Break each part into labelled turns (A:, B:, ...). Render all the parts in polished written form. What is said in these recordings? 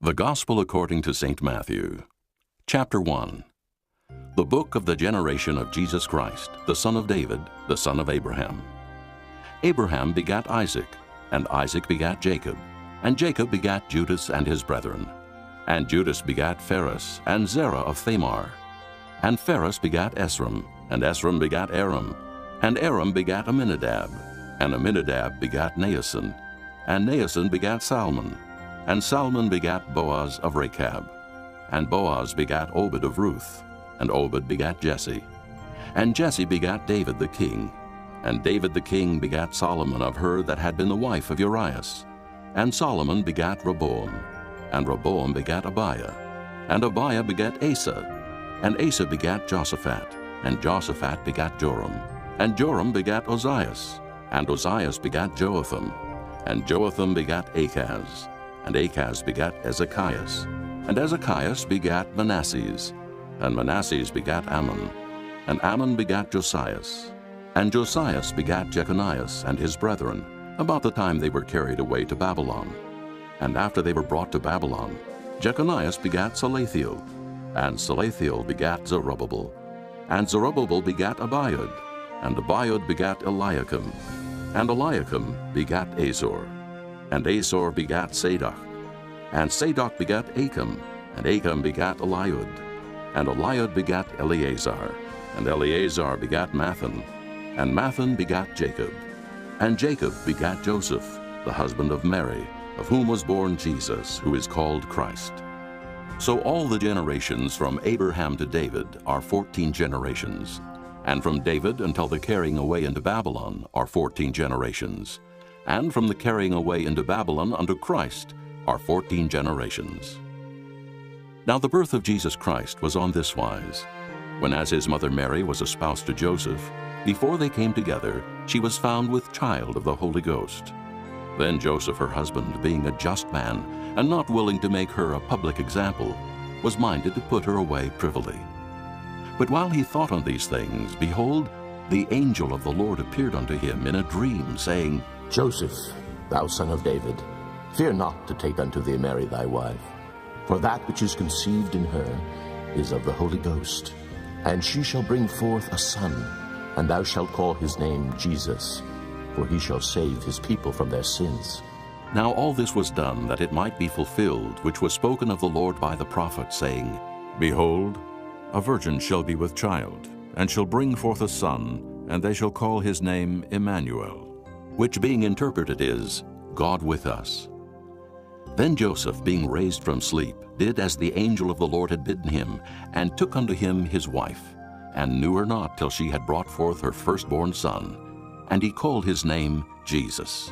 A: The Gospel according to St. Matthew, Chapter 1. The book of the generation of Jesus Christ, the son of David, the son of Abraham. Abraham begat Isaac, and Isaac begat Jacob, and Jacob begat Judas and his brethren. And Judas begat Phares, and Zerah of Thamar. And Phares begat Esrom, and Esrom begat Aram, and Aram begat Amminadab, and Amminadab begat Naasson, and Naasson begat Salmon, and Salmon begat Boaz of Rechab, and Boaz begat Obed of Ruth, and Obed begat Jesse. And Jesse begat David the king, and David the king begat Solomon of her that had been the wife of Urias. And Solomon begat Rehoboam, and Rehoboam begat Abiah, and Abiah begat Asa, and Asa begat Joshaphat, and Joshaphat begat Joram, and Joram begat Ozias, and Ozias begat Joatham, and Joatham begat Achaz, and Achaz begat Ezekias, and Ezekias begat Manasses, and Manasses begat Ammon, and Ammon begat Josias, and Josias begat Jeconias and his brethren, about the time they were carried away to Babylon. And after they were brought to Babylon, Jeconias begat Salathiel, and Salathiel begat Zerubbabel, and Zerubbabel begat Abiud, and Abiud begat Eliakim, and Eliakim begat Azor, and Azor begat Sadoc, and Sadoc begat Achim, and Achim begat Eliud, and Eliud begat Eleazar, and Eleazar begat Mathan, and Mathan begat Jacob, and Jacob begat Joseph, the husband of Mary, of whom was born Jesus, who is called Christ. So all the generations from Abraham to David are 14 generations, and from David until the carrying away into Babylon are 14 generations, and from the carrying away into Babylon unto Christ are 14 generations. Now the birth of Jesus Christ was on this wise. When as his mother Mary was espoused to Joseph, before they came together, she was found with child of the Holy Ghost. Then Joseph her husband, being a just man, and not willing to make her a public example, was minded to put her away privily. But while he thought on these things, behold, the angel of the Lord appeared unto him in a dream, saying,
B: Joseph, thou son of David, fear not to take unto thee Mary thy wife, for that which is conceived in her is of the Holy Ghost. And she shall bring forth a son, and thou shalt call his name Jesus, for he shall save his people from their sins.
A: Now all this was done that it might be fulfilled, which was spoken of the Lord by the prophet, saying, Behold, a virgin shall be with child, and shall bring forth a son, and they shall call his name Emmanuel, which being interpreted is, God with us. Then Joseph, being raised from sleep, did as the angel of the Lord had bidden him, and took unto him his wife, and knew her not till she had brought forth her firstborn son, and he called his name Jesus.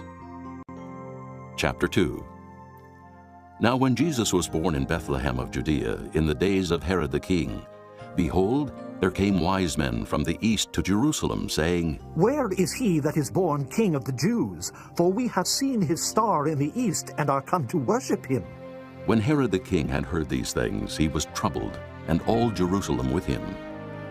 A: Chapter 2. Now when Jesus was born in Bethlehem of Judea, in the days of Herod the king, behold, there came wise men from the east to Jerusalem, saying,
C: Where is he that is born King of the Jews? For we have seen his star in the east, and are come to worship him.
A: When Herod the king had heard these things, he was troubled, and all Jerusalem with him.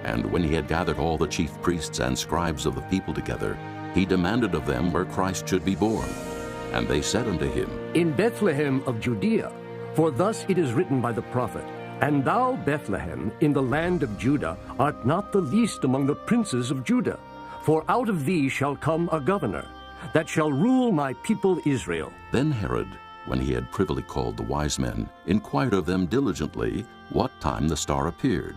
A: And when he had gathered all the chief priests and scribes of the people together, he demanded of them where Christ should be born. And they said unto him,
D: In Bethlehem of Judea, for thus it is written by the prophet, And thou, Bethlehem, in the land of Judah, art not the least among the princes of Judah. For out of thee shall come a governor, that shall rule my people Israel.
A: Then Herod, when he had privily called the wise men, inquired of them diligently what time the star appeared.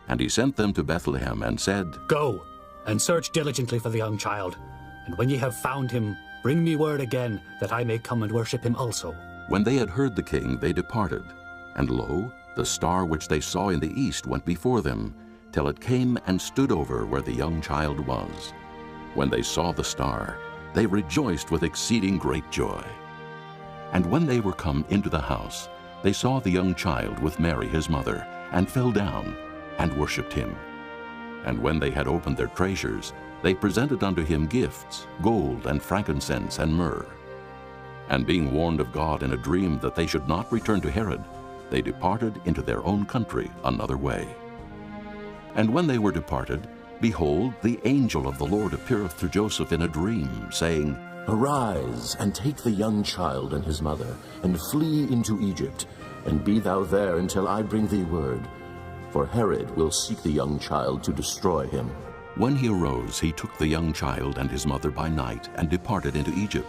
A: And he sent them to Bethlehem, and said,
E: Go, and search diligently for the young child, and when ye have found him, bring me word again, that I may come and worship him also.
A: When they had heard the king, they departed. And lo, the star which they saw in the east went before them, till it came and stood over where the young child was. When they saw the star, they rejoiced with exceeding great joy. And when they were come into the house, they saw the young child with Mary his mother, and fell down, and worshipped him. And when they had opened their treasures, they presented unto him gifts, gold, and frankincense, and myrrh. And being warned of God in a dream that they should not return to Herod, they departed into their own country another way. And when they were departed, behold, the angel of the Lord appeareth to Joseph in a dream, saying,
B: Arise, and take the young child and his mother, and flee into Egypt, and be thou there until I bring thee word. For Herod will seek the young child to destroy him.
A: When he arose, he took the young child and his mother by night, and departed into Egypt,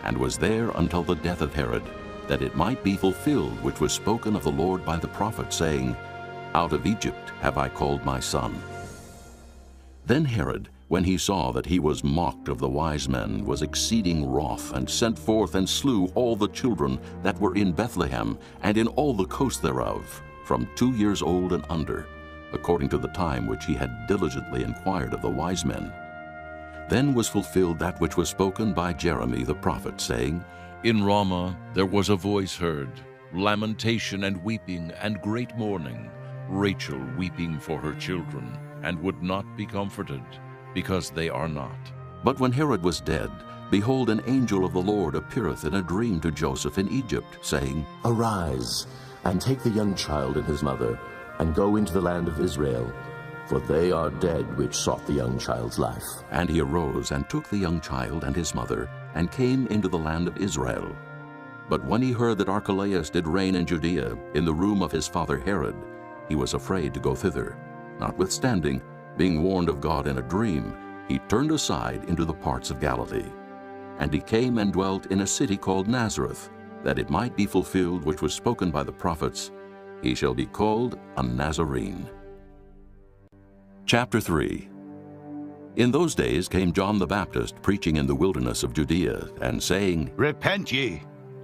A: and was there until the death of Herod, that it might be fulfilled which was spoken of the Lord by the prophet, saying, Out of Egypt have I called my son. Then Herod, when he saw that he was mocked of the wise men, was exceeding wroth, and sent forth and slew all the children that were in Bethlehem, and in all the coast thereof, from 2 years old and under, according to the time which he had diligently inquired of the wise men. Then was fulfilled that which was spoken by Jeremy the prophet, saying,
F: In Ramah there was a voice heard, lamentation and weeping and great mourning, Rachel weeping for her children, and would not be comforted, because they are not.
A: But when Herod was dead, behold, an angel of the Lord appeareth in a dream to Joseph in Egypt, saying,
B: Arise, and take the young child and his mother, and go into the land of Israel, for they are dead which sought the young child's life.
A: And he arose and took the young child and his mother, and came into the land of Israel. But when he heard that Archelaus did reign in Judea, in the room of his father Herod, he was afraid to go thither. Notwithstanding, being warned of God in a dream, he turned aside into the parts of Galilee. And he came and dwelt in a city called Nazareth, that it might be fulfilled which was spoken by the prophets, He shall be called a Nazarene. Chapter 3. In those days came John the Baptist preaching in the wilderness of Judea, and saying,
G: Repent ye,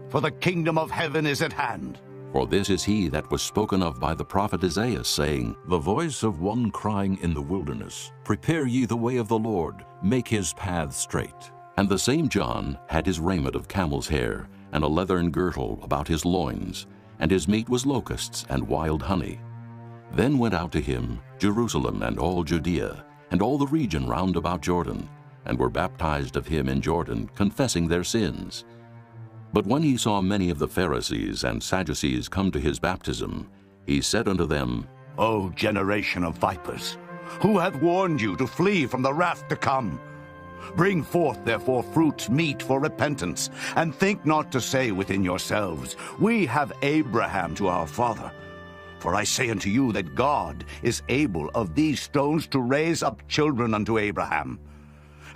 G: for the kingdom of heaven is at hand.
A: For this is he that was spoken of by the prophet Isaiah, saying, The voice of one crying in the wilderness, Prepare ye the way of the Lord, make his paths straight. And the same John had his raiment of camel's hair, and a leathern girdle about his loins, and his meat was locusts and wild honey. Then went out to him Jerusalem and all Judea, and all the region round about Jordan, and were baptized of him in Jordan, confessing their sins. But when he saw many of the Pharisees and Sadducees come to his baptism, he said unto them,
G: O generation of vipers, who hath warned you to flee from the wrath to come? Bring forth therefore fruits meet for repentance, and think not to say within yourselves, We have Abraham to our father. For I say unto you that God is able of these stones to raise up children unto Abraham.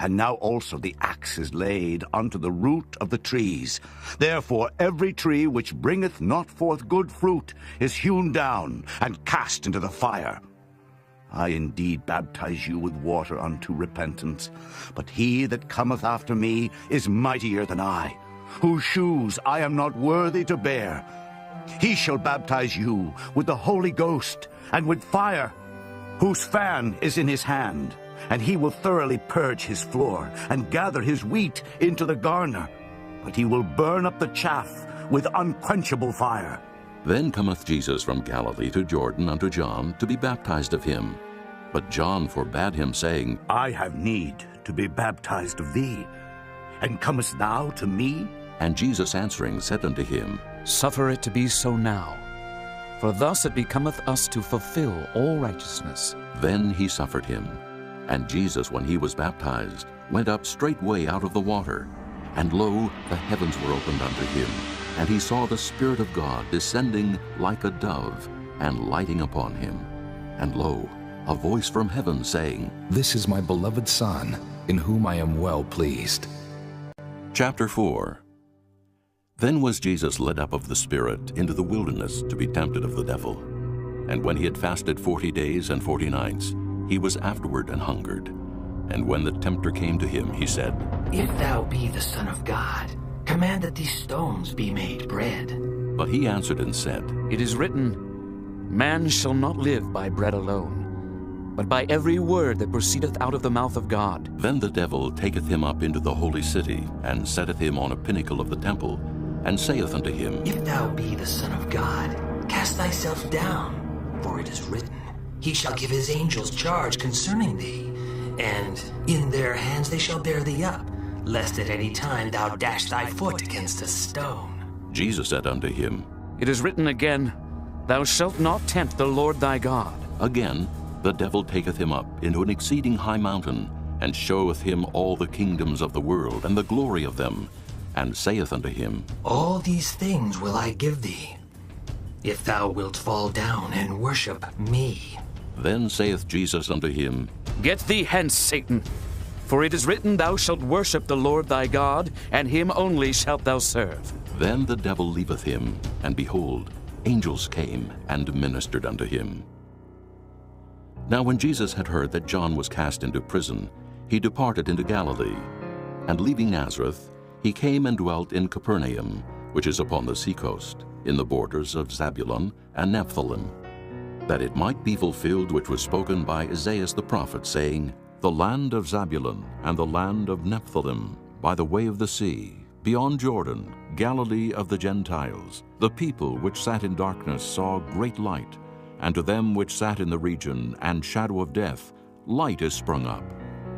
G: And now also the axe is laid unto the root of the trees. Therefore every tree which bringeth not forth good fruit is hewn down and cast into the fire. I indeed baptize you with water unto repentance, but he that cometh after me is mightier than I, whose shoes I am not worthy to bear. He shall baptize you with the Holy Ghost and with fire, whose fan is in his hand, and he will thoroughly purge his floor and gather his wheat into the garner, but he will burn up the chaff with unquenchable fire.
A: Then cometh Jesus from Galilee to Jordan unto John to be baptized of him. But John forbade him, saying,
G: I have need to be baptized of thee, and comest thou to me?
A: And Jesus answering said unto him,
H: Suffer it to be so now, for thus it becometh us to fulfill all righteousness.
A: Then he suffered him. And Jesus, when he was baptized, went up straightway out of the water. And lo, the heavens were opened unto him, and he saw the Spirit of God descending like a dove, and lighting upon him. And lo, a voice from heaven saying,
I: This is my beloved Son, in whom I am well pleased.
A: Chapter 4. Then was Jesus led up of the Spirit into the wilderness to be tempted of the devil. And when he had fasted 40 days and 40 nights, he was afterward and hungered. And when the tempter came to him, he said,
J: If thou be the Son of God, command that these stones be made bread.
A: But he answered and said,
H: It is written, Man shall not live by bread alone, but by every word that proceedeth out of the mouth of God.
A: Then the devil taketh him up into the holy city, and setteth him on a pinnacle of the temple, and saith unto him,
J: If thou be the Son of God, cast thyself down, for it is written, He shall give his angels charge concerning thee, and in their hands they shall bear thee up, lest at any time thou dash thy foot against a stone.
A: Jesus said unto him,
H: It is written again, Thou shalt not tempt the Lord thy God.
A: Again, the devil taketh him up into an exceeding high mountain, and showeth him all the kingdoms of the world, and the glory of them, and saith unto him,
J: All these things will I give thee, if thou wilt fall down and worship me.
A: Then saith Jesus unto him,
H: Get thee hence, Satan. For it is written, Thou shalt worship the Lord thy God, and him only shalt thou serve.
A: Then the devil leaveth him, and behold, angels came and ministered unto him. Now when Jesus had heard that John was cast into prison, he departed into Galilee. And leaving Nazareth, he came and dwelt in Capernaum, which is upon the seacoast, in the borders of Zabulon and Nephthalim, that it might be fulfilled which was spoken by Isaiah the prophet, saying, The land of Zabulon and the land of Nephthalim, by the way of the sea, beyond Jordan, Galilee of the Gentiles, the people which sat in darkness saw great light, and to them which sat in the region and shadow of death, light is sprung up.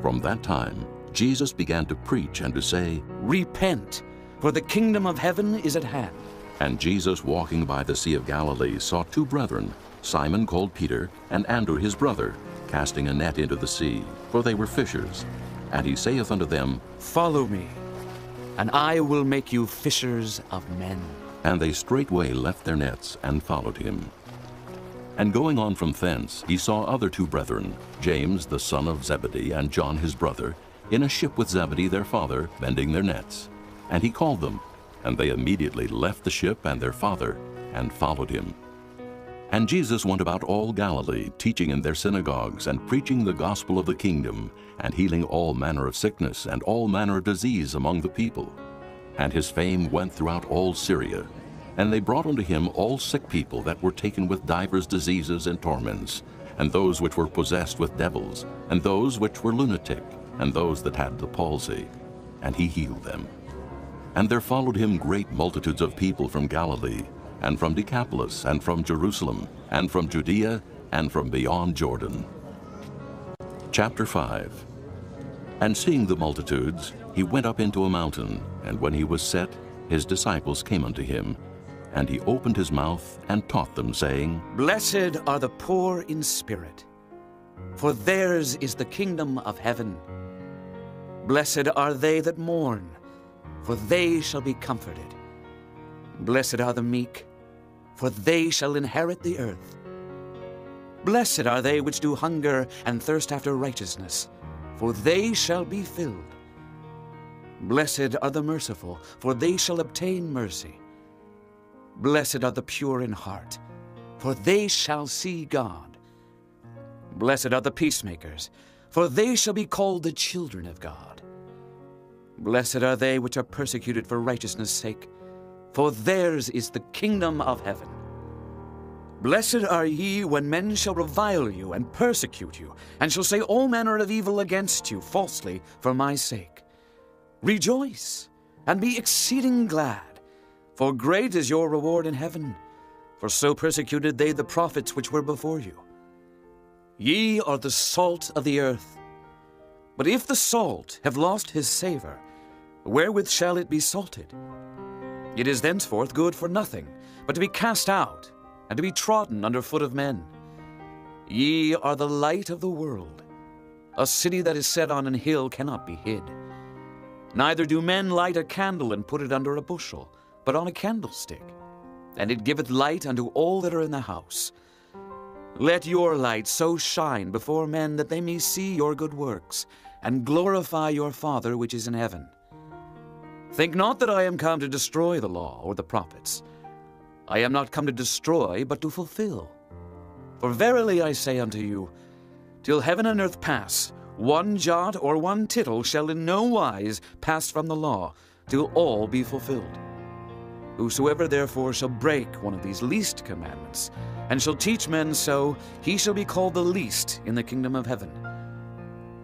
A: From that time Jesus began to preach and to say,
H: Repent, for the kingdom of heaven is at hand.
A: And Jesus, walking by the Sea of Galilee, saw two brethren, Simon called Peter, and Andrew his brother, casting a net into the sea, for they were fishers. And he saith unto them,
H: Follow me, and I will make you fishers of men.
A: And they straightway left their nets and followed him. And going on from thence, he saw other two brethren, James the son of Zebedee, and John his brother, in a ship with Zebedee their father, mending their nets. And he called them, and they immediately left the ship and their father, and followed him. And Jesus went about all Galilee, teaching in their synagogues, and preaching the gospel of the kingdom, and healing all manner of sickness and all manner of disease among the people. And his fame went throughout all Syria. And they brought unto him all sick people that were taken with divers diseases and torments, and those which were possessed with devils, and those which were lunatic, and those that had the palsy. And he healed them. And there followed him great multitudes of people from Galilee, and from Decapolis, and from Jerusalem, and from Judea, and from beyond Jordan. Chapter 5. And seeing the multitudes, he went up into a mountain, and when he was set, his disciples came unto him. And he opened his mouth and taught them, saying,
H: Blessed are the poor in spirit, for theirs is the kingdom of heaven. Blessed are they that mourn, for they shall be comforted. Blessed are the meek, for they shall inherit the earth. Blessed are they which do hunger and thirst after righteousness, for they shall be filled. Blessed are the merciful, for they shall obtain mercy. Blessed are the pure in heart, for they shall see God. Blessed are the peacemakers, for they shall be called the children of God. Blessed are they which are persecuted for righteousness' sake, for theirs is the kingdom of heaven. Blessed are ye when men shall revile you and persecute you, and shall say all manner of evil against you falsely for my sake. Rejoice, and be exceeding glad, for great is your reward in heaven, for so persecuted they the prophets which were before you. Ye are the salt of the earth. But if the salt have lost his savor, wherewith shall it be salted? It is thenceforth good for nothing, but to be cast out, and to be trodden under foot of men. Ye are the light of the world. A city that is set on an hill cannot be hid. Neither do men light a candle and put it under a bushel, but on a candlestick, and it giveth light unto all that are in the house. Let your light so shine before men that they may see your good works, and glorify your Father which is in heaven. Think not that I am come to destroy the law or the prophets. I am not come to destroy, but to fulfill. For verily I say unto you, till heaven and earth pass, one jot or one tittle shall in no wise pass from the law, till all be fulfilled. Whosoever therefore shall break one of these least commandments, and shall teach men so, he shall be called the least in the kingdom of heaven.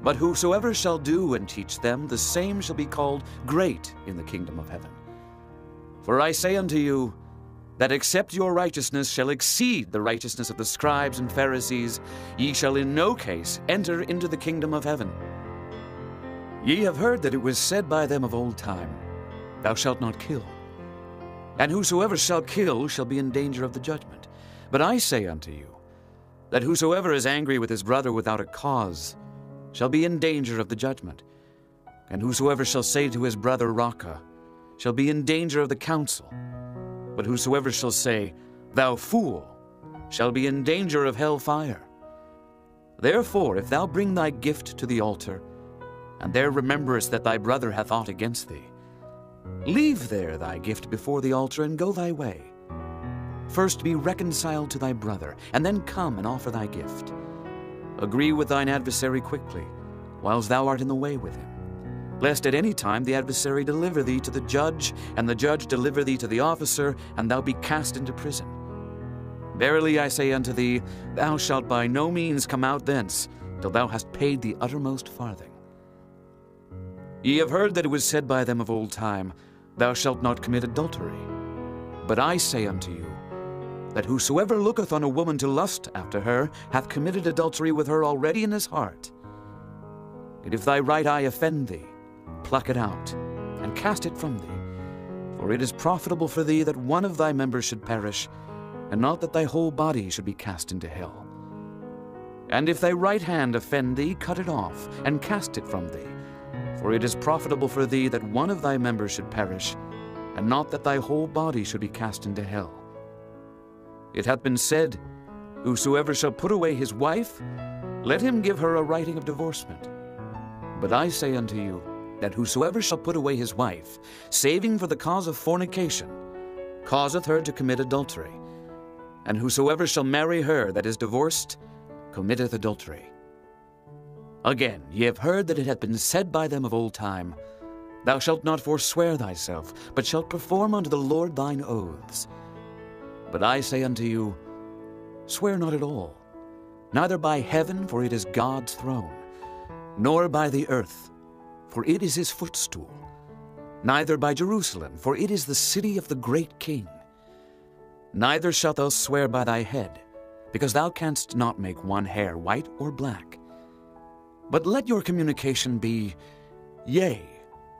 H: But whosoever shall do and teach them, the same shall be called great in the kingdom of heaven. For I say unto you, that except your righteousness shall exceed the righteousness of the scribes and Pharisees, ye shall in no case enter into the kingdom of heaven. Ye have heard that it was said by them of old time, Thou shalt not kill. And whosoever shall kill shall be in danger of the judgment. But I say unto you, that whosoever is angry with his brother without a cause shall be in danger of the judgment. And whosoever shall say to his brother, Raca, shall be in danger of the council. But whosoever shall say, thou fool, shall be in danger of hell fire. Therefore, if thou bring thy gift to the altar, and there rememberest that thy brother hath aught against thee, leave there thy gift before the altar, and go thy way. First be reconciled to thy brother, and then come and offer thy gift. Agree with thine adversary quickly, whiles thou art in the way with him, lest at any time the adversary deliver thee to the judge, and the judge deliver thee to the officer, and thou be cast into prison. Verily I say unto thee, thou shalt by no means come out thence, till thou hast paid the uttermost farthing. Ye have heard that it was said by them of old time, thou shalt not commit adultery. But I say unto you, that whosoever looketh on a woman to lust after her hath committed adultery with her already in his heart. And if thy right eye offend thee, pluck it out, and cast it from thee. For it is profitable for thee that one of thy members should perish, and not that thy whole body should be cast into hell. And if thy right hand offend thee, cut it off, and cast it from thee. For it is profitable for thee that one of thy members should perish, and not that thy whole body should be cast into hell. It hath been said, whosoever shall put away his wife, let him give her a writing of divorcement. But I say unto you, that whosoever shall put away his wife, saving for the cause of fornication, causeth her to commit adultery. And whosoever shall marry her that is divorced, committeth adultery. Again, ye have heard that it hath been said by them of old time, thou shalt not forswear thyself, but shalt perform unto the Lord thine oaths. But I say unto you, swear not at all, neither by heaven, for it is God's throne, nor by the earth, for it is his footstool, neither by Jerusalem, for it is the city of the great King. Neither shalt thou swear by thy head, because thou canst not make one hair white or black. But let your communication be, yea,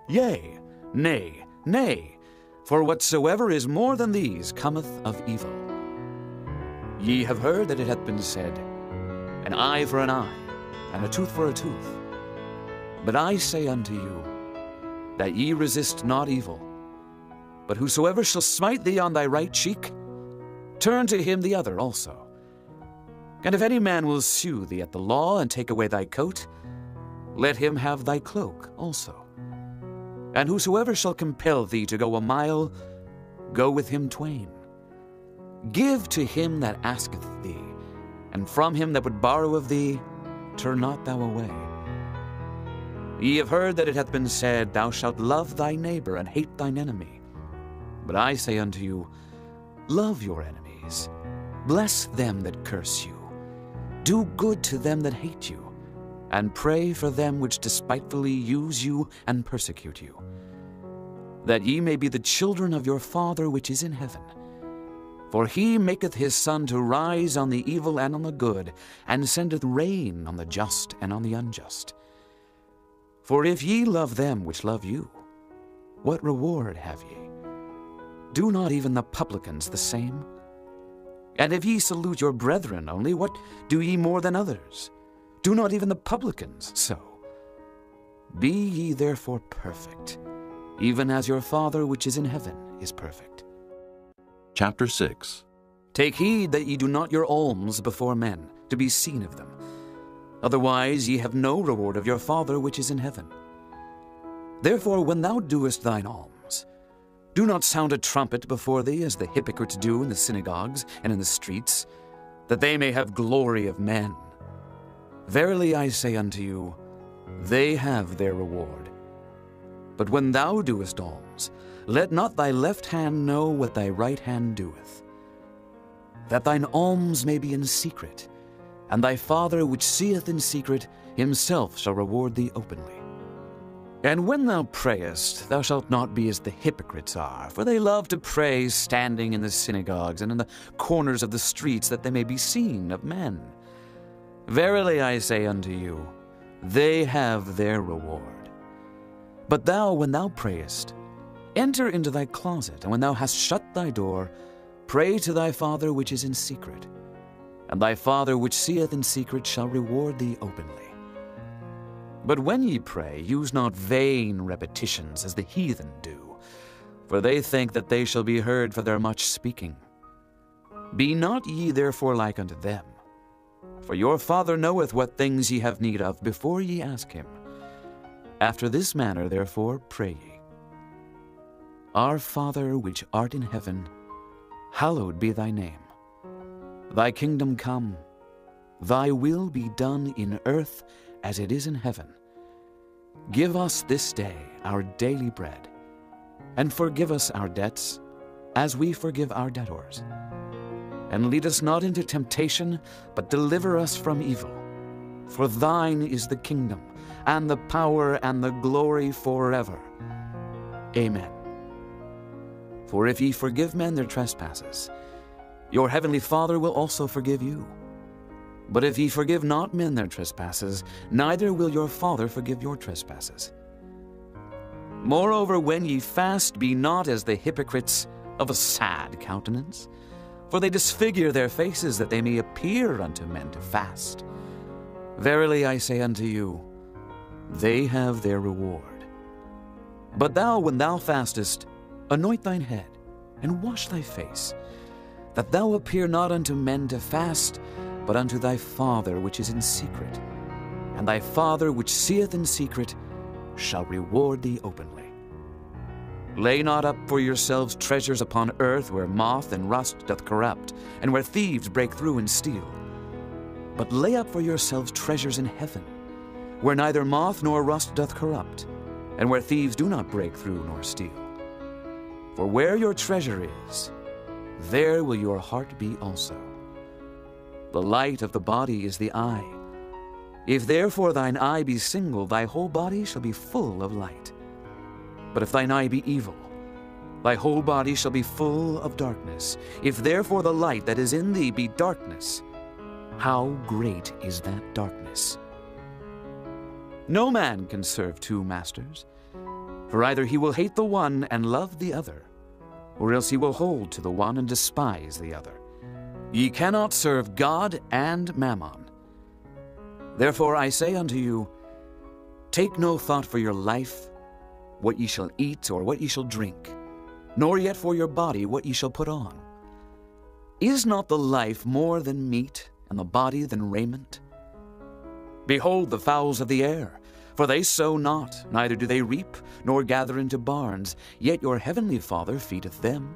H: yea, nay, nay, for whatsoever is more than these cometh of evil. Ye have heard that it hath been said, an eye for an eye, and a tooth for a tooth. But I say unto you, that ye resist not evil. But whosoever shall smite thee on thy right cheek, turn to him the other also. And if any man will sue thee at the law, and take away thy coat, let him have thy cloak also. And whosoever shall compel thee to go a mile, go with him twain. Give to him that asketh thee, and from him that would borrow of thee, turn not thou away. Ye have heard that it hath been said, thou shalt love thy neighbor, and hate thine enemy. But I say unto you, love your enemies, bless them that curse you, do good to them that hate you, and pray for them which despitefully use you and persecute you, that ye may be the children of your Father which is in heaven. For he maketh his sun to rise on the evil and on the good, and sendeth rain on the just and on the unjust. For if ye love them which love you, what reward have ye? Do not even the publicans the same? And if ye salute your brethren only, what do ye more than others? Do not even the publicans so? Be ye therefore perfect, even as your Father which is in heaven is perfect.
A: Chapter 6.
H: Take heed that ye do not your alms before men, to be seen of them. Otherwise ye have no reward of your Father which is in heaven. Therefore when thou doest thine alms, do not sound a trumpet before thee, as the hypocrites do in the synagogues and in the streets, that they may have glory of men. Verily I say unto you, they have their reward. But when thou doest alms, let not thy left hand know what thy right hand doeth, that thine alms may be in secret, and thy Father which seeth in secret himself shall reward thee openly. And when thou prayest, thou shalt not be as the hypocrites are, for they love to pray standing in the synagogues and in the corners of the streets, that they may be seen of men. Verily I say unto you, they have their reward. But thou, when thou prayest, enter into thy closet, and when thou hast shut thy door, pray to thy Father which is in secret, and thy Father which seeth in secret shall reward thee openly. But when ye pray, use not vain repetitions as the heathen do, for they think that they shall be heard for their much speaking. Be not ye therefore like unto them. For your Father knoweth what things ye have need of before ye ask him. After this manner therefore pray ye. Our Father which art in heaven, hallowed be thy name. Thy kingdom come, thy will be done in earth as it is in heaven. Give us this day our daily bread, and forgive us our debts, as we forgive our debtors. And lead us not into temptation, but deliver us from evil. For thine is the kingdom, and the power, and the glory forever. Amen. For if ye forgive men their trespasses, your heavenly Father will also forgive you. But if ye forgive not men their trespasses, neither will your Father forgive your trespasses. Moreover, when ye fast, be not as the hypocrites of a sad countenance, for they disfigure their faces, that they may appear unto men to fast. Verily I say unto you, they have their reward. But thou, when thou fastest, anoint thine head, and wash thy face, that thou appear not unto men to fast, but unto thy Father which is in secret. And thy Father which seeth in secret shall reward thee openly. Lay not up for yourselves treasures upon earth, where moth and rust doth corrupt, and where thieves break through and steal. But lay up for yourselves treasures in heaven, where neither moth nor rust doth corrupt, and where thieves do not break through nor steal. For where your treasure is, there will your heart be also. The light of the body is the eye. If therefore thine eye be single, thy whole body shall be full of light. But if thine eye be evil, thy whole body shall be full of darkness. If therefore the light that is in thee be darkness, how great is that darkness? No man can serve two masters, for either he will hate the one and love the other, or else he will hold to the one and despise the other. Ye cannot serve God and Mammon. Therefore I say unto you, take no thought for your life, what ye shall eat or what ye shall drink, nor yet for your body what ye shall put on. Is not the life more than meat, and the body than raiment? Behold the fowls of the air, for they sow not, neither do they reap, nor gather into barns, yet your heavenly Father feedeth them.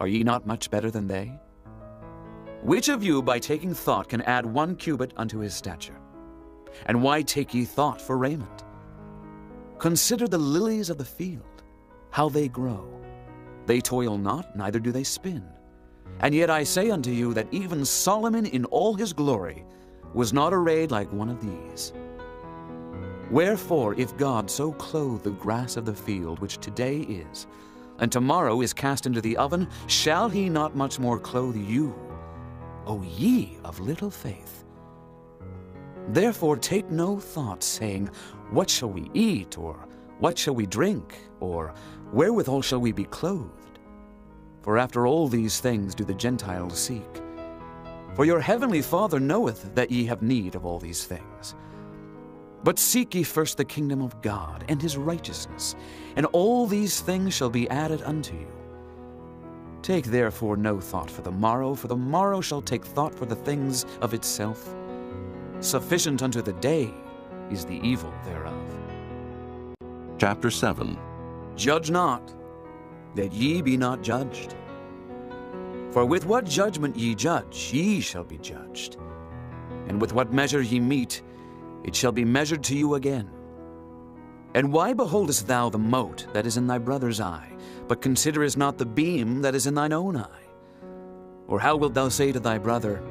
H: Are ye not much better than they? Which of you by taking thought can add 1 cubit unto his stature? And why take ye thought for raiment? Consider the lilies of the field, how they grow. They toil not, neither do they spin. And yet I say unto you that even Solomon in all his glory was not arrayed like one of these. Wherefore, if God so clothe the grass of the field, which today is, and tomorrow is cast into the oven, shall he not much more clothe you, O ye of little faith? Therefore take no thought, saying, what shall we eat, or what shall we drink, or wherewithal shall we be clothed? For after all these things do the Gentiles seek. For your heavenly Father knoweth that ye have need of all these things. But seek ye first the kingdom of God and his righteousness, and all these things shall be added unto you. Take therefore no thought for the morrow shall take thought for the things of itself. Sufficient unto the day is the evil thereof.
A: Chapter 7.
H: Judge not, that ye be not judged. For with what judgment ye judge, ye shall be judged. And with what measure ye mete, it shall be measured to you again. And why beholdest thou the mote that is in thy brother's eye, but considerest not the beam that is in thine own eye? Or how wilt thou say to thy brother,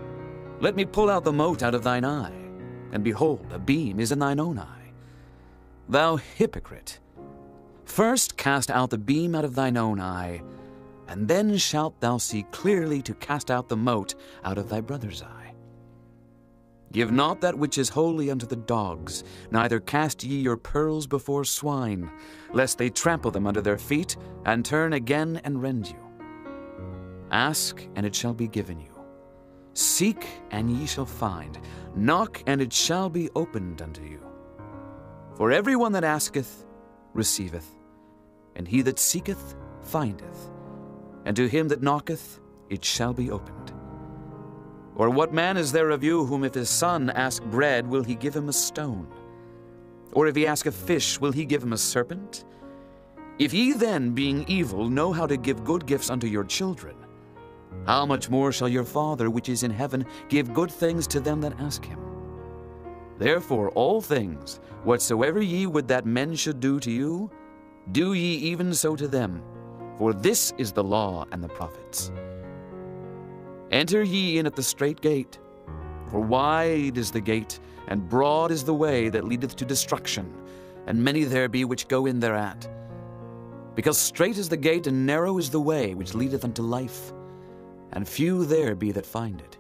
H: let me pull out the mote out of thine eye, and behold, a beam is in thine own eye? Thou hypocrite, first cast out the beam out of thine own eye, and then shalt thou see clearly to cast out the mote out of thy brother's eye. Give not that which is holy unto the dogs, neither cast ye your pearls before swine, lest they trample them under their feet, and turn again and rend you. Ask, and it shall be given you. Seek, and ye shall find. Knock, and it shall be opened unto you. For every one that asketh receiveth, and he that seeketh findeth, and to him that knocketh it shall be opened. Or what man is there of you whom if his son ask bread, will he give him a stone? Or if he ask a fish, will he give him a serpent? If ye then, being evil, know how to give good gifts unto your children, how much more shall your Father which is in heaven give good things to them that ask him? Therefore all things, whatsoever ye would that men should do to you, do ye even so to them, for this is the law and the prophets. Enter ye in at the strait gate, for wide is the gate, and broad is the way that leadeth to destruction, and many there be which go in thereat. Because strait is the gate, and narrow is the way which leadeth unto life, and few there be that find it.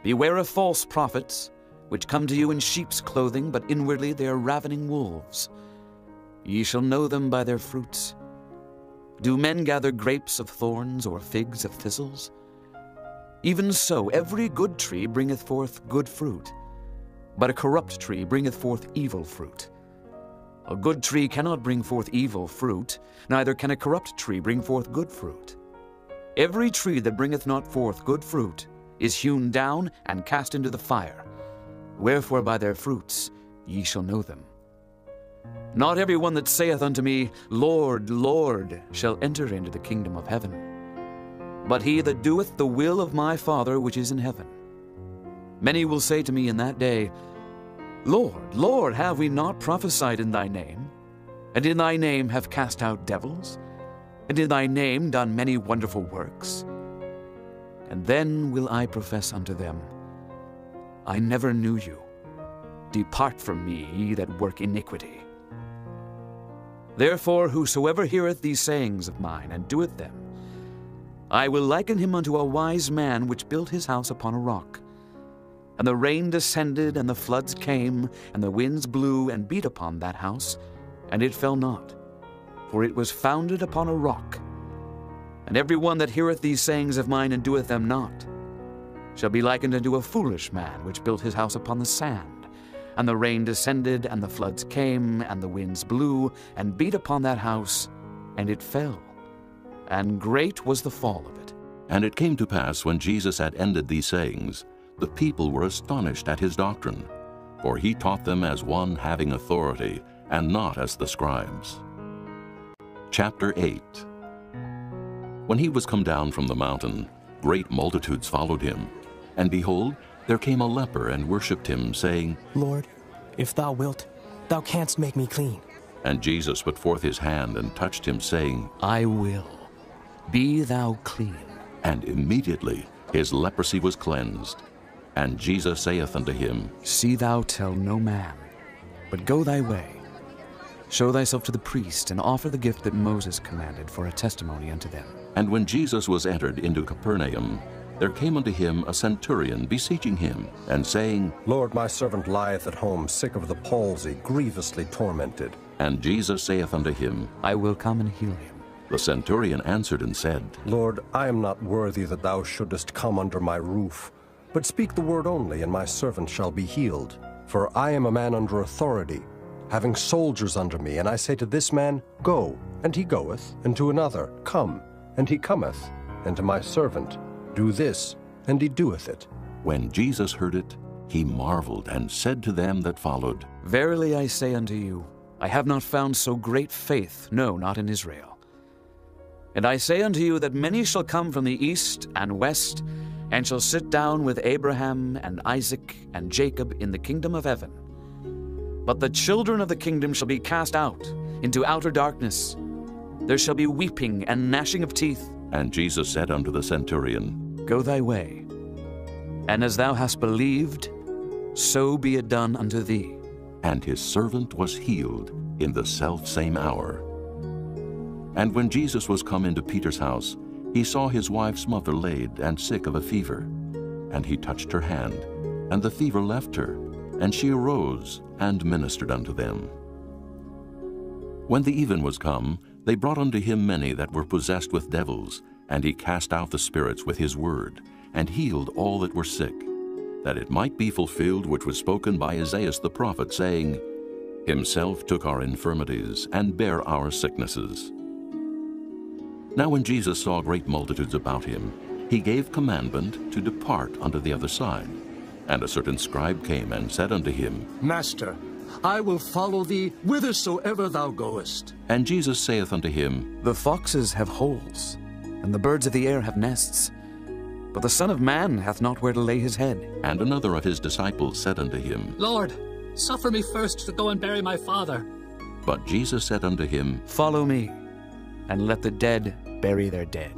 H: Beware of false prophets, which come to you in sheep's clothing, but inwardly they are ravening wolves. Ye shall know them by their fruits. Do men gather grapes of thorns, or figs of thistles? Even so, every good tree bringeth forth good fruit, but a corrupt tree bringeth forth evil fruit. A good tree cannot bring forth evil fruit, neither can a corrupt tree bring forth good fruit. Every tree that bringeth not forth good fruit is hewn down and cast into the fire. Wherefore by their fruits ye shall know them. Not every one that saith unto me, Lord, Lord, shall enter into the kingdom of heaven, but he that doeth the will of my Father which is in heaven. Many will say to me in that day, Lord, Lord, have we not prophesied in thy name? And in thy name have cast out devils? And in thy name done many wonderful works? And then will I profess unto them, I never knew you. Depart from me, ye that work iniquity. Therefore whosoever heareth these sayings of mine, and doeth them, I will liken him unto a wise man which built his house upon a rock. And the rain descended, and the floods came, and the winds blew and beat upon that house, and it fell not, for it was founded upon a rock. And every one that heareth these sayings of mine, and doeth them not, shall be likened unto a foolish man which built his house upon the sand. And the rain descended, and the floods came, and the winds blew, and beat upon that house, and it fell. And great was the fall of it.
A: And it came to pass, when Jesus had ended these sayings, the people were astonished at his doctrine, for he taught them as one having authority, and not as the scribes. Chapter 8. When he was come down from the mountain, great multitudes followed him. And behold, there came a leper and worshipped him, saying,
K: Lord, if thou wilt, thou canst make me clean.
A: And Jesus put forth his hand and touched him, saying,
H: I will. Be thou clean.
A: And immediately his leprosy was cleansed. And Jesus saith unto him,
H: See thou tell no man, but go thy way. Show thyself to the priest, and offer the gift that Moses commanded for a testimony unto them.
A: And when Jesus was entered into Capernaum, there came unto him a centurion beseeching him, and saying,
L: Lord, my servant lieth at home, sick of the palsy, grievously tormented.
A: And Jesus saith unto him,
H: I will come and heal him.
A: The centurion answered and said,
L: Lord, I am not worthy that thou shouldest come under my roof, but speak the word only, and my servant shall be healed. For I am a man under authority, having soldiers under me, and I say to this man, Go, and he goeth, and to another, Come, and he cometh, and to my servant, Do this, and he doeth it.
A: When Jesus heard it, he marveled, and said to them that followed,
H: Verily I say unto you, I have not found so great faith, no, not in Israel. And I say unto you that many shall come from the east and west, and shall sit down with Abraham and Isaac and Jacob in the kingdom of heaven. But the children of the kingdom shall be cast out into outer darkness. There shall be weeping and gnashing of teeth.
A: And Jesus said unto the centurion,
H: Go thy way, and as thou hast believed, so be it done unto thee.
A: And his servant was healed in the selfsame hour. And when Jesus was come into Peter's house, he saw his wife's mother laid and sick of a fever. And he touched her hand, and the fever left her, and she arose and ministered unto them. When the even was come, they brought unto him many that were possessed with devils, and he cast out the spirits with his word, and healed all that were sick, that it might be fulfilled which was spoken by Isaiah the prophet, saying, Himself took our infirmities, and bare our sicknesses. Now when Jesus saw great multitudes about him, he gave commandment to depart unto the other side. And a certain scribe came and said unto him,
D: Master, I will follow thee whithersoever thou goest.
A: And Jesus saith unto him,
H: The foxes have holes, and the birds of the air have nests, but the Son of Man hath not where to lay his head.
A: And another of his disciples said unto him,
E: Lord, suffer me first to go and bury my father.
A: But Jesus said unto him,
H: Follow me, and let the dead bury their dead.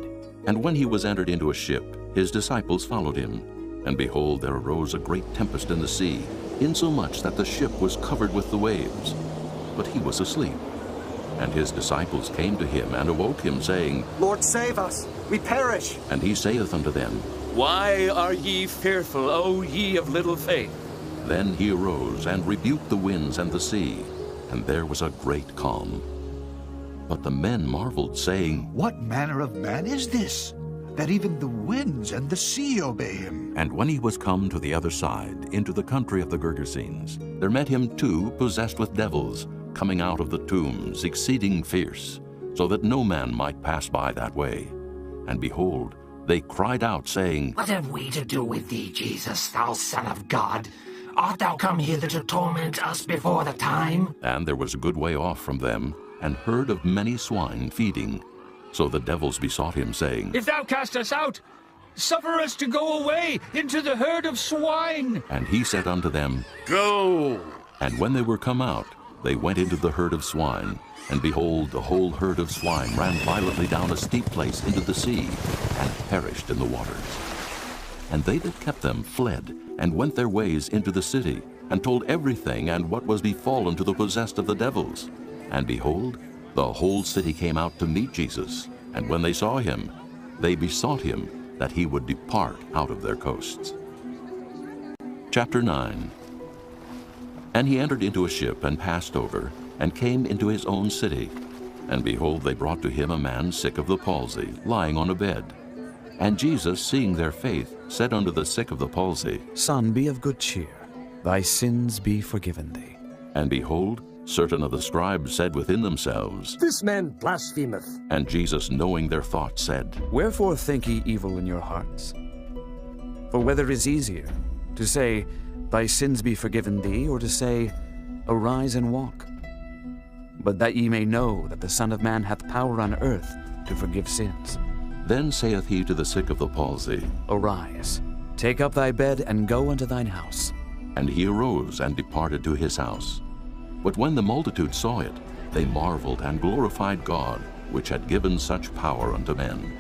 A: And when he was entered into a ship, his disciples followed him. And behold, there arose a great tempest in the sea, insomuch that the ship was covered with the waves. But he was asleep. And his disciples came to him and awoke him, saying,
M: Lord, save us, we perish.
A: And he saith unto them,
H: Why are ye fearful, O ye of little faith?
A: Then he arose and rebuked the winds and the sea, and there was a great calm. But the men marveled, saying,
N: What manner of man is this, that even the winds and the sea obey him?
A: And when he was come to the other side, into the country of the Gergesenes, there met him two possessed with devils, coming out of the tombs, exceeding fierce, so that no man might pass by that way. And behold, they cried out, saying,
J: What have we to do with thee, Jesus, thou Son of God? Art thou come hither to torment us before the time?
A: And there was a good way off from them, an herd of many swine feeding. So the devils besought him, saying,
O: If thou cast us out, suffer us to go away into the herd of swine.
A: And he said unto them,
O: Go.
A: And when they were come out, they went into the herd of swine. And behold, the whole herd of swine ran violently down a steep place into the sea, and perished in the waters. And they that kept them fled, and went their ways into the city, and told everything and what was befallen to the possessed of the devils. And behold, the whole city came out to meet Jesus, and when they saw him, they besought him that he would depart out of their coasts. Chapter 9. And he entered into a ship, and passed over, and came into his own city. And behold, they brought to him a man sick of the palsy, lying on a bed. And Jesus, seeing their faith, said unto the sick of the palsy,
H: Son, be of good cheer, thy sins be forgiven thee.
A: And behold, certain of the scribes said within themselves,
D: This man blasphemeth.
A: And Jesus, knowing their thoughts, said,
H: Wherefore think ye evil in your hearts? For whether is easier, to say, Thy sins be forgiven thee, or to say, Arise and walk? But that ye may know that the Son of Man hath power on earth to forgive sins.
A: Then saith he to the sick of the palsy,
H: Arise, take up thy bed, and go unto thine house.
A: And he arose and departed to his house. But when the multitude saw it, they marveled and glorified God, which had given such power unto men.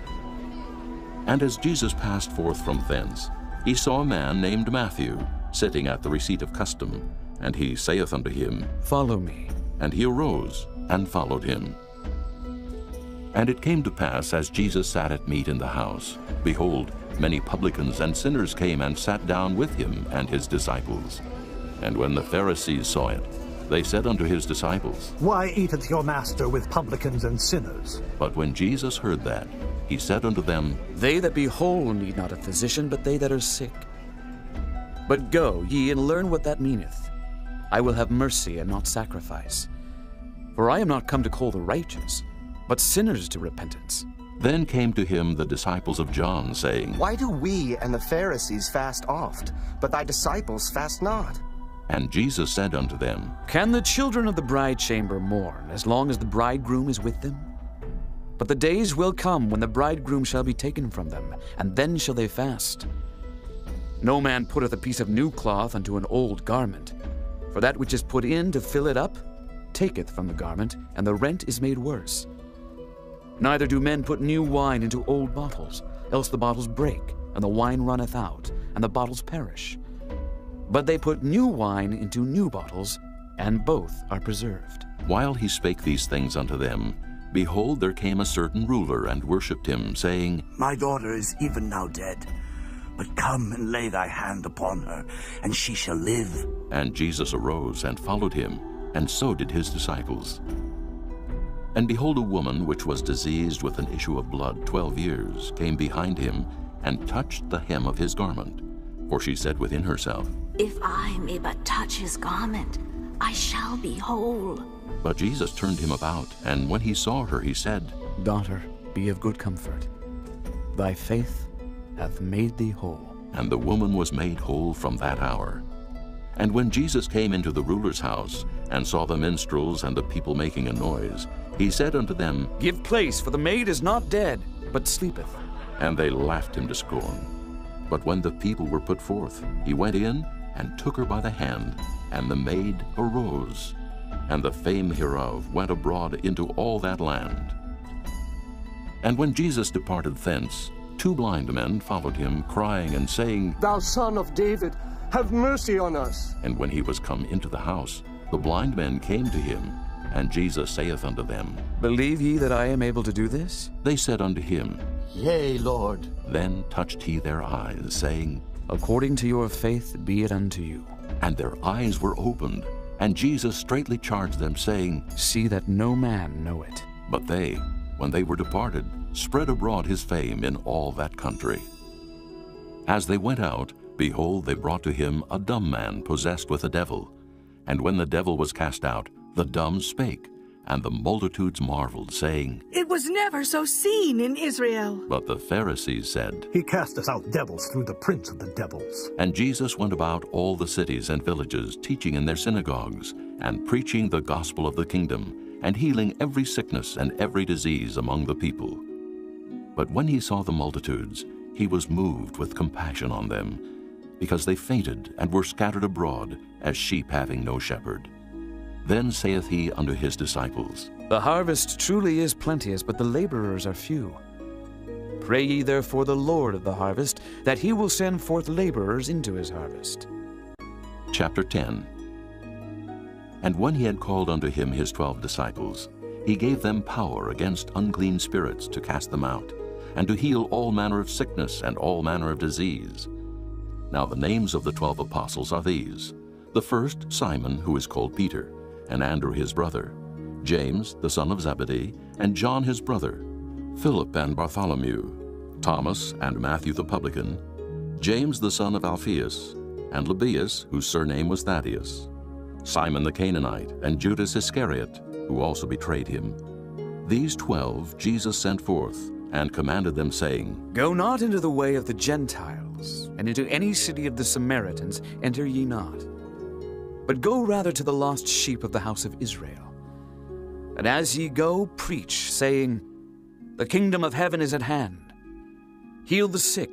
A: And as Jesus passed forth from thence, he saw a man named Matthew, sitting at the receipt of custom, and he saith unto him,
H: Follow me.
A: And he arose and followed him. And it came to pass, as Jesus sat at meat in the house, behold, many publicans and sinners came and sat down with him and his disciples. And when the Pharisees saw it, they said unto his disciples,
C: Why eateth your master with publicans and sinners?
A: But when Jesus heard that, he said unto them,
H: They that be whole need not a physician, but they that are sick. But go ye and learn what that meaneth. I will have mercy and not sacrifice. For I am not come to call the righteous, but sinners to repentance.
A: Then came to him the disciples of John, saying,
M: Why do we and the Pharisees fast oft, but thy disciples fast not?
A: And Jesus said unto them,
H: Can the children of the bride chamber mourn as long as the bridegroom is with them? But the days will come when the bridegroom shall be taken from them, and then shall they fast. No man putteth a piece of new cloth unto an old garment, for that which is put in to fill it up taketh from the garment, and the rent is made worse. Neither do men put new wine into old bottles, else the bottles break, and the wine runneth out, and the bottles perish. But they put new wine into new bottles, and both are preserved.
A: While he spake these things unto them, behold, there came a certain ruler and worshipped him, saying,
P: My daughter is even now dead, but come and lay thy hand upon her, and she shall live.
A: And Jesus arose and followed him, and so did his disciples. And behold, a woman which was diseased with an issue of blood 12 years came behind him, and touched the hem of his garment. For she said within herself,
Q: If I may but touch his garment, I shall be whole.
A: But Jesus turned him about, and when he saw her, he said,
H: Daughter, be of good comfort. Thy faith hath made thee whole.
A: And the woman was made whole from that hour. And when Jesus came into the ruler's house, and saw the minstrels and the people making a noise, he said unto them,
H: Give place, for the maid is not dead, but sleepeth.
A: And they laughed him to scorn. But when the people were put forth, he went in, and took her by the hand, and the maid arose. And the fame hereof went abroad into all that land. And when Jesus departed thence, 2 blind men followed him, crying and saying,
L: Thou Son of David, have mercy on us.
A: And when he was come into the house, the blind men came to him. And Jesus saith unto them,
H: Believe ye that I am able to do this?
A: They said unto him,
B: Yea, Lord.
A: Then touched he their eyes, saying,
H: According to your faith be it unto you.
A: And their eyes were opened. And Jesus straitly charged them, saying,
H: See that no man know it.
A: But they, when they were departed, spread abroad his fame in all that country. As they went out, behold, they brought to him a dumb man possessed with a devil. And when the devil was cast out, the dumb spake, and the multitudes marveled, saying,
R: It was never so seen in Israel.
A: But the Pharisees said,
C: He casteth out devils through the prince of the devils.
A: And Jesus went about all the cities and villages, teaching in their synagogues, and preaching the gospel of the kingdom, and healing every sickness and every disease among the people. But when he saw the multitudes, he was moved with compassion on them, because they fainted and were scattered abroad, as sheep having no shepherd. Then saith he unto his disciples,
H: The harvest truly is plenteous, but the laborers are few. Pray ye therefore the Lord of the harvest, that he will send forth laborers into his harvest.
A: Chapter 10. And when he had called unto him his 12 disciples, he gave them power against unclean spirits to cast them out, and to heal all manner of sickness and all manner of disease. Now the names of the 12 apostles are these: the first, Simon, who is called Peter, and Andrew his brother, James the son of Zebedee, and John his brother, Philip and Bartholomew, Thomas and Matthew the publican, James the son of Alphaeus, and Lebbaeus, whose surname was Thaddeus, Simon the Canaanite, and Judas Iscariot, who also betrayed him. These 12 Jesus sent forth, and commanded them, saying,
H: Go not into the way of the Gentiles, and into any city of the Samaritans enter ye not, but go rather to the lost sheep of the house of Israel. And as ye go, preach, saying, The kingdom of heaven is at hand. Heal the sick,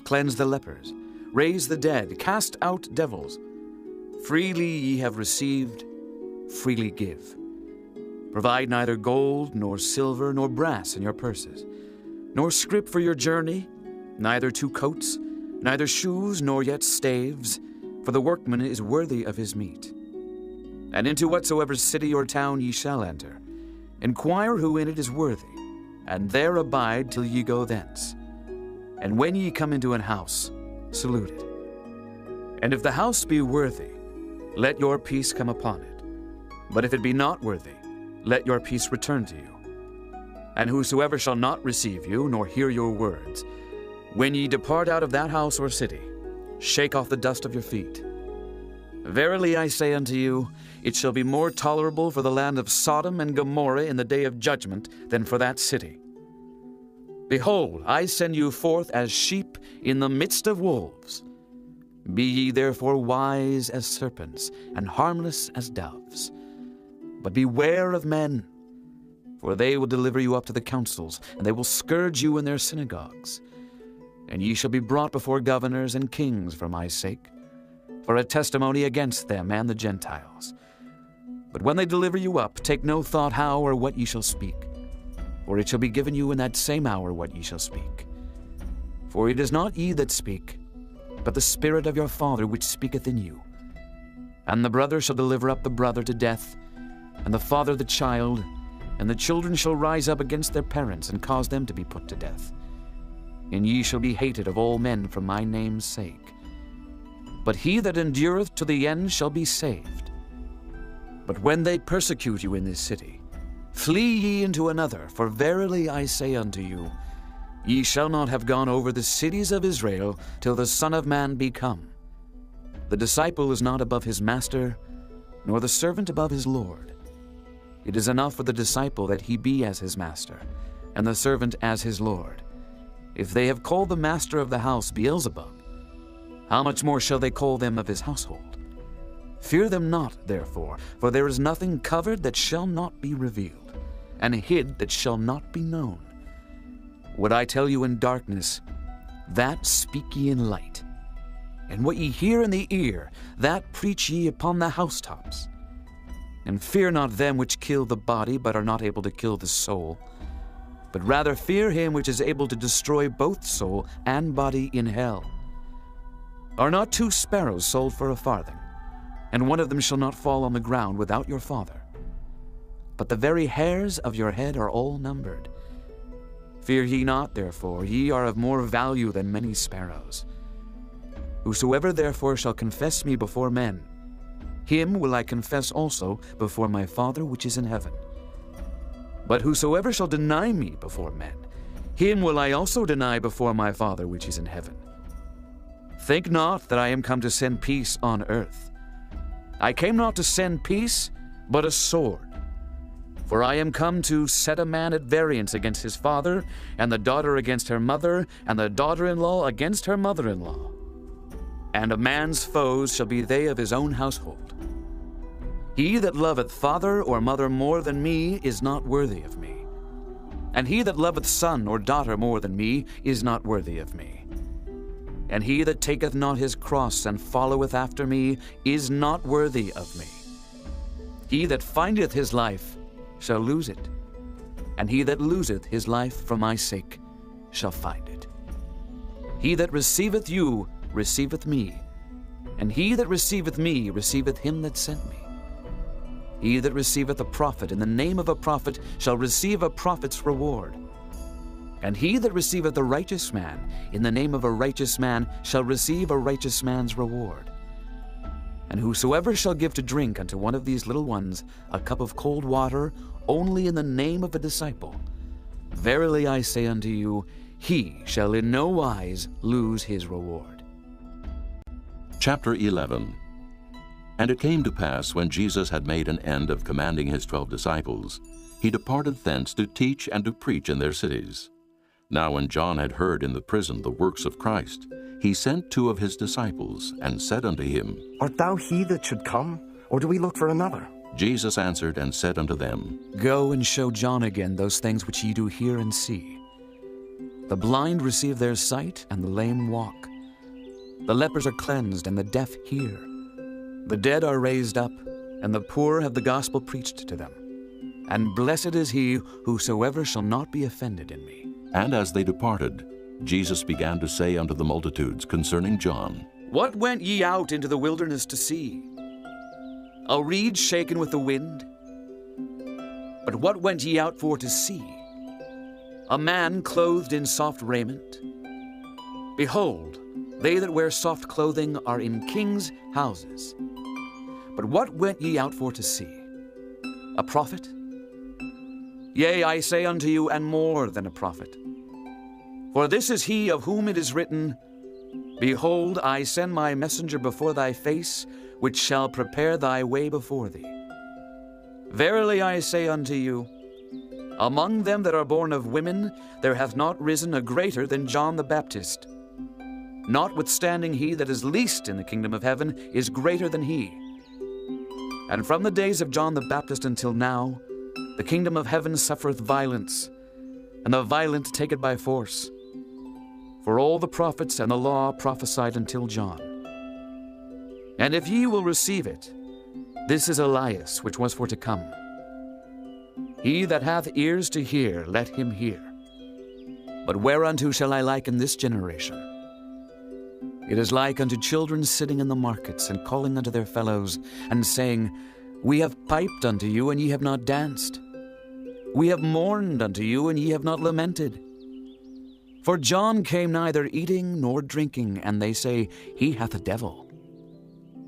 H: cleanse the lepers, raise the dead, cast out devils. Freely ye have received, freely give. Provide neither gold, nor silver, nor brass in your purses, nor scrip for your journey, neither 2 coats, neither shoes, nor yet staves, for the workman is worthy of his meat. And into whatsoever city or town ye shall enter, inquire who in it is worthy, and there abide till ye go thence. And when ye come into an house, salute it. And if the house be worthy, let your peace come upon it. But if it be not worthy, let your peace return to you. And whosoever shall not receive you, nor hear your words, when ye depart out of that house or city, shake off the dust of your feet. Verily I say unto you, it shall be more tolerable for the land of Sodom and Gomorrah in the day of judgment than for that city. Behold, I send you forth as sheep in the midst of wolves. Be ye therefore wise as serpents, and harmless as doves. But beware of men, for they will deliver you up to the councils, and they will scourge you in their synagogues. And ye shall be brought before governors and kings for my sake, for a testimony against them and the Gentiles. But when they deliver you up, take no thought how or what ye shall speak, for it shall be given you in that same hour what ye shall speak. For it is not ye that speak, but the Spirit of your Father which speaketh in you. And the brother shall deliver up the brother to death, and the father the child, and the children shall rise up against their parents, and cause them to be put to death. And ye shall be hated of all men for my name's sake. But he that endureth to the end shall be saved. But when they persecute you in this city, flee ye into another, for verily I say unto you, ye shall not have gone over the cities of Israel till the Son of Man be come. The disciple is not above his master, nor the servant above his Lord. It is enough for the disciple that he be as his master, and the servant as his Lord. If they have called the master of the house Beelzebub, how much more shall they call them of his household? Fear them not, therefore, for there is nothing covered that shall not be revealed, and hid that shall not be known. What I tell you in darkness, that speak ye in light. And what ye hear in the ear, that preach ye upon the housetops. And fear not them which kill the body, but are not able to kill the soul, but rather fear him which is able to destroy both soul and body in hell. Are not 2 sparrows sold for a farthing, and one of them shall not fall on the ground without your Father? But the very hairs of your head are all numbered. Fear ye not, therefore, ye are of more value than many sparrows. Whosoever therefore shall confess me before men, him will I confess also before my Father which is in heaven. But whosoever shall deny me before men, him will I also deny before my Father which is in heaven. Think not that I am come to send peace on earth. I came not to send peace, but a sword. For I am come to set a man at variance against his father, and the daughter against her mother, and the daughter-in-law against her mother-in-law. And a man's foes shall be they of his own household. He that loveth father or mother more than me is not worthy of me. And he that loveth son or daughter more than me is not worthy of me. And he that taketh not his cross and followeth after me is not worthy of me. He that findeth his life shall lose it, and he that loseth his life for my sake shall find it. He that receiveth you receiveth me, and he that receiveth me receiveth him that sent me. He that receiveth a prophet in the name of a prophet shall receive a prophet's reward. And he that receiveth a righteous man in the name of a righteous man shall receive a righteous man's reward. And whosoever shall give to drink unto one of these little ones a cup of cold water only in the name of a disciple, verily I say unto you, he shall in no wise lose his reward.
A: Chapter 11. And it came to pass, when Jesus had made an end of commanding his 12 disciples, he departed thence to teach and to preach in their cities. Now when John had heard in the prison the works of Christ, he sent 2 of his disciples, and said unto him,
M: Art thou he that should come, or do we look for another?
A: Jesus answered and said unto them,
H: Go and show John again those things which ye do hear and see. The blind receive their sight, and the lame walk. The lepers are cleansed, and the deaf hear. The dead are raised up, and the poor have the gospel preached to them. And blessed is he whosoever shall not be offended in me.
A: And as they departed, Jesus began to say unto the multitudes concerning John,
H: What went ye out into the wilderness to see? A reed shaken with the wind? But what went ye out for to see? A man clothed in soft raiment? Behold, they that wear soft clothing are in kings' houses. But what went ye out for to see? A prophet? Yea, I say unto you, and more than a prophet. For this is he of whom it is written, Behold, I send my messenger before thy face, which shall prepare thy way before thee. Verily I say unto you, among them that are born of women there hath not risen a greater than John the Baptist. Notwithstanding he that is least in the kingdom of heaven is greater than he. And from the days of John the Baptist until now, the kingdom of heaven suffereth violence, and the violent take it by force. For all the prophets and the law prophesied until John. And if ye will receive it, this is Elias which was for to come. He that hath ears to hear, let him hear. But whereunto shall I liken this generation? It is like unto children sitting in the markets, and calling unto their fellows, and saying, We have piped unto you, and ye have not danced. We have mourned unto you, and ye have not lamented. For John came neither eating nor drinking, and they say, He hath a devil.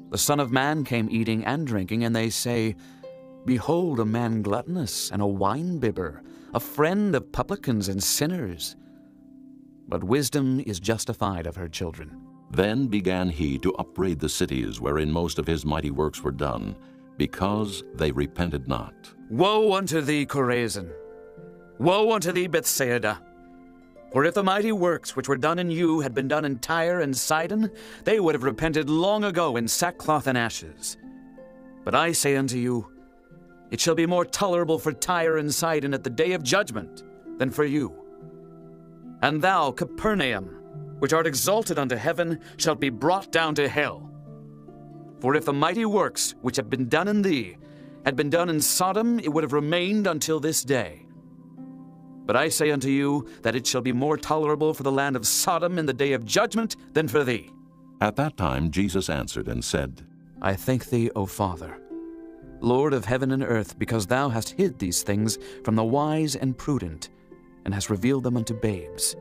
H: The Son of Man came eating and drinking, and they say, Behold, a man gluttonous, and a wine-bibber, a friend of publicans and sinners. But wisdom is justified of her children.
A: Then began he to upbraid the cities wherein most of his mighty works were done, because they repented not.
H: Woe unto thee, Chorazin! Woe unto thee, Bethsaida! For if the mighty works which were done in you had been done in Tyre and Sidon, they would have repented long ago in sackcloth and ashes. But I say unto you, it shall be more tolerable for Tyre and Sidon at the day of judgment than for you. And thou, Capernaum, which art exalted unto heaven, shalt be brought down to hell. For if the mighty works which have been done in thee had been done in Sodom, it would have remained until this day. But I say unto you that it shall be more tolerable for the land of Sodom in the day of judgment than for thee.
A: At that time Jesus answered and said,
H: I thank thee, O Father, Lord of heaven and earth, because thou hast hid these things from the wise and prudent, and hast revealed them unto babes.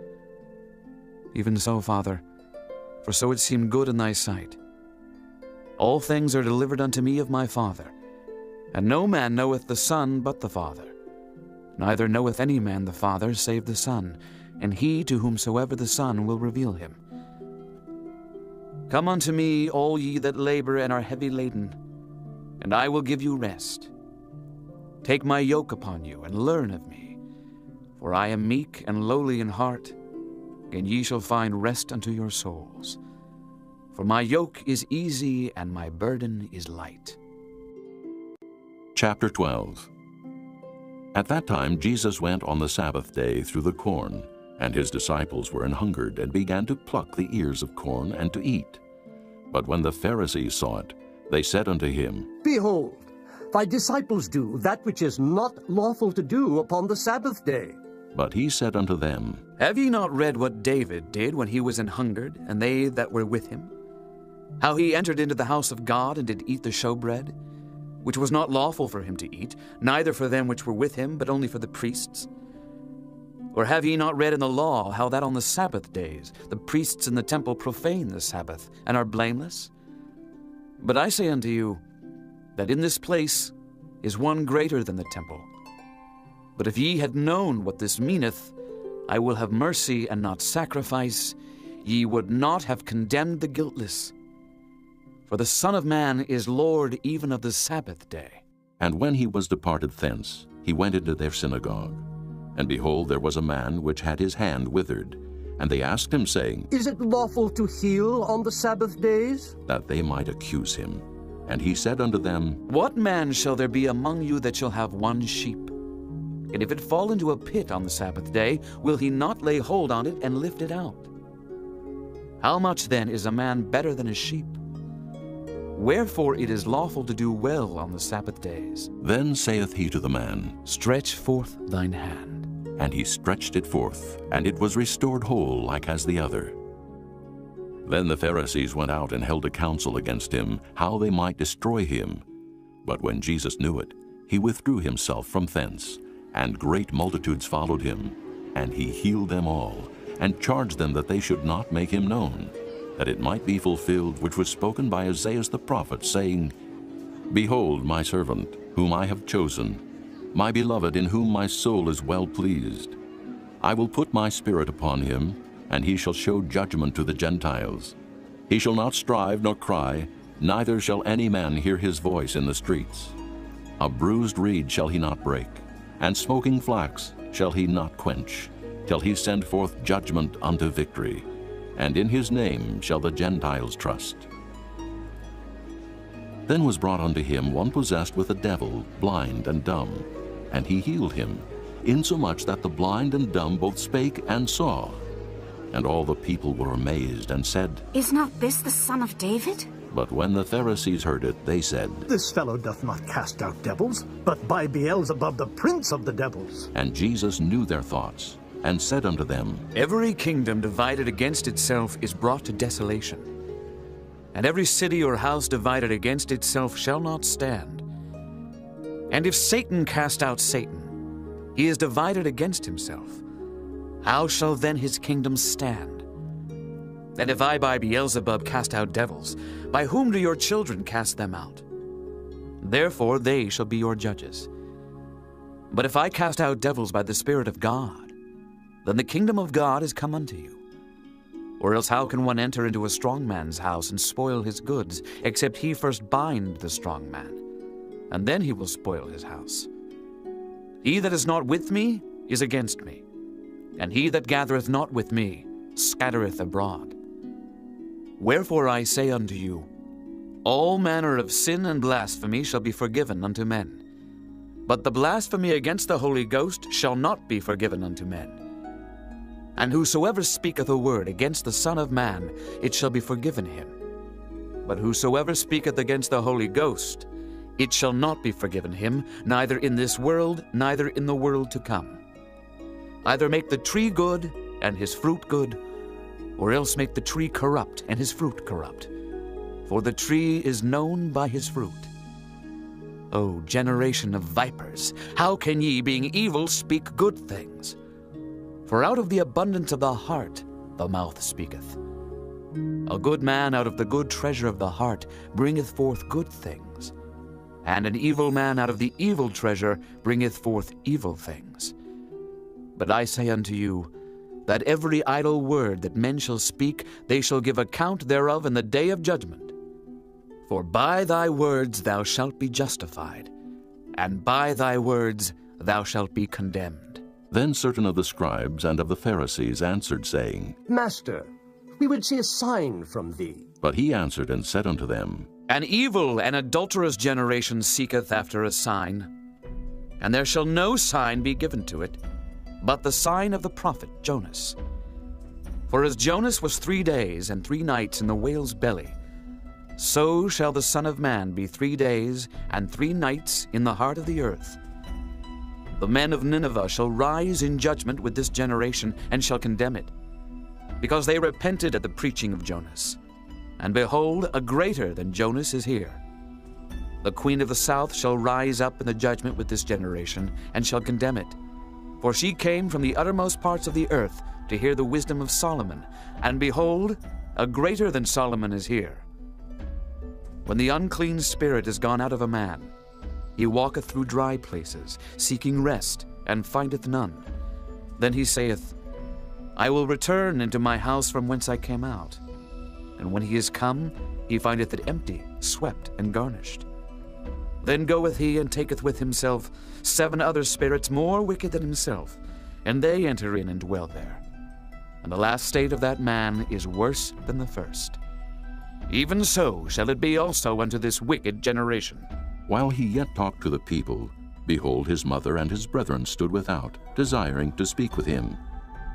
H: Even so, Father, for so it seemed good in thy sight. All things are delivered unto me of my Father, and no man knoweth the Son but the Father. Neither knoweth any man the Father save the Son, and he to whomsoever the Son will reveal him. Come unto me, all ye that labor and are heavy laden, and I will give you rest. Take my yoke upon you, and learn of me, for I am meek and lowly in heart, and ye shall find rest unto your souls. For my yoke is easy, and my burden is light.
A: Chapter 12. At that time Jesus went on the Sabbath day through the corn, and his disciples were an hungered, and began to pluck the ears of corn and to eat. But when the Pharisees saw it, they said unto him,
D: Behold, thy disciples do that which is not lawful to do upon the Sabbath day.
A: But he said unto them,
H: Have ye not read what David did when he was an hungered, and they that were with him? How he entered into the house of God, and did eat the showbread, which was not lawful for him to eat, neither for them which were with him, but only for the priests? Or have ye not read in the law how that on the Sabbath days the priests in the temple profane the Sabbath, and are blameless? But I say unto you, that in this place is one greater than the temple. But if ye had known what this meaneth, I will have mercy and not sacrifice, ye would not have condemned the guiltless. For the Son of Man is Lord even of the Sabbath day.
A: And when he was departed thence, he went into their synagogue. And behold, there was a man which had his hand withered. And they asked him, saying,
D: Is it lawful to heal on the Sabbath days?
A: That they might accuse him. And he said unto them,
H: What man shall there be among you that shall have one sheep? And if it fall into a pit on the Sabbath day, will he not lay hold on it and lift it out? How much then is a man better than a sheep? Wherefore it is lawful to do well on the Sabbath days.
A: Then saith he to the man,
H: Stretch forth thine hand.
A: And he stretched it forth, and it was restored whole like as the other. Then the Pharisees went out and held a council against him, how they might destroy him. But when Jesus knew it, he withdrew himself from thence, and great multitudes followed him. And he healed them all, and charged them that they should not make him known, that it might be fulfilled which was spoken by Isaiah the prophet, saying, Behold my servant, whom I have chosen, my beloved, in whom my soul is well pleased. I will put my spirit upon him, and he shall show judgment to the Gentiles. He shall not strive nor cry, neither shall any man hear his voice in the streets. A bruised reed shall he not break, and smoking flax shall he not quench, till he send forth judgment unto victory. And in his name shall the Gentiles trust. Then was brought unto him one possessed with a devil, blind and dumb, and he healed him, insomuch that the blind and dumb both spake and saw. And all the people were amazed, and said,
Q: Is not this the Son of David?
A: But when the Pharisees heard it, they said,
C: This fellow doth not cast out devils, but by Beelzebub the prince of the devils.
A: And Jesus knew their thoughts, and said unto them,
H: Every kingdom divided against itself is brought to desolation, and every city or house divided against itself shall not stand. And if Satan cast out Satan, he is divided against himself. How shall then his kingdom stand? And if I by Beelzebub cast out devils, by whom do your children cast them out? Therefore they shall be your judges. But if I cast out devils by the Spirit of God, then the kingdom of God is come unto you. Or else how can one enter into a strong man's house and spoil his goods, except he first bind the strong man, and then he will spoil his house? He that is not with me is against me, and he that gathereth not with me scattereth abroad. Wherefore I say unto you, all manner of sin and blasphemy shall be forgiven unto men, but the blasphemy against the Holy Ghost shall not be forgiven unto men. And whosoever speaketh a word against the Son of Man, it shall be forgiven him. But whosoever speaketh against the Holy Ghost, it shall not be forgiven him, neither in this world, neither in the world to come. Either make the tree good, and his fruit good, or else make the tree corrupt, and his fruit corrupt. For the tree is known by his fruit. O generation of vipers, how can ye, being evil, speak good things? For out of the abundance of the heart the mouth speaketh. A good man out of the good treasure of the heart bringeth forth good things, and an evil man out of the evil treasure bringeth forth evil things. But I say unto you, that every idle word that men shall speak, they shall give account thereof in the day of judgment. For by thy words thou shalt be justified, and by thy words thou shalt be condemned.
A: Then certain of the scribes and of the Pharisees answered, saying,
D: Master, we would see a sign from thee.
A: But he answered and said unto them,
H: An evil and adulterous generation seeketh after a sign, and there shall no sign be given to it, but the sign of the prophet Jonas. For as Jonas was 3 days and 3 nights in the whale's belly, so shall the Son of Man be 3 days and 3 nights in the heart of the earth. The men of Nineveh shall rise in judgment with this generation, and shall condemn it, because they repented at the preaching of Jonas. And behold, a greater than Jonas is here. The queen of the south shall rise up in the judgment with this generation, and shall condemn it. For she came from the uttermost parts of the earth to hear the wisdom of Solomon, and behold, a greater than Solomon is here. When the unclean spirit is gone out of a man, he walketh through dry places, seeking rest, and findeth none. Then he saith, I will return into my house from whence I came out. And when he is come, he findeth it empty, swept, and garnished. Then goeth he and taketh with himself 7 other spirits more wicked than himself, and they enter in and dwell there. And the last state of that man is worse than the first. Even so shall it be also unto this wicked generation.
A: While he yet talked to the people, behold, his mother and his brethren stood without, desiring to speak with him.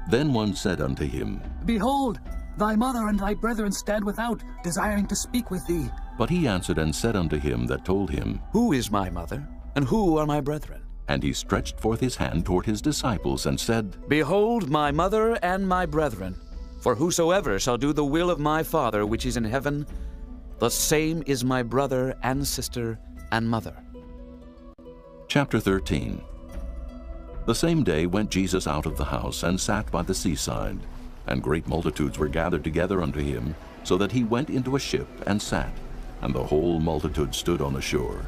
A: Then one said unto him,
E: Behold, thy mother and thy brethren stand without, desiring to speak with thee.
A: But he answered and said unto him that told him,
H: Who is my mother, and who are my brethren?
A: And he stretched forth his hand toward his disciples, and said,
H: Behold my mother and my brethren. For whosoever shall do the will of my Father which is in heaven, the same is my brother and sister and mother.
A: Chapter 13. The same day went Jesus out of the house, and sat by the seaside. And great multitudes were gathered together unto him, so that he went into a ship, and sat. And the whole multitude stood on the shore.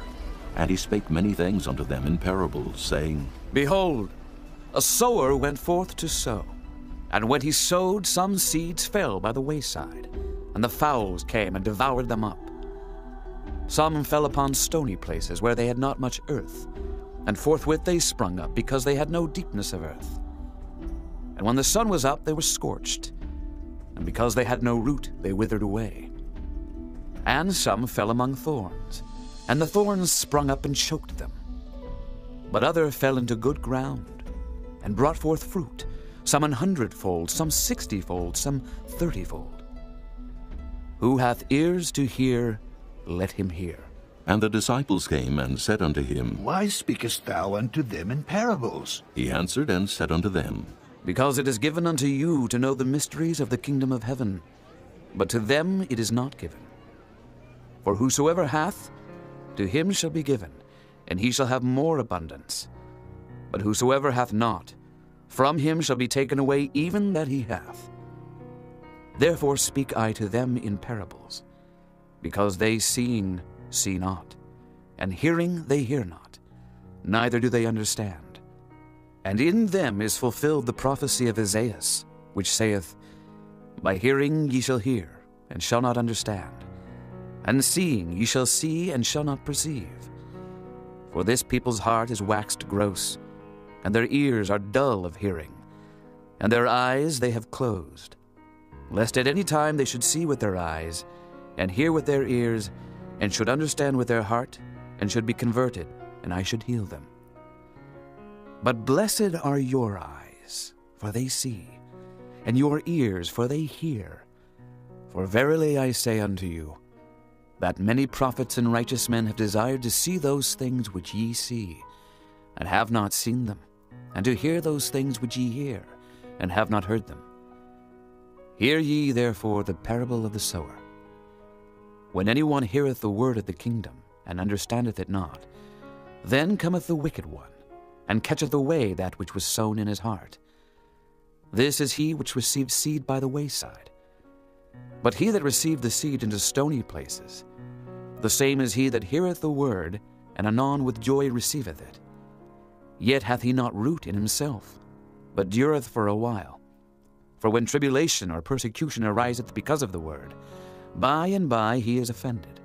A: And he spake many things unto them in parables, saying,
H: Behold, a sower went forth to sow. And when he sowed, some seeds fell by the wayside, and the fowls came and devoured them up. Some fell upon stony places where they had not much earth, and forthwith they sprung up, because they had no deepness of earth. And when the sun was up, they were scorched, and because they had no root, they withered away. And some fell among thorns, and the thorns sprung up and choked them. But other fell into good ground, and brought forth fruit, some 100-fold, some 60-fold, some 30-fold. Who hath ears to hear, let him hear.
A: And the disciples came and said unto him,
N: Why speakest thou unto them in parables?
A: He answered and said unto them,
H: Because it is given unto you to know the mysteries of the kingdom of heaven, but to them it is not given. For whosoever hath, to him shall be given, and he shall have more abundance. But whosoever hath not, from him shall be taken away even that he hath. Therefore speak I to them in parables, because they seeing see not, and hearing they hear not, neither do they understand. And in them is fulfilled the prophecy of Isaiah, which saith, By hearing ye shall hear, and shall not understand, and seeing ye shall see, and shall not perceive. For this people's heart is waxed gross, and their ears are dull of hearing, and their eyes they have closed, lest at any time they should see with their eyes, and hear with their ears, and should understand with their heart, and should be converted, and I should heal them. But blessed are your eyes, for they see, and your ears, for they hear. For verily I say unto you, that many prophets and righteous men have desired to see those things which ye see, and have not seen them, and to hear those things which ye hear, and have not heard them. Hear ye therefore the parable of the sower. When any one heareth the word of the kingdom, and understandeth it not, then cometh the wicked one, and catcheth away that which was sown in his heart. This is he which received seed by the wayside. But he that received the seed into stony places, the same is he that heareth the word, and anon with joy receiveth it. Yet hath he not root in himself, but dureth for a while. For when tribulation or persecution ariseth because of the word, by and by he is offended.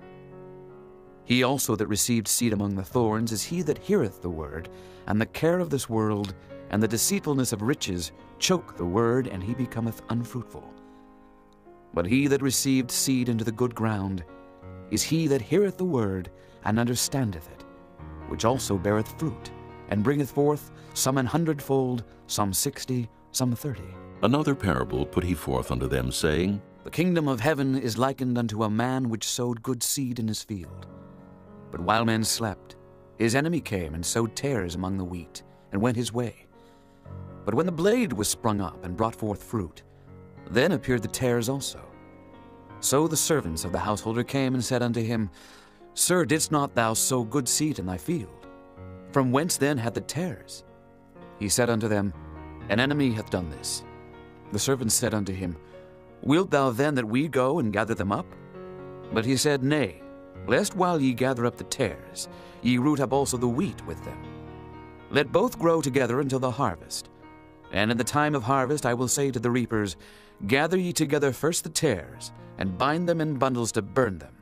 H: He also that received seed among the thorns is he that heareth the word, and the care of this world, and the deceitfulness of riches choke the word, and he becometh unfruitful. But he that received seed into the good ground is he that heareth the word, and understandeth it, which also beareth fruit, and bringeth forth some 100-fold, some 60, some 30.
A: Another parable put he forth unto them, saying,
H: The kingdom of heaven is likened unto a man which sowed good seed in his field. But while men slept, his enemy came and sowed tares among the wheat, and went his way. But when the blade was sprung up and brought forth fruit, then appeared the tares also. So the servants of the householder came and said unto him, Sir, didst not thou sow good seed in thy field? From whence then had the tares? He said unto them, An enemy hath done this. The servants said unto him, Wilt thou then that we go and gather them up? But he said, Nay, lest while ye gather up the tares, ye root up also the wheat with them. Let both grow together until the harvest. And in the time of harvest I will say to the reapers, Gather ye together first the tares, and bind them in bundles to burn them,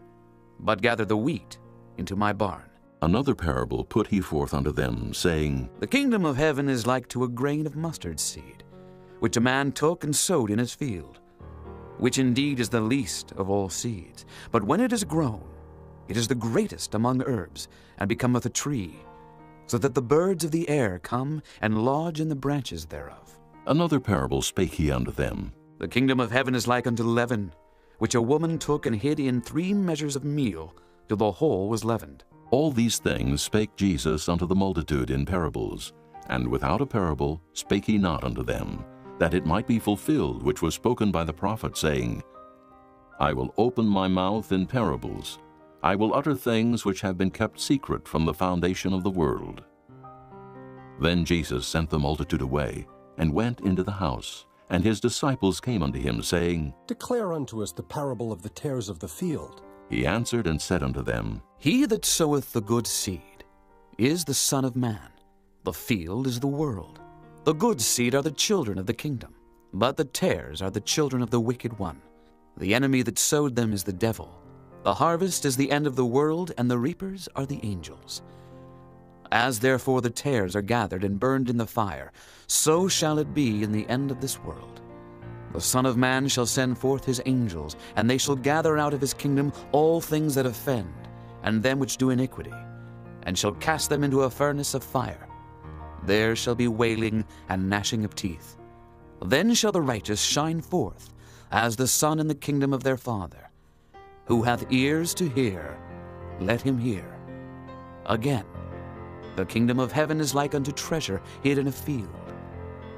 H: but gather the wheat into my barn.
A: Another parable put he forth unto them, saying,
H: The kingdom of heaven is like to a grain of mustard seed, which a man took and sowed in his field, which indeed is the least of all seeds. But when it is grown, it is the greatest among herbs, and becometh a tree, so that the birds of the air come and lodge in the branches thereof.
A: Another parable spake he unto them,
H: The kingdom of heaven is like unto leaven, which a woman took and hid in 3 measures of meal, till the whole was leavened.
A: All these things spake Jesus unto the multitude in parables, and without a parable spake he not unto them, that it might be fulfilled which was spoken by the prophet, saying, I will open my mouth in parables. I will utter things which have been kept secret from the foundation of the world. Then Jesus sent the multitude away, and went into the house. And his disciples came unto him, saying,
L: Declare unto us the parable of the tares of the field.
A: He answered and said unto them,
H: He that soweth the good seed is the Son of Man. The field is the world. The good seed are the children of the kingdom, but the tares are the children of the wicked one. The enemy that sowed them is the devil. The harvest is the end of the world, and the reapers are the angels. As therefore the tares are gathered and burned in the fire, so shall it be in the end of this world. The Son of Man shall send forth his angels, and they shall gather out of his kingdom all things that offend, and them which do iniquity, and shall cast them into a furnace of fire. There shall be wailing and gnashing of teeth. Then shall the righteous shine forth, as the sun in the kingdom of their Father. Who hath ears to hear, let him hear. Again, the kingdom of heaven is like unto treasure hid in a field,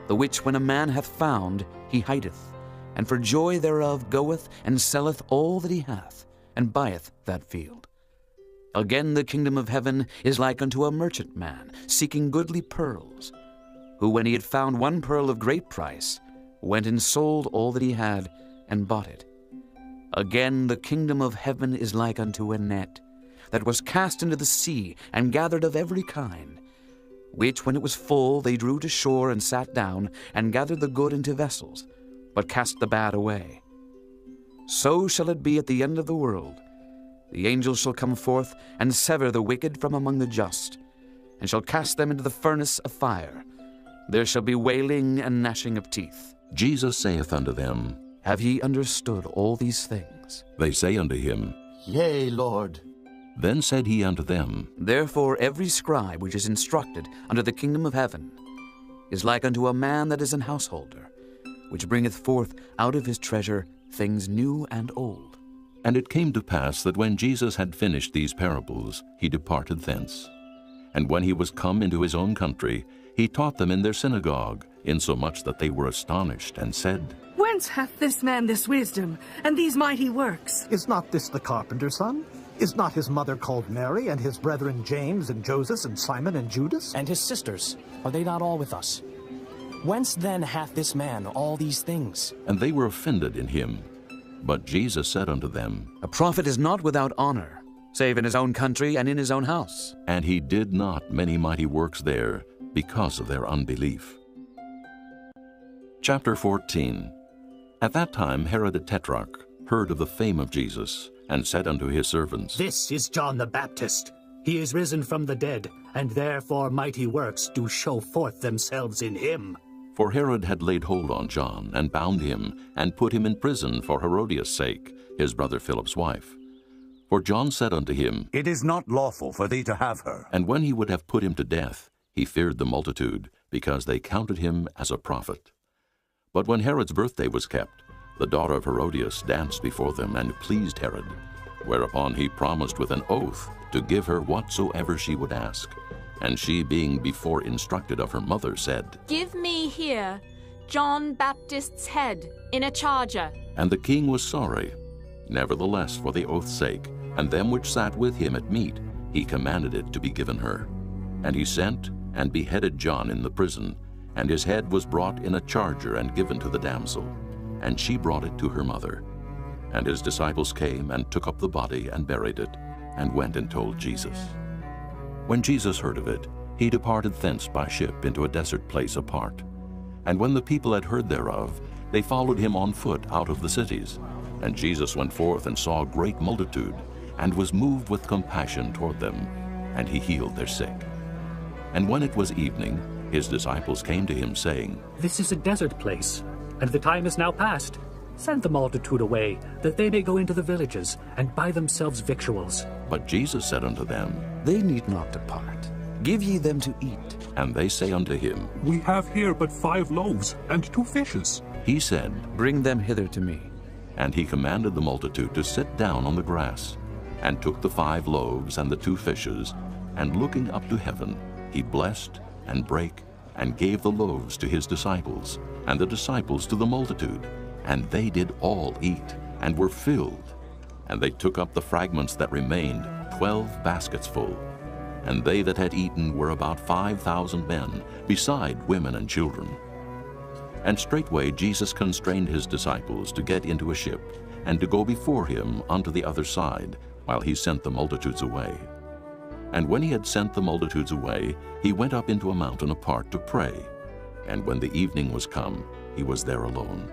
H: the which when a man hath found, he hideth, and for joy thereof goeth and selleth all that he hath, and buyeth that field. Again, the kingdom of heaven is like unto a merchant man seeking goodly pearls, who when he had found one pearl of great price, went and sold all that he had, and bought it. Again, the kingdom of heaven is like unto a net, that was cast into the sea, and gathered of every kind, which when it was full they drew to shore, and sat down, and gathered the good into vessels, but cast the bad away. So shall it be at the end of the world. The angels shall come forth, and sever the wicked from among the just, and shall cast them into the furnace of fire. There shall be wailing and gnashing of teeth.
A: Jesus saith unto them,
H: Have ye understood all these things?
A: They say unto him,
B: Yea, Lord.
A: Then said he unto them,
H: Therefore every scribe which is instructed unto the kingdom of heaven is like unto a man that is an householder, which bringeth forth out of his treasure things new and old.
A: And it came to pass that when Jesus had finished these parables, he departed thence. And when he was come into his own country, he taught them in their synagogue, insomuch that they were astonished, and said,
R: Whence hath this man this wisdom, and these mighty works?
C: Is not this the carpenter's son? Is not his mother called Mary, and his brethren James, and Joseph, and Simon, and Judas?
K: And his sisters, are they not all with us? Whence then hath this man all these things?
A: And they were offended in him. But Jesus said unto them,
H: A prophet is not without honor, save in his own country and in his own house.
A: And he did not many mighty works there, because of their unbelief. Chapter 14. At that time Herod the Tetrarch heard of the fame of Jesus, and said unto his servants,
E: This is John the Baptist. He is risen from the dead, and therefore mighty works do show forth themselves in him.
A: For Herod had laid hold on John, and bound him, and put him in prison for Herodias' sake, his brother Philip's wife. For John said unto him,
G: It is not lawful for thee to have her.
A: And when he would have put him to death, he feared the multitude, because they counted him as a prophet. But when Herod's birthday was kept, the daughter of Herodias danced before them, and pleased Herod. Whereupon he promised with an oath to give her whatsoever she would ask. And she, being before instructed of her mother, said,
S: Give me here John Baptist's head in a charger.
A: And the king was sorry. Nevertheless, for the oath's sake, and them which sat with him at meat, he commanded it to be given her. And he sent and beheaded John in the prison, and his head was brought in a charger and given to the damsel. And she brought it to her mother. And his disciples came and took up the body and buried it, and went and told Jesus. When Jesus heard of it, he departed thence by ship into a desert place apart. And when the people had heard thereof, they followed him on foot out of the cities. And Jesus went forth and saw a great multitude, and was moved with compassion toward them, and he healed their sick. And when it was evening, his disciples came to him, saying,
E: This is a desert place, and the time is now past. Send the multitude away, that they may go into the villages, and buy themselves victuals.
A: But Jesus said unto them,
H: They need not depart. Give ye them to eat.
A: And they say unto him,
T: We have here but 5 loaves and 2 fishes.
A: He said,
H: Bring them hither to me.
A: And he commanded the multitude to sit down on the grass, and took the 5 loaves and the 2 fishes, and looking up to heaven, he blessed, and brake, and gave the loaves to his disciples, and the disciples to the multitude. And they did all eat, and were filled. And they took up the fragments that remained, 12 baskets full. And they that had eaten were about 5,000 men, beside women and children. And straightway Jesus constrained his disciples to get into a ship, and to go before him unto the other side, while he sent the multitudes away. And when he had sent the multitudes away, he went up into a mountain apart to pray. And when the evening was come, he was there alone.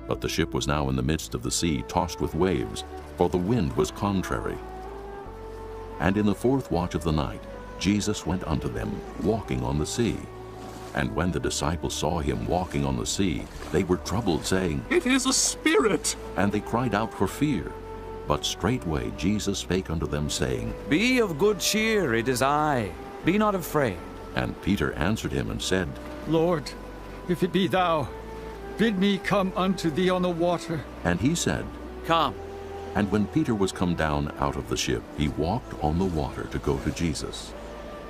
A: But the ship was now in the midst of the sea, tossed with waves, for the wind was contrary. And in the 4th watch of the night, Jesus went unto them, walking on the sea. And when the disciples saw him walking on the sea, they were troubled, saying,
T: It is a spirit!
A: And they cried out for fear. But straightway Jesus spake unto them, saying,
H: Be of good cheer, it is I. Be not afraid.
A: And Peter answered him and said,
O: Lord, if it be thou, bid me come unto thee on the water.
A: And he said,
H: Come.
A: And when Peter was come down out of the ship, he walked on the water to go to Jesus.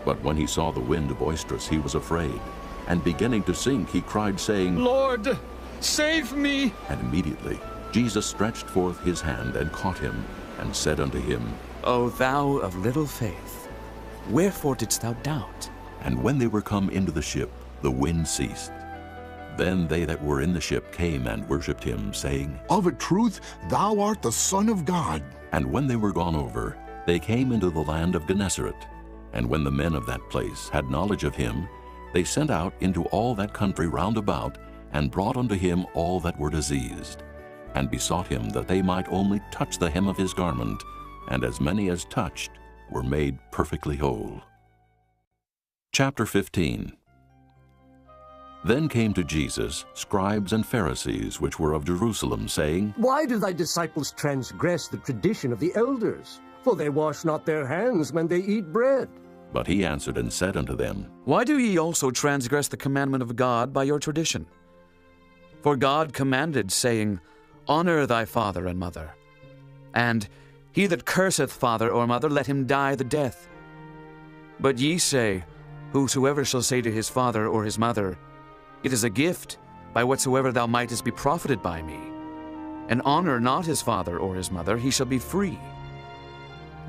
A: But when he saw the wind boisterous, he was afraid. And beginning to sink, he cried, saying,
O: Lord, save me!
A: And immediately Jesus stretched forth his hand and caught him, and said unto him,
H: O thou of little faith, wherefore didst thou doubt?
A: And when they were come into the ship, the wind ceased. Then they that were in the ship came and worshipped him, saying,
U: Of a truth, thou art the Son of God.
A: And when they were gone over, they came into the land of Gennesaret. And when the men of that place had knowledge of him, they sent out into all that country round about, and brought unto him all that were diseased, and besought him that they might only touch the hem of his garment, and as many as touched were made perfectly whole. Chapter 15. Then came to Jesus scribes and Pharisees which were of Jerusalem, saying,
D: Why do thy disciples transgress the tradition of the elders? For they wash not their hands when they eat bread.
A: But he answered and said unto them,
H: Why do ye also transgress the commandment of God by your tradition? For God commanded, saying, Honor thy father and mother. And, He that curseth father or mother, let him die the death. But ye say, Whosoever shall say to his father or his mother, It is a gift, by whatsoever thou mightest be profited by me, and honor not his father or his mother, he shall be free.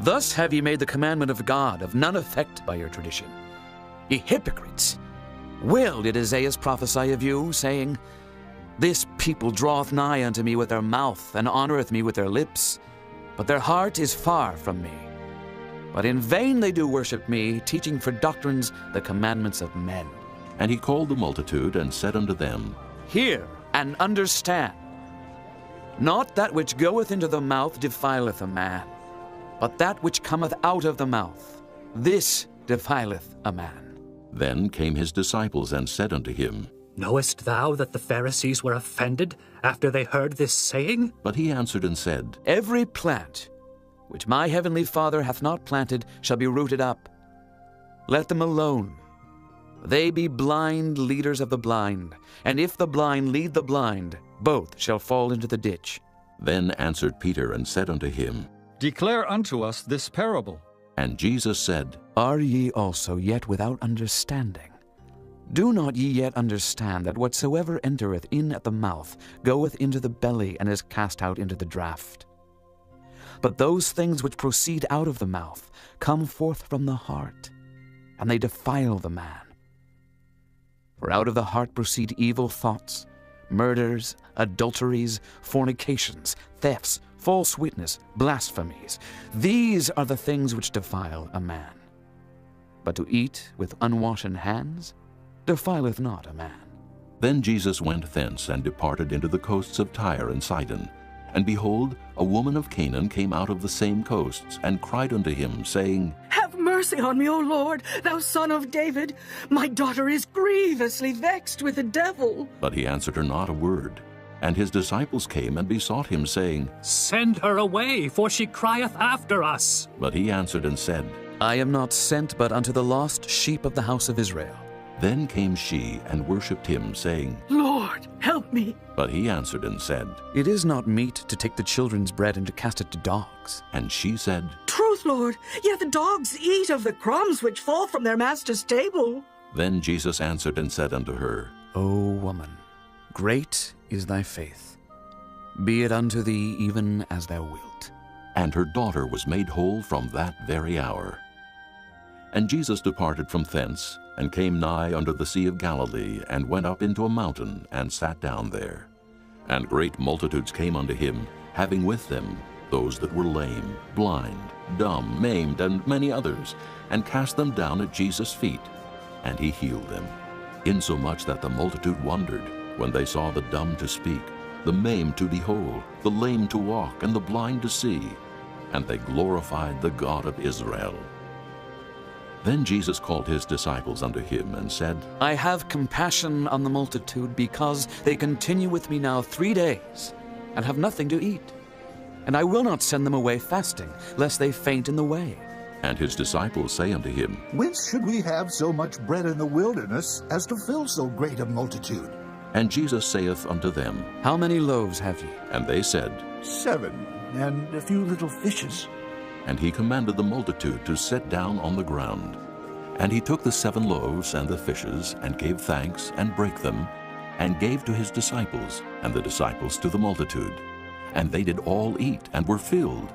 H: Thus have ye made the commandment of God of none effect by your tradition. Ye hypocrites! Well did Isaiah prophesy of you, saying, This people draweth nigh unto me with their mouth, and honoureth me with their lips, but their heart is far from me. But in vain they do worship me, teaching for doctrines the commandments of men.
A: And he called the multitude, and said unto them,
H: Hear and understand. Not that which goeth into the mouth defileth a man, but that which cometh out of the mouth, this defileth a man.
A: Then came his disciples, and said unto him,
E: Knowest thou that the Pharisees were offended after they heard this saying?
A: But he answered and said,
H: Every plant which my heavenly Father hath not planted shall be rooted up. Let them alone. They be blind leaders of the blind, and if the blind lead the blind, both shall fall into the ditch.
A: Then answered Peter and said unto him,
F: Declare unto us this parable.
A: And Jesus said,
H: Are ye also yet without understanding? Do not ye yet understand that whatsoever entereth in at the mouth goeth into the belly, and is cast out into the draught? But those things which proceed out of the mouth come forth from the heart, and they defile the man. For out of the heart proceed evil thoughts, murders, adulteries, fornications, thefts, false witness, blasphemies. These are the things which defile a man. But to eat with unwashen hands defileth not a man.
A: Then Jesus went thence, and departed into the coasts of Tyre and Sidon. And behold, a woman of Canaan came out of the same coasts, and cried unto him, saying,
R: Have mercy on me, O Lord, thou son of David. My daughter is grievously vexed with the devil.
A: But he answered her not a word. And his disciples came and besought him, saying,
E: Send her away, for she crieth after us.
A: But he answered and said,
H: I am not sent but unto the lost sheep of the house of Israel.
A: Then came she and worshipped him, saying,
R: Lord, help me.
A: But he answered and said,
H: It is not meet to take the children's bread and to cast it to dogs.
A: And she said,
R: Truth, Lord, yet the dogs eat of the crumbs which fall from their master's table.
A: Then Jesus answered and said unto her,
H: O woman, great is thy faith. Be it unto thee even as thou wilt.
A: And her daughter was made whole from that very hour. And Jesus departed from thence, and came nigh unto the Sea of Galilee, and went up into a mountain, and sat down there. And great multitudes came unto him, having with them those that were lame, blind, dumb, maimed, and many others, and cast them down at Jesus' feet. And he healed them, insomuch that the multitude wondered, when they saw the dumb to speak, the maimed to behold, the lame to walk, and the blind to see. And they glorified the God of Israel. Then Jesus called his disciples unto him, and said,
H: I have compassion on the multitude, because they continue with me now 3 days, and have nothing to eat. And I will not send them away fasting, lest they faint in the way.
A: And his disciples say unto him,
N: Whence should we have so much bread in the wilderness, as to fill so great a multitude?
A: And Jesus saith unto them,
H: How many loaves have ye?
A: And they said,
N: 7, and a few little fishes.
A: And he commanded the multitude to sit down on the ground. And he took the 7 loaves and the fishes, and gave thanks, and brake them, and gave to his disciples, and the disciples to the multitude. And they did all eat, and were filled.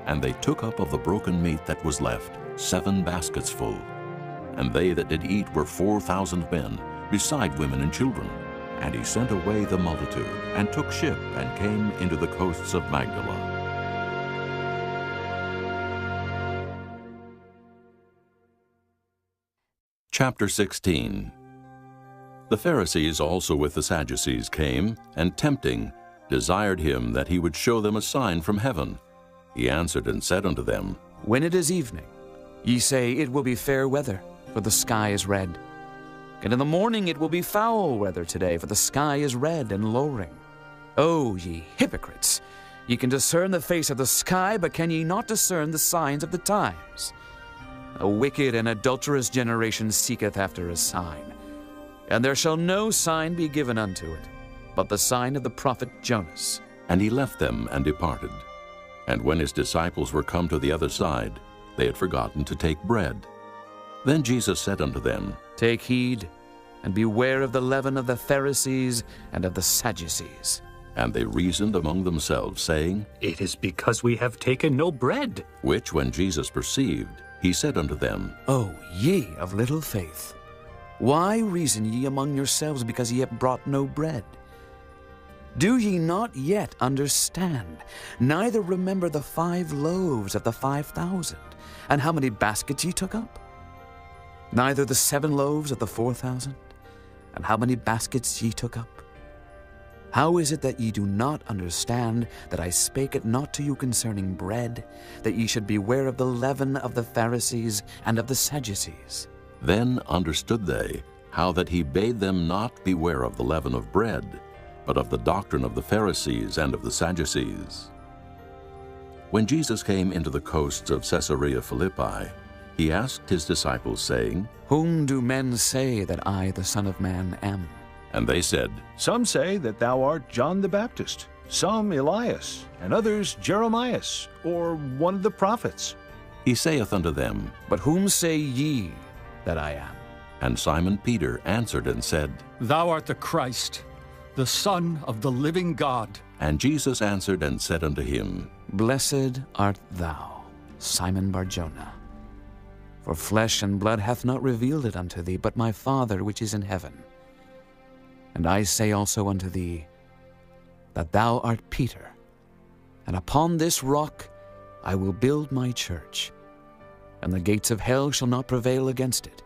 A: And they took up of the broken meat that was left 7 baskets full. And they that did eat were 4,000 men, beside women and children. And he sent away the multitude, and took ship, and came into the coasts of Magdala. Chapter 16. The Pharisees also with the Sadducees came, and tempting, desired him that he would show them a sign from heaven. He answered and said unto them,
H: When it is evening, ye say, It will be fair weather, for the sky is red. And in the morning it will be foul weather today, for the sky is red and lowering. O ye hypocrites! Ye can discern the face of the sky, but can ye not discern the signs of the times? A wicked and adulterous generation seeketh after a sign, and there shall no sign be given unto it, but the sign of the prophet Jonas.
A: And he left them and departed. And when his disciples were come to the other side, they had forgotten to take bread. Then Jesus said unto them,
H: Take heed, and beware of the leaven of the Pharisees and of the Sadducees.
A: And they reasoned among themselves, saying,
E: It is because we have taken no bread.
A: Which when Jesus perceived, he said unto them,
H: O ye of little faith, why reason ye among yourselves, because ye have brought no bread? Do ye not yet understand, neither remember the 5 loaves of the 5,000, and how many baskets ye took up? Neither the 7 loaves of the 4,000, and how many baskets ye took up? How is it that ye do not understand that I spake it not to you concerning bread, that ye should beware of the leaven of the Pharisees and of the Sadducees?
A: Then understood they how that he bade them not beware of the leaven of bread, but of the doctrine of the Pharisees and of the Sadducees. When Jesus came into the coasts of Caesarea Philippi, he asked his disciples, saying,
H: Whom do men say that I, the Son of Man, am?
A: And they said,
I: Some say that thou art John the Baptist, some Elias, and others Jeremias, or one of the prophets.
A: He saith unto them,
H: But whom say ye that I am?
A: And Simon Peter answered and said,
F: Thou art the Christ, the Son of the living God.
A: And Jesus answered and said unto him,
H: Blessed art thou, Simon Bar-Jonah, for flesh and blood hath not revealed it unto thee, but my Father which is in heaven. And I say also unto thee, that thou art Peter, and upon this rock I will build my church, and the gates of hell shall not prevail against it.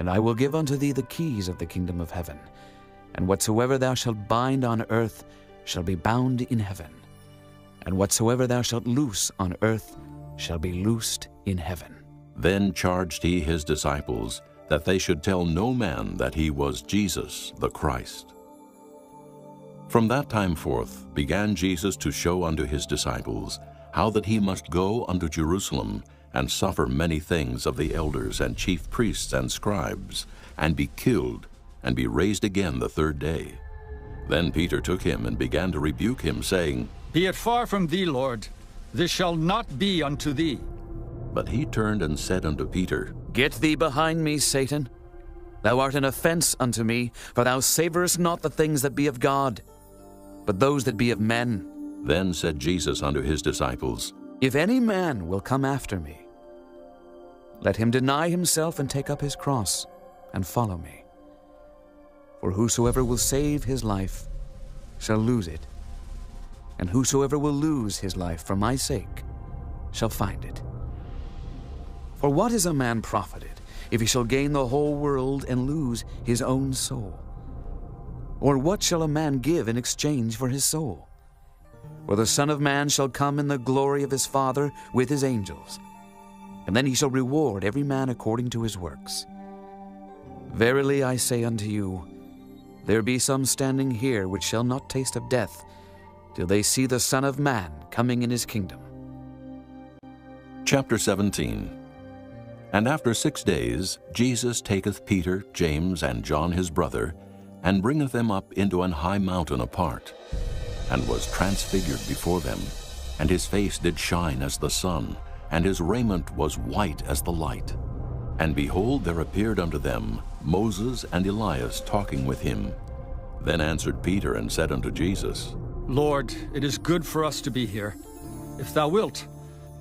H: And I will give unto thee the keys of the kingdom of heaven, and whatsoever thou shalt bind on earth shall be bound in heaven, and whatsoever thou shalt loose on earth shall be loosed in heaven.
A: Then charged he his disciples that they should tell no man that he was Jesus the Christ. From that time forth began Jesus to show unto his disciples how that he must go unto Jerusalem and suffer many things of the elders and chief priests and scribes, and be killed, and be raised again the 3rd day. Then Peter took him and began to rebuke him, saying,
F: Be it far from thee, Lord, this shall not be unto thee.
A: But he turned and said unto Peter,
H: Get thee behind me, Satan. Thou art an offense unto me, for thou savorest not the things that be of God, but those that be of men.
A: Then said Jesus unto his disciples,
H: If any man will come after me, let him deny himself and take up his cross, and follow me. For whosoever will save his life shall lose it, and whosoever will lose his life for my sake shall find it. For what is a man profited, if he shall gain the whole world and lose his own soul? Or what shall a man give in exchange for his soul? For the Son of Man shall come in the glory of his Father with his angels, and then he shall reward every man according to his works. Verily I say unto you, there be some standing here which shall not taste of death, till they see the Son of Man coming in his kingdom.
A: Chapter 17. And after 6 days Jesus taketh Peter, James, and John his brother, and bringeth them up into an high mountain apart, and was transfigured before them, and his face did shine as the sun, and his raiment was white as the light. And behold, there appeared unto them Moses and Elias talking with him. Then answered Peter and said unto Jesus,
F: Lord, it is good for us to be here. If thou wilt,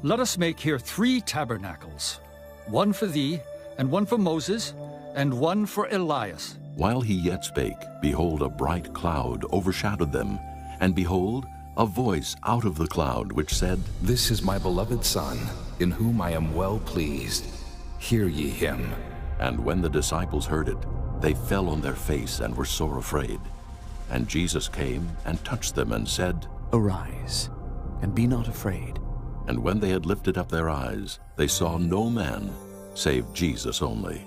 F: let us make here 3 tabernacles, one for thee, and one for Moses, and one for Elias.
A: While he yet spake, behold, a bright cloud overshadowed them, and behold, a voice out of the cloud which said,
V: This is my beloved Son, in whom I am well pleased. Hear ye him.
A: And when the disciples heard it, they fell on their face and were sore afraid. And Jesus came and touched them and said,
H: Arise, and be not afraid.
A: And when they had lifted up their eyes, they saw no man, save Jesus only.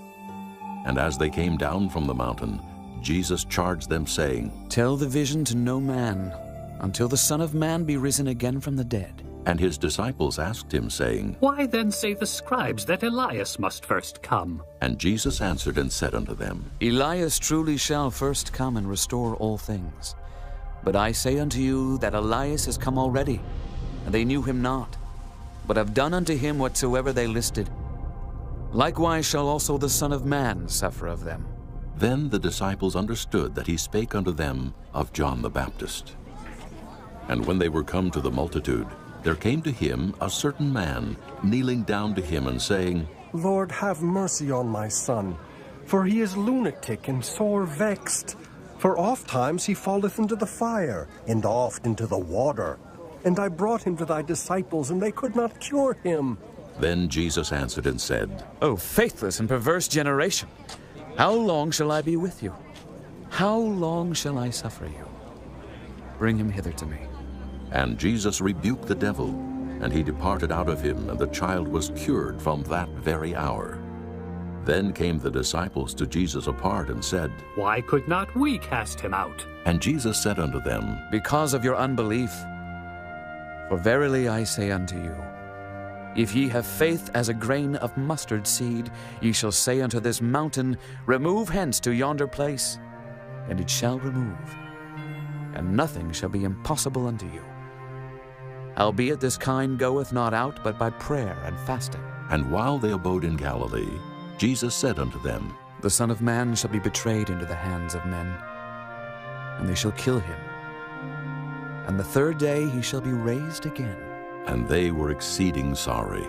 A: And as they came down from the mountain, Jesus charged them, saying,
H: Tell the vision to no man, until the Son of Man be risen again from the dead.
A: And his disciples asked him, saying,
E: Why then say the scribes that Elias must first come?
A: And Jesus answered and said unto them,
H: Elias truly shall first come and restore all things. But I say unto you that Elias is come already, and they knew him not, but have done unto him whatsoever they listed. Likewise shall also the Son of Man suffer of them.
A: Then the disciples understood that he spake unto them of John the Baptist. And when they were come to the multitude, there came to him a certain man, kneeling down to him and saying,
L: Lord, have mercy on my son, for he is lunatic and sore vexed. For oft times he falleth into the fire, and oft into the water. And I brought him to thy disciples, and they could not cure him.
A: Then Jesus answered and said,
H: O faithless and perverse generation, how long shall I be with you? How long shall I suffer you? Bring him hither to me.
A: And Jesus rebuked the devil, and he departed out of him, and the child was cured from that very hour. Then came the disciples to Jesus apart and said,
E: Why could not we cast him out?
A: And Jesus said unto them,
H: Because of your unbelief. For verily I say unto you, if ye have faith as a grain of mustard seed, ye shall say unto this mountain, Remove hence to yonder place, and it shall remove, and nothing shall be impossible unto you. Albeit this kind goeth not out but by prayer and fasting.
A: And while they abode in Galilee, Jesus said unto them,
H: The Son of Man shall be betrayed into the hands of men, and they shall kill him. And the third day he shall be raised again.
A: And they were exceeding sorry.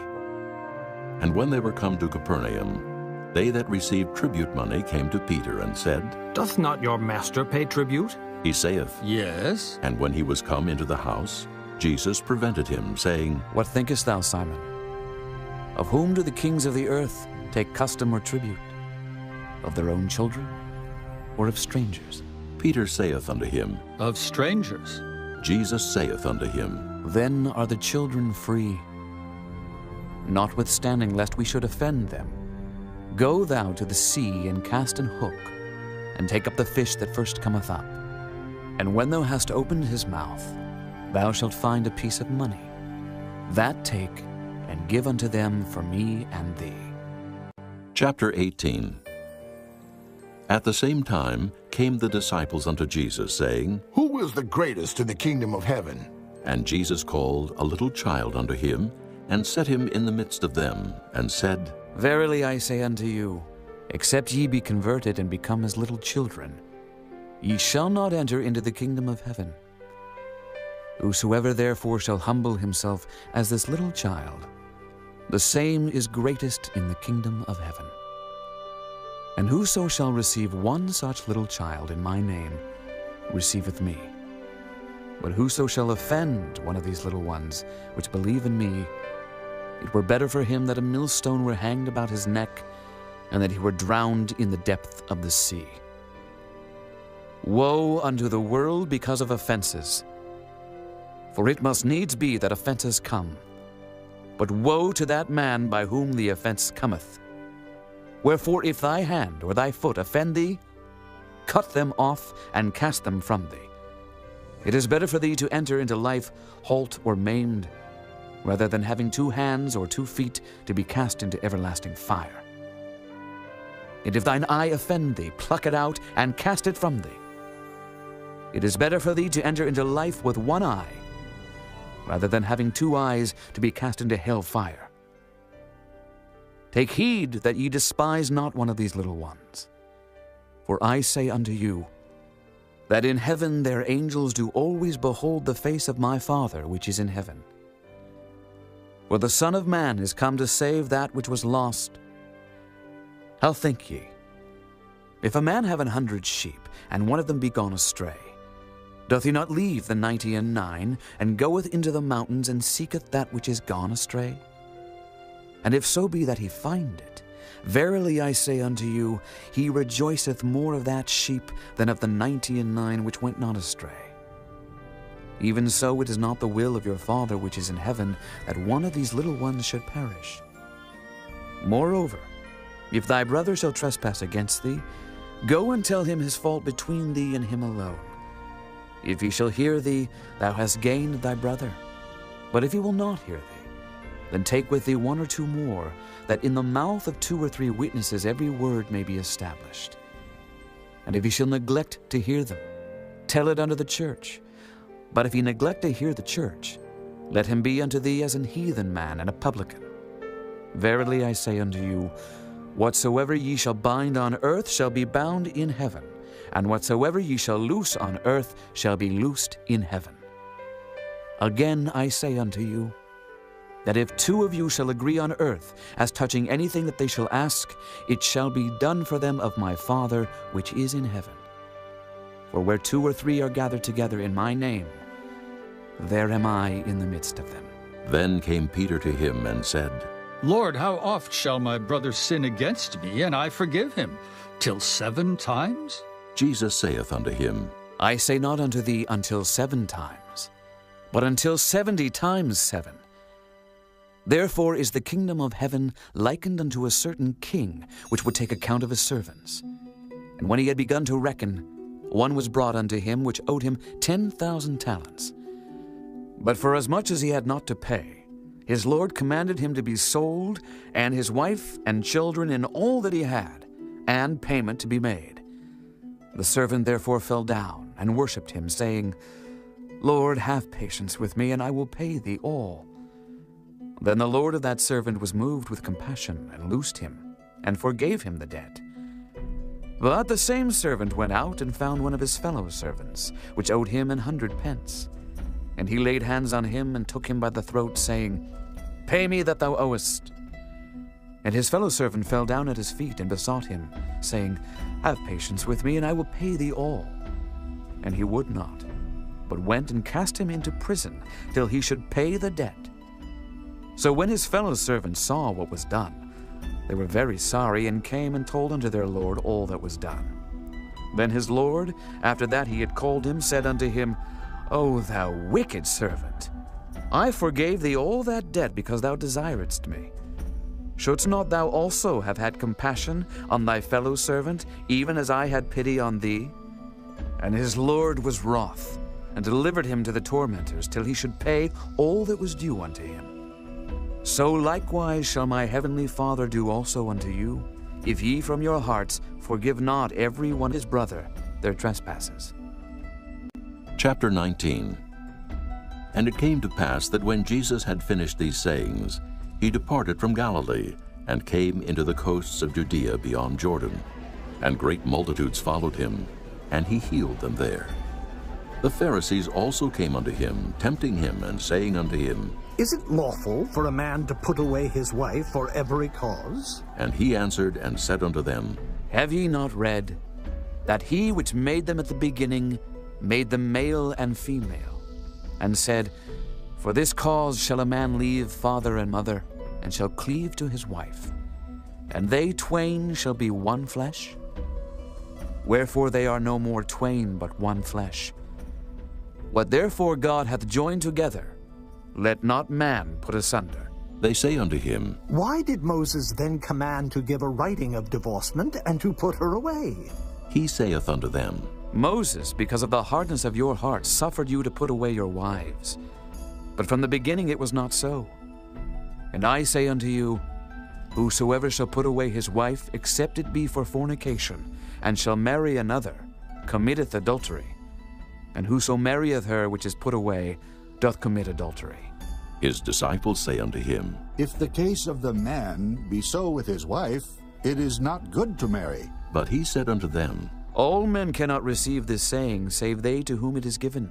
A: And when they were come to Capernaum, they that received tribute money came to Peter and said,
E: Doth not your master pay tribute?
A: He saith,
F: Yes.
A: And when he was come into the house, Jesus prevented him, saying,
H: What thinkest thou, Simon? Of whom do the kings of the earth take custom or tribute? Of their own children, or of strangers?
A: Peter saith unto him,
F: Of strangers.
A: Jesus saith unto him,
H: Then are the children free. Notwithstanding, lest we should offend them, go thou to the sea and cast an hook, and take up the fish that first cometh up. And when thou hast opened his mouth, thou shalt find a piece of money. That take, and give unto them for me and thee.
A: Chapter 18. At the same time came the disciples unto Jesus, saying,
U: Who is the greatest in the kingdom of heaven?
A: And Jesus called a little child unto him, and set him in the midst of them, and said,
H: Verily I say unto you, except ye be converted and become as little children, ye shall not enter into the kingdom of heaven. Whosoever therefore shall humble himself as this little child, the same is greatest in the kingdom of heaven. And whoso shall receive one such little child in my name, receiveth me. But whoso shall offend one of these little ones which believe in me, it were better for him that a millstone were hanged about his neck, and that he were drowned in the depth of the sea. Woe unto the world because of offenses! For it must needs be that offenses come. But woe to that man by whom the offense cometh. Wherefore if thy hand or thy foot offend thee, cut them off and cast them from thee. It is better for thee to enter into life halt or maimed, rather than having 2 hands or 2 feet to be cast into everlasting fire. And if thine eye offend thee, pluck it out and cast it from thee. It is better for thee to enter into life with 1 eye, rather than having 2 eyes to be cast into hell fire. Take heed that ye despise not one of these little ones. For I say unto you, that in heaven their angels do always behold the face of my Father which is in heaven. For the Son of Man is come to save that which was lost. How think ye? If a man have 100 sheep, and one of them be gone astray, doth he not leave the 99, and goeth into the mountains, and seeketh that which is gone astray? And if so be that he find it, verily I say unto you, he rejoiceth more of that sheep than of the 99 which went not astray. Even so it is not the will of your Father which is in heaven that one of these little ones should perish. Moreover, If thy brother shall trespass against thee, go and tell him his fault between thee and him alone. If he shall hear thee, thou hast gained thy brother. But if he will not hear thee, then take with thee 1 or 2 more, that in the mouth of 2 or 3 witnesses every word may be established. And if he shall neglect to hear them, tell it unto the church. But if he neglect to hear the church, let him be unto thee as an heathen man and a publican. Verily I say unto you, whatsoever ye shall bind on earth shall be bound in heaven, and whatsoever ye shall loose on earth shall be loosed in heaven. Again I say unto you, that if 2 of you shall agree on earth as touching anything that they shall ask, it shall be done for them of my Father which is in heaven. For where 2 or 3 are gathered together in my name, there am I in the midst of them.
A: Then came Peter to him and said,
F: Lord, how oft shall my brother sin against me, and I forgive him? Till 7 times?
A: Jesus saith unto him,
H: I say not unto thee until 7 times, but until 70 times 7. Therefore is the kingdom of heaven likened unto a certain king, which would take account of his servants. And when he had begun to reckon, one was brought unto him which owed him 10,000 talents. But forasmuch as he had not to pay, his Lord commanded him to be sold, and his wife and children and all that he had, and payment to be made. The servant therefore fell down and worshipped him, saying, Lord, have patience with me, and I will pay thee all. Then the Lord of that servant was moved with compassion, and loosed him, and forgave him the debt. But the same servant went out and found one of his fellow servants, which owed him 100 pence. And he laid hands on him, and took him by the throat, saying, Pay me that thou owest. And his fellow servant fell down at his feet, and besought him, saying, Have patience with me, and I will pay thee all. And he would not, but went and cast him into prison, till he should pay the debt. So when his fellow servants saw what was done, they were very sorry, and came and told unto their lord all that was done. Then his lord, after that he had called him, said unto him, O thou wicked servant, I forgave thee all that debt because thou desiredst me. Shouldst not thou also have had compassion on thy fellow servant, even as I had pity on thee? And his lord was wroth, and delivered him to the tormentors, till he should pay all that was due unto him. So likewise shall my heavenly Father do also unto you, if ye from your hearts forgive not every one his brother their trespasses.
A: Chapter 19. And it came to pass that when Jesus had finished these sayings, he departed from Galilee, and came into the coasts of Judea beyond Jordan. And great multitudes followed him, and he healed them there. The Pharisees also came unto him, tempting him, and saying unto him,
C: Is it lawful for a man to put away his wife for every cause?
A: And he answered and said unto them,
H: Have ye not read, that he which made them at the beginning made them male and female, and said, For this cause shall a man leave father and mother, and shall cleave to his wife, and they twain shall be one flesh? Wherefore they are no more twain, but one flesh. What therefore God hath joined together, let not man put asunder.
A: They say unto him,
C: Why did Moses then command to give a writing of divorcement, and to put her away?
A: He saith unto them,
H: Moses, because of the hardness of your hearts, suffered you to put away your wives. But from the beginning it was not so. And I say unto you, Whosoever shall put away his wife, except it be for fornication, and shall marry another, committeth adultery. And whoso marrieth her which is put away, doth commit adultery.
A: His disciples say unto him,
U: If the case of the man be so with his wife, it is not good to marry.
A: But he said unto them,
H: All men cannot receive this saying, save they to whom it is given.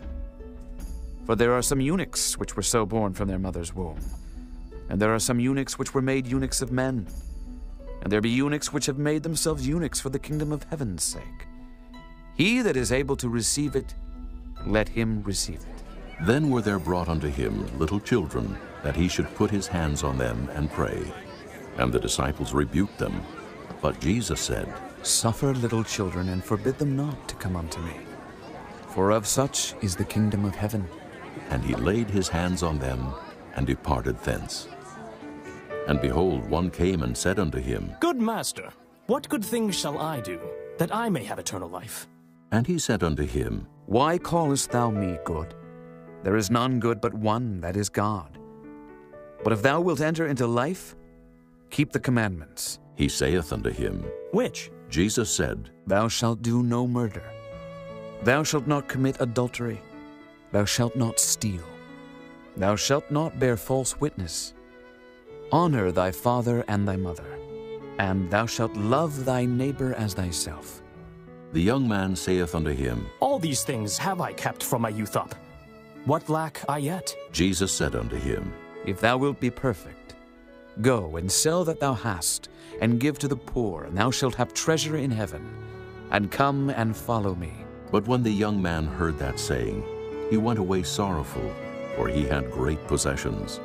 H: For there are some eunuchs which were so born from their mother's womb, and there are some eunuchs which were made eunuchs of men, and there be eunuchs which have made themselves eunuchs for the kingdom of heaven's sake. He that is able to receive it, let him receive it.
A: Then were there brought unto him little children, that he should put his hands on them and pray. And the disciples rebuked them. But Jesus said,
H: Suffer little children, and forbid them not to come unto me, for of such is the kingdom of heaven.
A: And he laid his hands on them, and departed thence. And behold, one came and said unto him,
K: Good master, what good things shall I do, that I may have eternal life?
A: And he said unto him,
H: Why callest thou me good? There is none good but one, that is God. But if thou wilt enter into life, keep the commandments.
A: He saith unto him,
K: Which?
A: Jesus said,
H: Thou shalt do no murder. Thou shalt not commit adultery. Thou shalt not steal. Thou shalt not bear false witness. Honor thy father and thy mother. And thou shalt love thy neighbor as thyself.
A: The young man saith unto him,
K: All these things have I kept from my youth up. What lack I yet?
A: Jesus said unto him,
H: If thou wilt be perfect, go and sell that thou hast, and give to the poor, and thou shalt have treasure in heaven. And come and follow me.
A: But when the young man heard that saying, he went away sorrowful, for he had great possessions.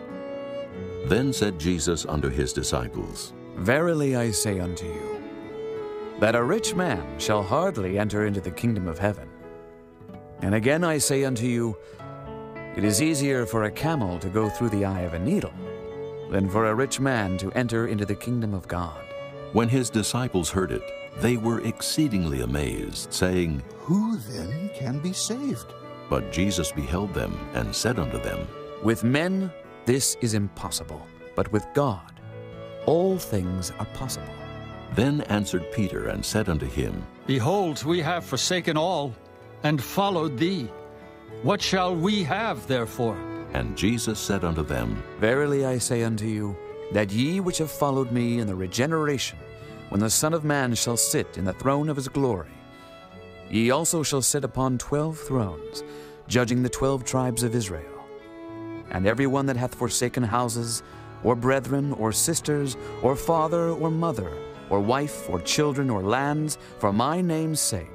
A: Then said Jesus unto his disciples,
H: Verily I say unto you, that a rich man shall hardly enter into the kingdom of heaven. And again I say unto you, it is easier for a camel to go through the eye of a needle than for a rich man to enter into the kingdom of God.
A: When his disciples heard it, they were exceedingly amazed, saying,
U: Who then can be saved?
A: But Jesus beheld them, and said unto them,
H: With men this is impossible, but with God all things are possible.
A: Then answered Peter, and said unto him,
F: Behold, we have forsaken all, and followed thee. What shall we have, therefore?
A: And Jesus said unto them,
H: Verily I say unto you, that ye which have followed me in the regeneration, when the Son of Man shall sit in the throne of his glory, ye also shall sit upon 12 thrones, judging the 12 tribes of Israel. And every one that hath forsaken houses, or brethren, or sisters, or father, or mother, or wife, or children, or lands, for my name's sake,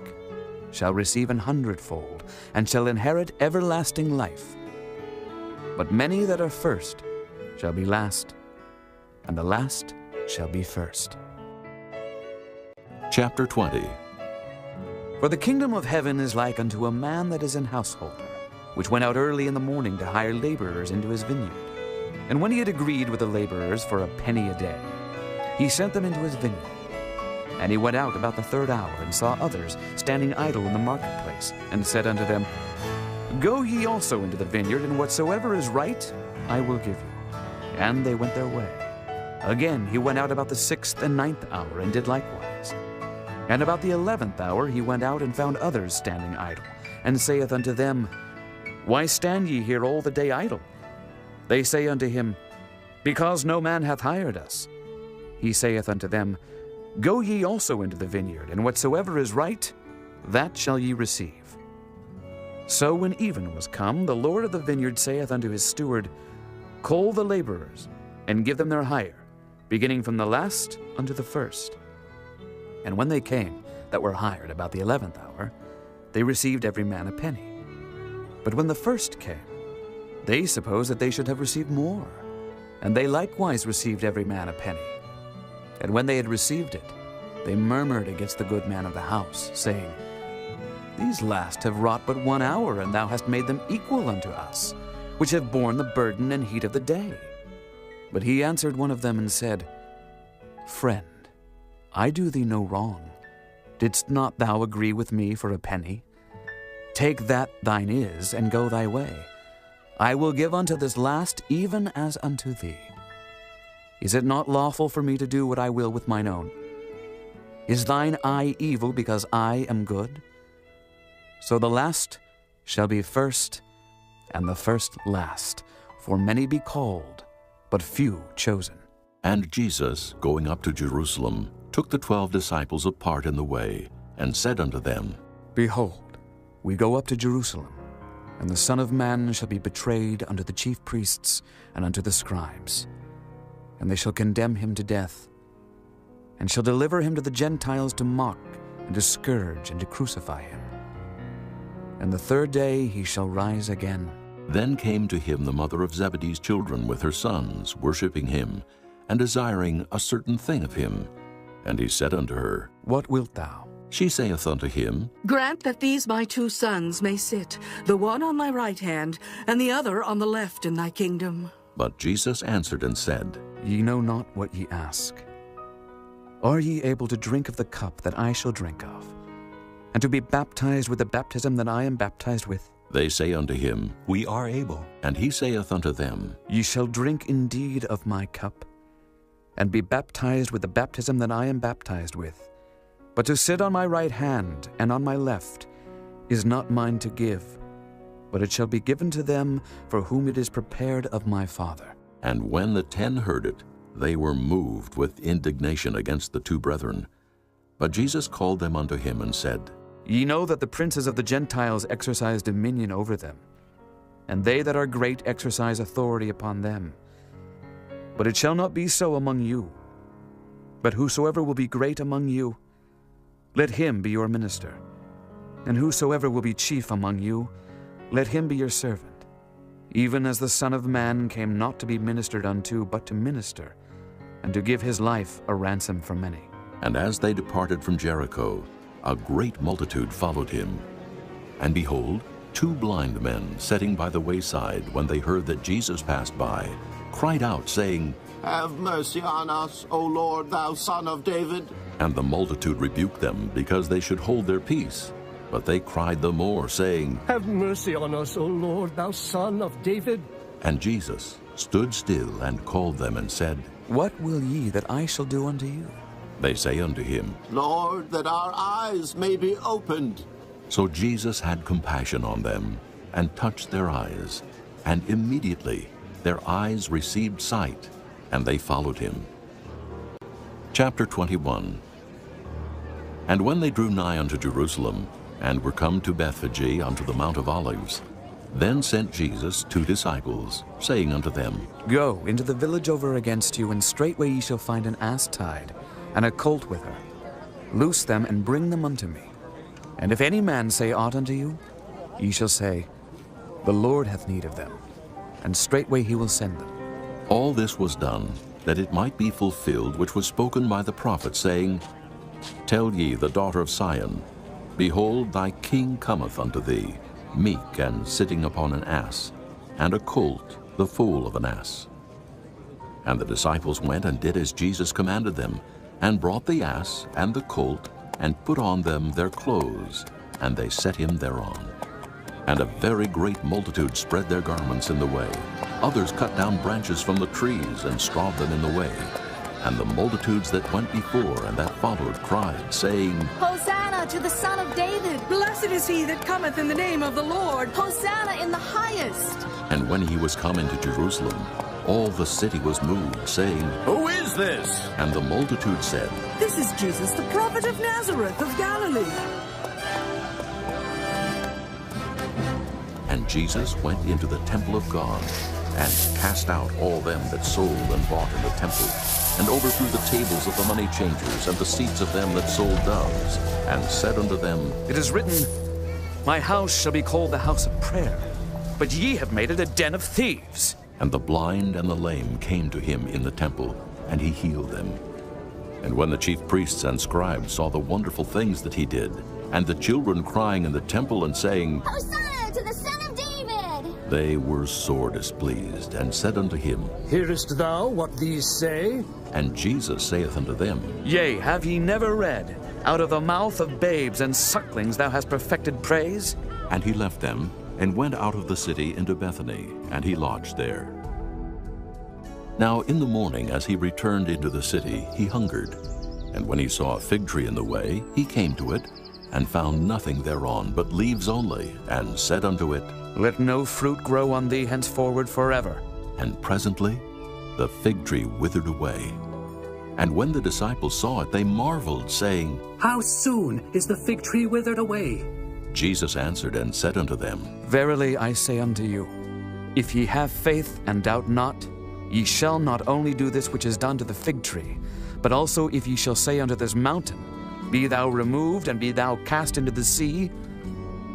H: shall receive 100-fold, and shall inherit everlasting life. But many that are first shall be last, and the last shall be first.
A: Chapter 20.
H: For the kingdom of heaven is like unto a man that is an householder, which went out early in the morning to hire laborers into his vineyard. And when he had agreed with the laborers for a penny a day, he sent them into his vineyard. And he went out about the 3rd hour, and saw others standing idle in the marketplace, and said unto them, Go ye also into the vineyard, and whatsoever is right I will give you. And they went their way. Again he went out about the 6th and 9th hour, and did likewise. And about the 11th hour he went out, and found others standing idle, and saith unto them, Why stand ye here all the day idle? They say unto him, Because no man hath hired us. He saith unto them, Go ye also into the vineyard, and whatsoever is right, that shall ye receive. So when even was come, the Lord of the vineyard saith unto his steward, Call the laborers, and give them their hire, beginning from the last unto the first. And when they came that were hired about the 11th hour, they received every man a penny. But when the first came, they supposed that they should have received more, and they likewise received every man a penny. And when they had received it, they murmured against the good man of the house, saying, These last have wrought but 1 hour, and thou hast made them equal unto us, which have borne the burden and heat of the day. But he answered one of them and said, Friend, I do thee no wrong. Didst not thou agree with me for a penny? Take that thine is, and go thy way. I will give unto this last even as unto thee. Is it not lawful for me to do what I will with mine own? Is thine eye evil because I am good? So the last shall be first, and the first last. For many be called, but few chosen.
A: And Jesus, going up to Jerusalem, took the 12 disciples apart in the way, and said unto them,
H: Behold, we go up to Jerusalem, and the Son of Man shall be betrayed unto the chief priests and unto the scribes. And they shall condemn him to death, and shall deliver him to the Gentiles to mock, and to scourge, and to crucify him. And the 3rd day he shall rise again.
A: Then came to him the mother of Zebedee's children with her sons, worshipping him, and desiring a certain thing of him. And he said unto her,
H: What wilt thou?
A: She saith unto him,
R: Grant that these my 2 sons may sit, the one on thy right hand, and the other on the left in thy kingdom.
A: But Jesus answered and said,
H: Ye know not what ye ask. Are ye able to drink of the cup that I shall drink of, and to be baptized with the baptism that I am baptized with?
A: They say unto him,
J: We are able.
A: And he saith unto them,
H: Ye shall drink indeed of my cup, and be baptized with the baptism that I am baptized with. But to sit on my right hand and on my left is not mine to give, but it shall be given to them for whom it is prepared of my Father.
A: And when the 10 heard it, they were moved with indignation against the 2 brethren. But Jesus called them unto him and said,
H: Ye know that the princes of the Gentiles exercise dominion over them, and they that are great exercise authority upon them. But it shall not be so among you. But whosoever will be great among you, let him be your minister. And whosoever will be chief among you, let him be your servant. Even as the Son of Man came not to be ministered unto, but to minister, and to give his life a ransom for many.
A: And as they departed from Jericho, a great multitude followed him. And behold, 2 blind men sitting by the wayside, when they heard that Jesus passed by, cried out, saying,
B: Have mercy on us, O Lord, thou Son of David.
A: And the multitude rebuked them, because they should hold their peace. But they cried the more, saying,
D: Have mercy on us, O Lord, thou Son of David.
A: And Jesus stood still and called them and said,
H: What will ye that I shall do unto you?
A: They say unto him,
B: Lord, that our eyes may be opened.
A: So Jesus had compassion on them, and touched their eyes. And immediately their eyes received sight, and they followed him. Chapter 21. And when they drew nigh unto Jerusalem, and were come to Bethphage unto the Mount of Olives, then sent Jesus 2 disciples, saying unto them,
H: Go into the village over against you, and straightway ye shall find an ass tied, and a colt with her. Loose them, and bring them unto me. And if any man say aught unto you, ye shall say, The Lord hath need of them, and straightway he will send them.
A: All this was done, that it might be fulfilled which was spoken by the prophet, saying, Tell ye the daughter of Sion, Behold, thy king cometh unto thee, meek and sitting upon an ass, and a colt, the foal of an ass. And the disciples went and did as Jesus commanded them, and brought the ass and the colt, and put on them their clothes, and they set him thereon. And a very great multitude spread their garments in the way. Others cut down branches from the trees, and strawed them in the way. And the multitudes that went before and that followed cried, saying,
Q: Hosanna to the Son of David!
R: Blessed is he that cometh in the name of the Lord!
Q: Hosanna in the highest!
A: And when he was come into Jerusalem, all the city was moved, saying,
B: Who is this?
A: And the multitude said,
R: This is Jesus, the prophet of Nazareth of Galilee.
A: And Jesus went into the temple of God, and cast out all them that sold and bought in the temple, and overthrew the tables of the money changers, and the seats of them that sold doves, and said unto them,
H: It is written, My house shall be called the house of prayer, but ye have made it a den of thieves.
A: And the blind and the lame came to him in the temple, and he healed them. And when the chief priests and scribes saw the wonderful things that he did, and the children crying in the temple and saying,
Q: Hosanna to the Son of David!
A: They were sore displeased, and said unto him,
D: Hearest thou what these say?
A: And Jesus saith unto them,
H: Yea, have ye never read, Out of the mouth of babes and sucklings thou hast perfected praise?
A: And he left them, and went out of the city into Bethany, and he lodged there. Now in the morning, as he returned into the city, he hungered. And when he saw a fig tree in the way, he came to it, and found nothing thereon but leaves only, and said unto it,
H: Let no fruit grow on thee henceforward forever.
A: And presently the fig tree withered away. And when the disciples saw it, they marveled, saying,
E: How soon is the fig tree withered away?
A: Jesus answered and said unto them,
H: Verily I say unto you, if ye have faith and doubt not, ye shall not only do this which is done to the fig tree, but also if ye shall say unto this mountain, Be thou removed, and be thou cast into the sea,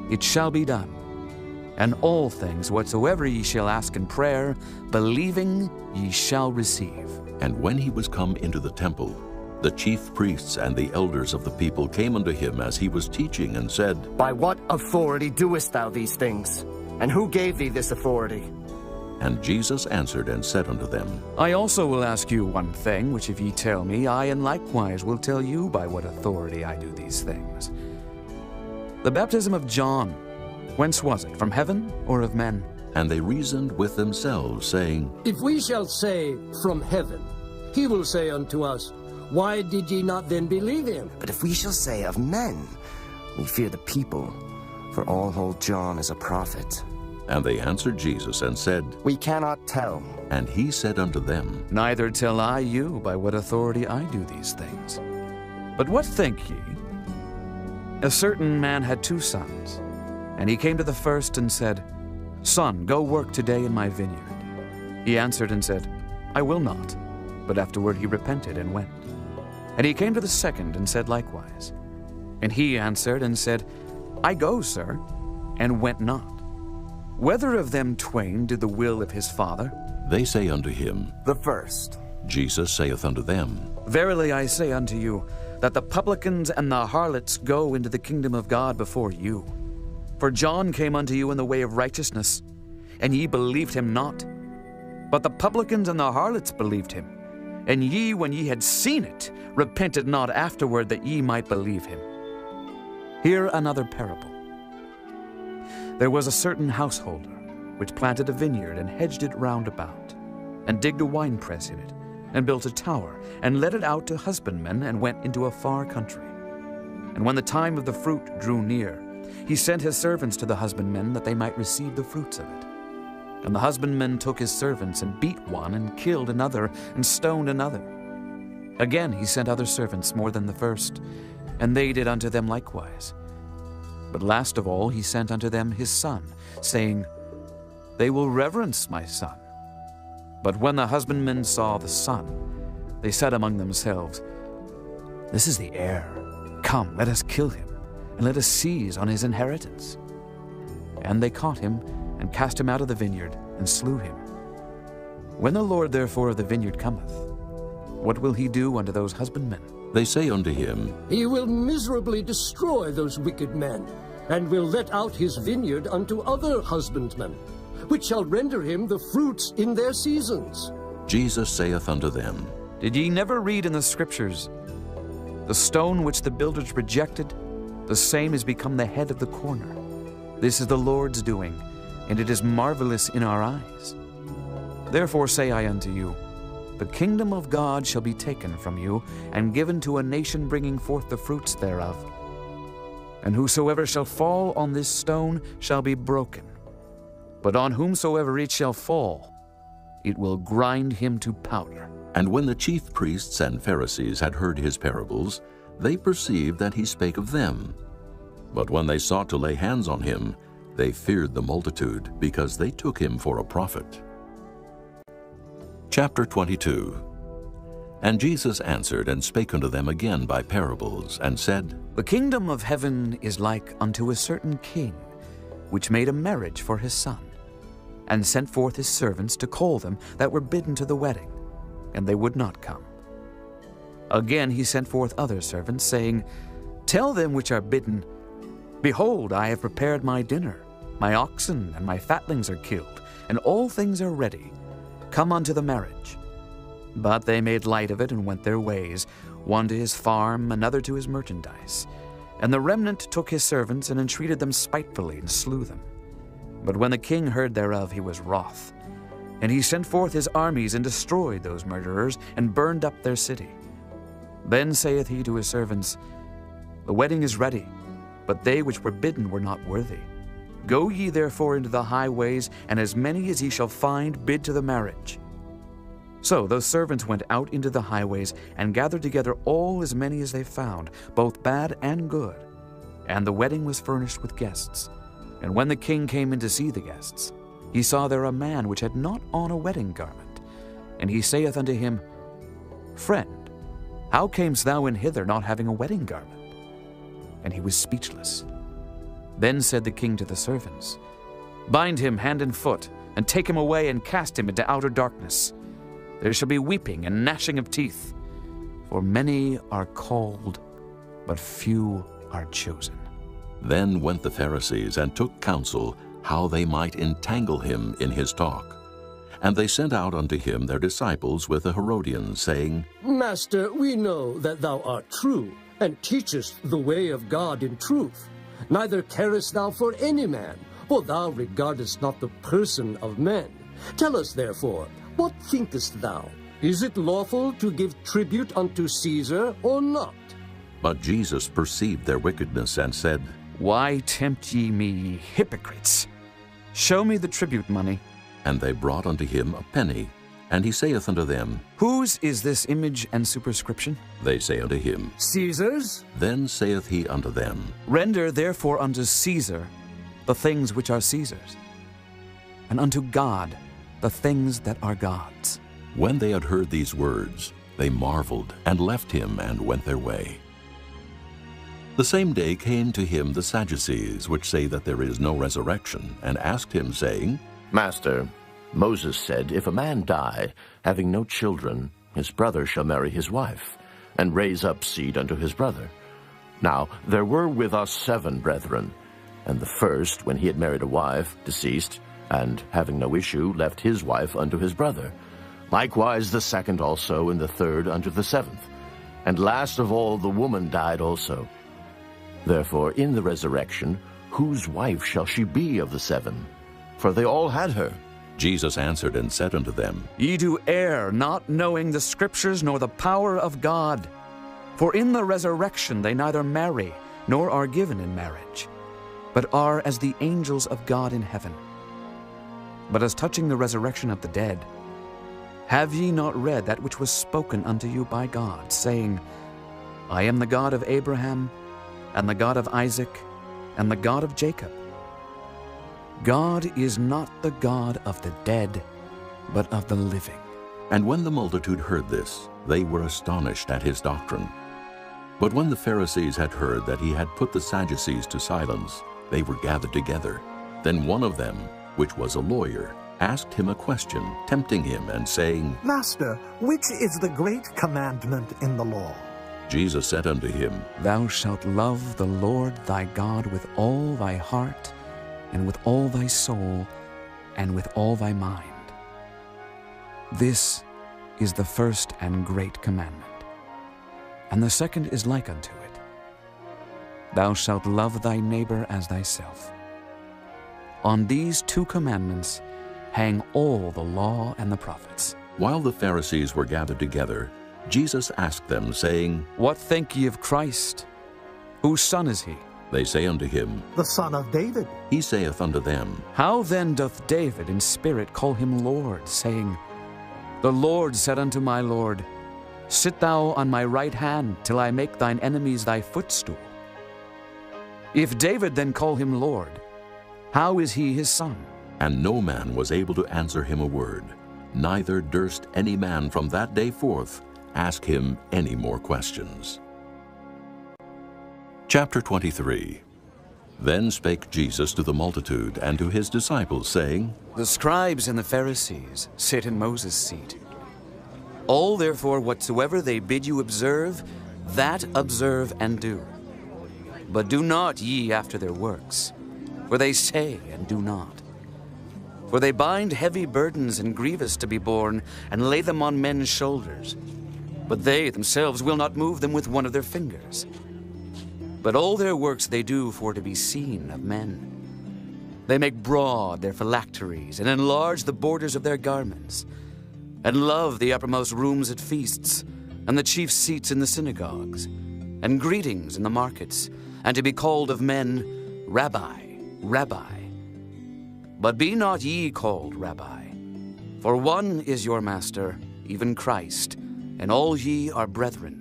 H: it shall be done. And all things whatsoever ye shall ask in prayer, believing, ye shall receive.
A: And when he was come into the temple, the chief priests and the elders of the people came unto him as he was teaching, and said,
P: By what authority doest thou these things? And who gave thee this authority?
A: And Jesus answered and said unto them,
H: I also will ask you one thing, which if ye tell me, I in likewise will tell you by what authority I do these things. The baptism of John, whence was it, from heaven or of men?
A: And they reasoned with themselves, saying,
D: If we shall say, From heaven, he will say unto us, Why did ye not then believe him?
M: But if we shall say of men, we fear the people, for all hold John as a prophet.
A: And they answered Jesus and said,
M: We cannot tell.
A: And he said unto them,
H: Neither tell I you by what authority I do these things. But what think ye? A certain man had 2 sons, and he came to the first and said, Son, go work today in my vineyard. He answered and said, I will not. But afterward he repented and went. And he came to the second and said likewise. And he answered and said, I go, sir, and went not. Whether of them twain did the will of his father?
A: They say unto him,
M: The first.
A: Jesus saith unto them,
H: Verily I say unto you, that the publicans and the harlots go into the kingdom of God before you. For John came unto you in the way of righteousness, and ye believed him not. But the publicans and the harlots believed him. And ye, when ye had seen it, repented not afterward that ye might believe him. Hear another parable. There was a certain householder, which planted a vineyard, and hedged it round about, and digged a winepress in it, and built a tower, and let it out to husbandmen, and went into a far country. And when the time of the fruit drew near, he sent his servants to the husbandmen, that they might receive the fruits of it. And the husbandmen took his servants, and beat one, and killed another, and stoned another. Again he sent other servants more than the first, and they did unto them likewise. But last of all he sent unto them his son, saying, They will reverence my son. But when the husbandmen saw the son, they said among themselves, This is the heir. Come, let us kill him, and let us seize on his inheritance. And they caught him, and cast him out of the vineyard, and slew him. When the Lord therefore of the vineyard cometh, what will he do unto those husbandmen?
A: They say unto him,
D: He will miserably destroy those wicked men, and will let out his vineyard unto other husbandmen, which shall render him the fruits in their seasons.
A: Jesus saith unto them,
H: Did ye never read in the Scriptures, The stone which the builders rejected, the same is become the head of the corner. This is the Lord's doing, and it is marvelous in our eyes. Therefore say I unto you, the kingdom of God shall be taken from you, and given to a nation bringing forth the fruits thereof. And whosoever shall fall on this stone shall be broken. But on whomsoever it shall fall, it will grind him to powder.
A: And when the chief priests and Pharisees had heard his parables, they perceived that he spake of them. But when they sought to lay hands on him, they feared the multitude, because they took him for a prophet. Chapter 22. And Jesus answered and spake unto them again by parables, and said,
H: The kingdom of heaven is like unto a certain king, which made a marriage for his son, and sent forth his servants to call them that were bidden to the wedding, and they would not come. Again he sent forth other servants, saying, Tell them which are bidden, Behold, I have prepared my dinner. My oxen and my fatlings are killed, and all things are ready. Come unto the marriage. But they made light of it and went their ways, one to his farm, another to his merchandise. And the remnant took his servants and entreated them spitefully and slew them. But when the king heard thereof, he was wroth. And he sent forth his armies and destroyed those murderers and burned up their city. Then saith he to his servants, The wedding is ready, but they which were bidden were not worthy. Go ye therefore into the highways, and as many as ye shall find, bid to the marriage. So those servants went out into the highways, and gathered together all as many as they found, both bad and good. And the wedding was furnished with guests. And when the king came in to see the guests, he saw there a man which had not on a wedding garment. And he saith unto him, Friend, how camest thou in hither not having a wedding garment? And he was speechless. Then said the king to the servants, Bind him hand and foot, and take him away, and cast him into outer darkness. There shall be weeping and gnashing of teeth, for many are called, but few are chosen.
A: Then went the Pharisees and took counsel how they might entangle him in his talk. And they sent out unto him their disciples with the Herodians, saying,
D: Master, we know that thou art true, and teachest the way of God in truth. Neither carest thou for any man, for thou regardest not the person of men. Tell us therefore, what thinkest thou? Is it lawful to give tribute unto Caesar or not?
A: But Jesus perceived their wickedness, and said,
H: Why tempt ye me, hypocrites? Show me the tribute money.
A: And they brought unto him a penny. And he saith unto them,
H: Whose is this image and superscription?
A: They say unto him,
D: Caesar's.
A: Then saith he unto them,
H: Render therefore unto Caesar the things which are Caesar's, and unto God the things that are God's.
A: When they had heard these words, they marveled, and left him, and went their way. The same day came to him the Sadducees, which say that there is no resurrection, and asked him, saying,
B: Master, Moses said, if a man die, having no children, his brother shall marry his wife, and raise up seed unto his brother. Now there were with us 7 brethren, and the first, when he had married a wife, deceased, and having no issue, left his wife unto his brother. Likewise the second also, and the third unto the 7th. And last of all the woman died also. Therefore in the resurrection, whose wife shall she be of the 7? For they all had her.
A: Jesus answered and said unto them,
H: Ye do err, not knowing the Scriptures nor the power of God. For in the resurrection they neither marry, nor are given in marriage, but are as the angels of God in heaven. But as touching the resurrection of the dead, have ye not read that which was spoken unto you by God, saying, I am the God of Abraham, and the God of Isaac, and the God of Jacob? God is not the God of the dead, but of the living.
A: And when the multitude heard this, they were astonished at his doctrine. But when the Pharisees had heard that he had put the Sadducees to silence, they were gathered together. Then one of them, which was a lawyer, asked him a question, tempting him, and saying,
C: Master, which is the great commandment in the law?
A: Jesus said unto him,
H: Thou shalt love the Lord thy God with all thy heart, and with all thy soul, and with all thy mind. This is the first and great commandment. And the second is like unto it. Thou shalt love thy neighbor as thyself. On these 2 commandments hang all the law and the prophets.
A: While the Pharisees were gathered together, Jesus asked them, saying,
H: What think ye of Christ? Whose son is he?
A: They say unto him,
C: The son of David.
A: He saith unto them,
H: How then doth David in spirit call him Lord, saying, The Lord said unto my Lord, Sit thou on my right hand, till I make thine enemies thy footstool. If David then call him Lord, how is he his son?
A: And no man was able to answer him a word, neither durst any man from that day forth ask him any more questions. Chapter 23. Then spake Jesus to the multitude and to his disciples, saying,
H: The scribes and the Pharisees sit in Moses' seat. All therefore whatsoever they bid you observe, that observe and do. But do not ye after their works, for they say and do not. For they bind heavy burdens and grievous to be borne, and lay them on men's shoulders. But they themselves will not move them with one of their fingers. But all their works they do for to be seen of men. They make broad their phylacteries, and enlarge the borders of their garments, and love the uppermost rooms at feasts, and the chief seats in the synagogues, and greetings in the markets, and to be called of men, Rabbi, Rabbi. But be not ye called Rabbi, for one is your master, even Christ, and all ye are brethren.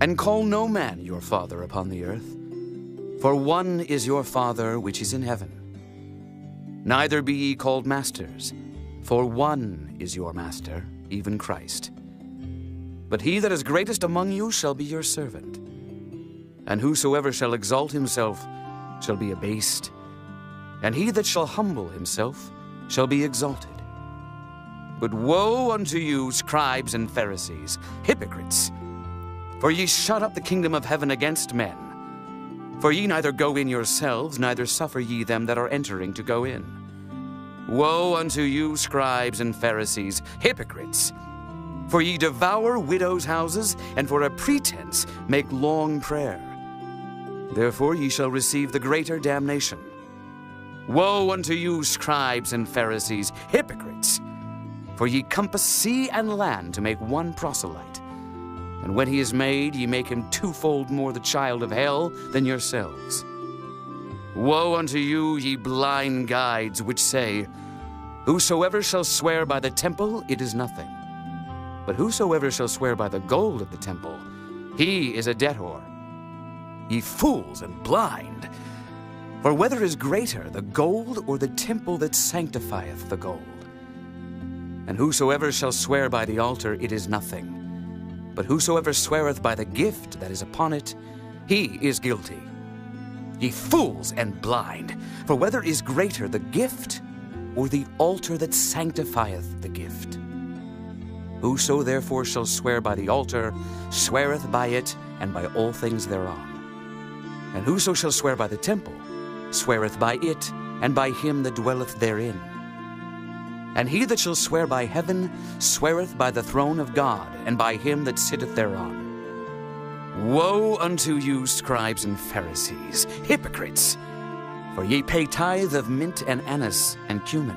H: And call no man your father upon the earth, for one is your Father which is in heaven. Neither be ye called masters, for one is your master, even Christ. But he that is greatest among you shall be your servant. And whosoever shall exalt himself shall be abased, and he that shall humble himself shall be exalted. But woe unto you, scribes and Pharisees, hypocrites! For ye shut up the kingdom of heaven against men. For ye neither go in yourselves, neither suffer ye them that are entering to go in. Woe unto you, scribes and Pharisees, hypocrites! For ye devour widows' houses, and for a pretense make long prayer. Therefore ye shall receive the greater damnation. Woe unto you, scribes and Pharisees, hypocrites! For ye compass sea and land to make one proselyte. And when he is made, ye make him twofold more the child of hell than yourselves. Woe unto you, ye blind guides, which say, Whosoever shall swear by the temple, it is nothing. But whosoever shall swear by the gold of the temple, he is a debtor. Ye fools and blind! For whether is greater, the gold or the temple that sanctifieth the gold? And whosoever shall swear by the altar, it is nothing. But whosoever sweareth by the gift that is upon it, he is guilty. Ye fools and blind! For whether is greater, the gift or the altar that sanctifieth the gift? Whoso therefore shall swear by the altar, sweareth by it and by all things thereon. And whoso shall swear by the temple, sweareth by it and by him that dwelleth therein. And he that shall swear by heaven, sweareth by the throne of God, and by him that sitteth thereon. Woe unto you, scribes and Pharisees, hypocrites! For ye pay tithe of mint and anise and cumin,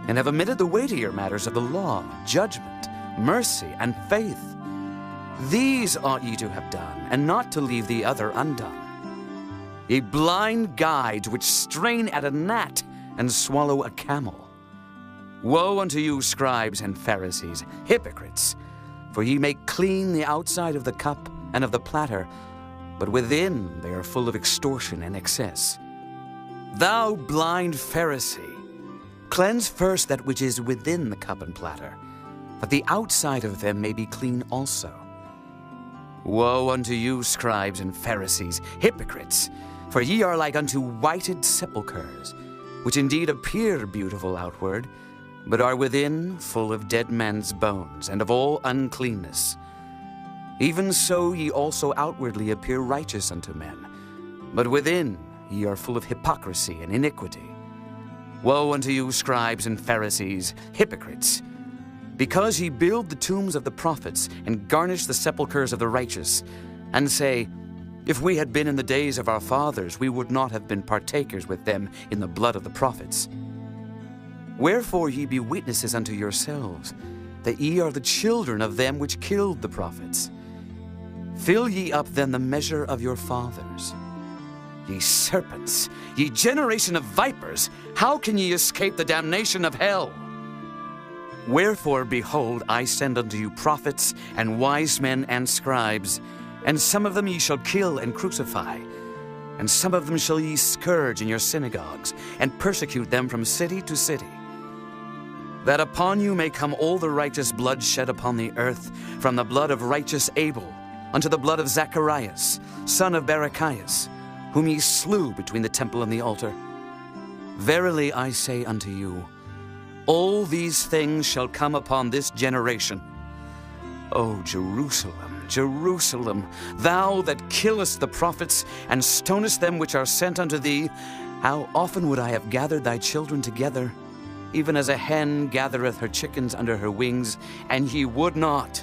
H: and have omitted the weightier matters of the law, judgment, mercy, and faith. These ought ye to have done, and not to leave the other undone. Ye blind guides, which strain at a gnat and swallow a camel. Woe unto you, scribes and Pharisees, hypocrites! For ye make clean the outside of the cup and of the platter, but within they are full of extortion and excess. Thou blind Pharisee, cleanse first that which is within the cup and platter, that the outside of them may be clean also. Woe unto you, scribes and Pharisees, hypocrites! For ye are like unto whited sepulchres, which indeed appear beautiful outward, but are within full of dead men's bones, and of all uncleanness. Even so ye also outwardly appear righteous unto men, but within ye are full of hypocrisy and iniquity. Woe unto you, scribes and Pharisees, hypocrites! Because ye build the tombs of the prophets, and garnish the sepulchres of the righteous, and say, If we had been in the days of our fathers, we would not have been partakers with them in the blood of the prophets. Wherefore ye be witnesses unto yourselves, that ye are the children of them which killed the prophets. Fill ye up then the measure of your fathers. Ye serpents, ye generation of vipers, how can ye escape the damnation of hell? Wherefore, behold, I send unto you prophets, and wise men, and scribes, and some of them ye shall kill and crucify, and some of them shall ye scourge in your synagogues, and persecute them from city to city, that upon you may come all the righteous blood shed upon the earth, from the blood of righteous Abel unto the blood of Zacharias, son of Barachias, whom ye slew between the temple and the altar. Verily I say unto you, all these things shall come upon this generation. O Jerusalem, Jerusalem, thou that killest the prophets, and stonest them which are sent unto thee, how often would I have gathered thy children together, even as a hen gathereth her chickens under her wings, and ye would not.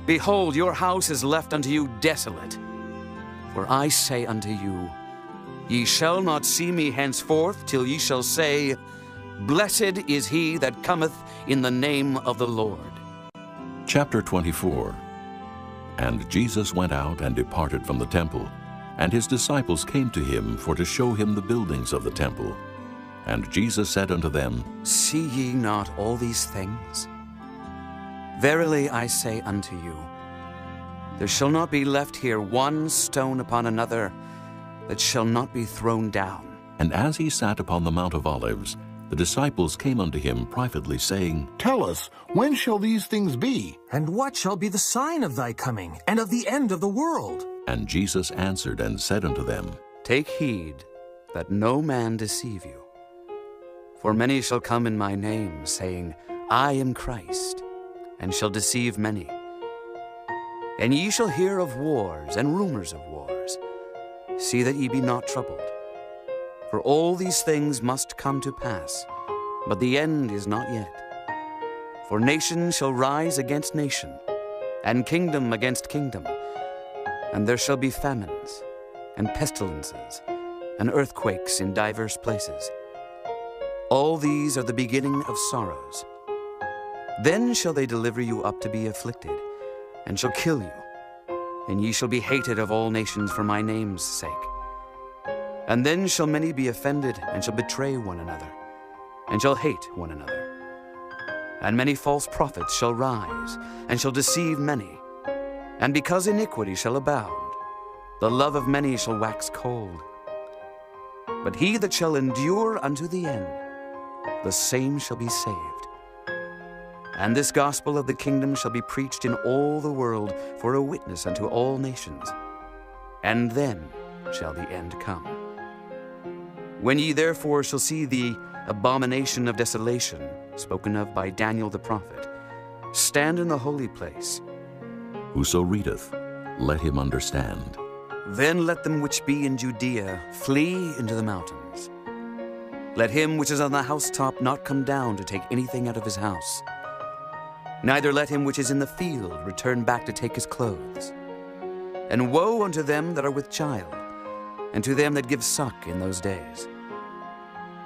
H: Behold, your house is left unto you desolate. For I say unto you, ye shall not see me henceforth till ye shall say, Blessed is he that cometh in the name of the Lord.
A: Chapter 24. And Jesus went out and departed from the temple, and his disciples came to him for to show him the buildings of the temple. And Jesus said unto them,
H: See ye not all these things? Verily I say unto you, there shall not be left here one stone upon another that shall not be thrown down.
A: And as he sat upon the Mount of Olives, the disciples came unto him privately, saying,
J: Tell us, when shall these things be?
K: And what shall be the sign of thy coming, and of the end of the world?
A: And Jesus answered and said unto them,
H: Take heed that no man deceive you. For many shall come in my name, saying, I am Christ, and shall deceive many. And ye shall hear of wars and rumors of wars. See that ye be not troubled. For all these things must come to pass, but the end is not yet. For nation shall rise against nation, and kingdom against kingdom, and there shall be famines, and pestilences, and earthquakes in divers places. All these are the beginning of sorrows. Then shall they deliver you up to be afflicted, and shall kill you, and ye shall be hated of all nations for my name's sake. And then shall many be offended, and shall betray one another, and shall hate one another. And many false prophets shall rise, and shall deceive many. And because iniquity shall abound, the love of many shall wax cold. But he that shall endure unto the end, the same shall be saved. And this gospel of the kingdom shall be preached in all the world for a witness unto all nations. And then shall the end come. When ye therefore shall see the abomination of desolation, spoken of by Daniel the prophet, stand in the holy place.
A: Whoso readeth, let him understand.
H: Then let them which be in Judea flee into the mountains. Let him which is on the housetop not come down to take anything out of his house. Neither let him which is in the field return back to take his clothes. And woe unto them that are with child, and to them that give suck in those days.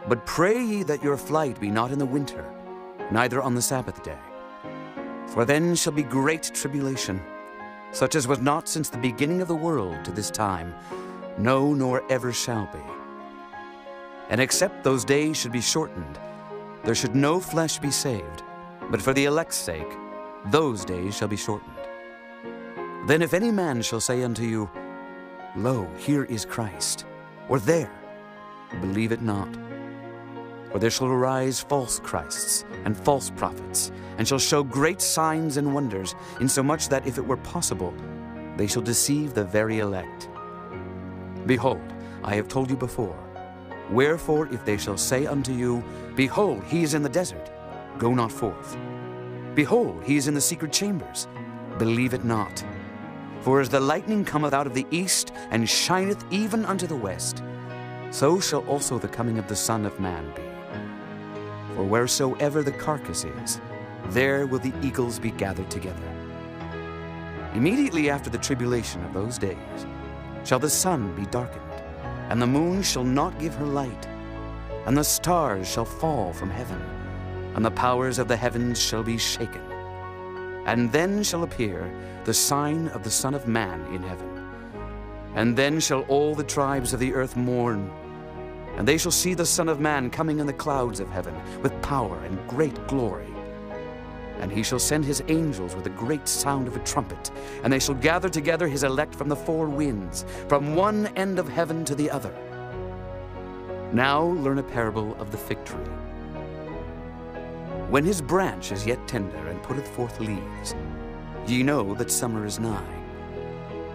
H: But pray ye that your flight be not in the winter, neither on the Sabbath day. For then shall be great tribulation, such as was not since the beginning of the world to this time, no, nor ever shall be. And except those days should be shortened, there should no flesh be saved, but for the elect's sake, those days shall be shortened. Then if any man shall say unto you, Lo, here is Christ, or there, believe it not. For there shall arise false Christs and false prophets, and shall show great signs and wonders, insomuch that if it were possible, they shall deceive the very elect. Behold, I have told you before. Wherefore, if they shall say unto you, Behold, he is in the desert, go not forth. Behold, he is in the secret chambers, believe it not. For as the lightning cometh out of the east, and shineth even unto the west, so shall also the coming of the Son of Man be. For wheresoever the carcass is, there will the eagles be gathered together. Immediately after the tribulation of those days shall the sun be darkened, and the moon shall not give her light, and the stars shall fall from heaven, and the powers of the heavens shall be shaken. And then shall appear the sign of the Son of Man in heaven. And then shall all the tribes of the earth mourn, and they shall see the Son of Man coming in the clouds of heaven with power and great glory. And he shall send his angels with a great sound of a trumpet, and they shall gather together his elect from the four winds, from one end of heaven to the other. Now learn a parable of the fig tree. When his branch is yet tender and putteth forth leaves, ye know that summer is nigh.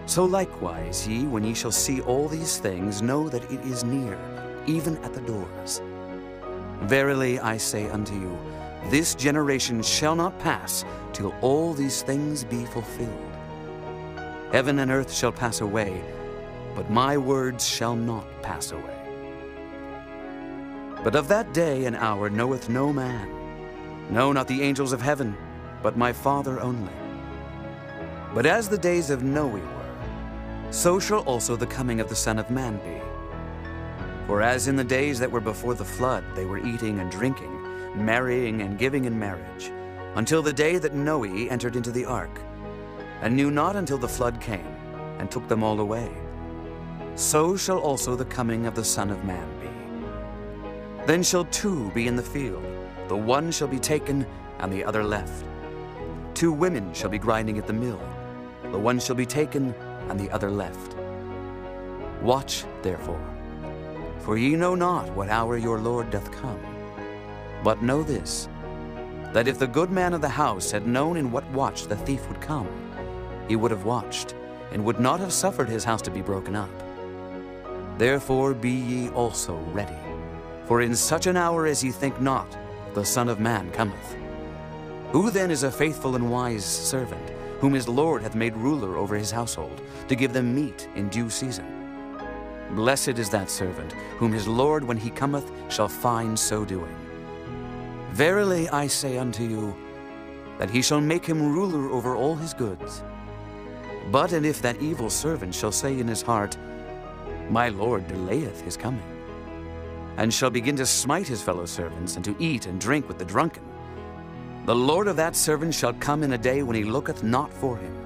H: So likewise ye, when ye shall see all these things, know that it is near, even at the doors. Verily I say unto you, this generation shall not pass till all these things be fulfilled. Heaven and earth shall pass away, but my words shall not pass away. But of that day and hour knoweth no man, no, not the angels of heaven, but my Father only. But as the days of Noe were, so shall also the coming of the Son of Man be. For as in the days that were before the flood, they were eating and drinking, marrying and giving in marriage, until the day that Noe entered into the ark, and knew not until the flood came, and took them all away. So shall also the coming of the Son of Man be. Then shall two be in the field, the one shall be taken, and the other left. Two women shall be grinding at the mill, the one shall be taken, and the other left. Watch, therefore, for ye know not what hour your Lord doth come. But know this, that if the good man of the house had known in what watch the thief would come, he would have watched, and would not have suffered his house to be broken up. Therefore be ye also ready, for in such an hour as ye think not, the Son of Man cometh. Who then is a faithful and wise servant, whom his Lord hath made ruler over his household, to give them meat in due season? Blessed is that servant, whom his Lord, when he cometh, shall find so doing. Verily I say unto you, that he shall make him ruler over all his goods. But and if that evil servant shall say in his heart, My Lord delayeth his coming, and shall begin to smite his fellow servants, and to eat and drink with the drunken, the Lord of that servant shall come in a day when he looketh not for him,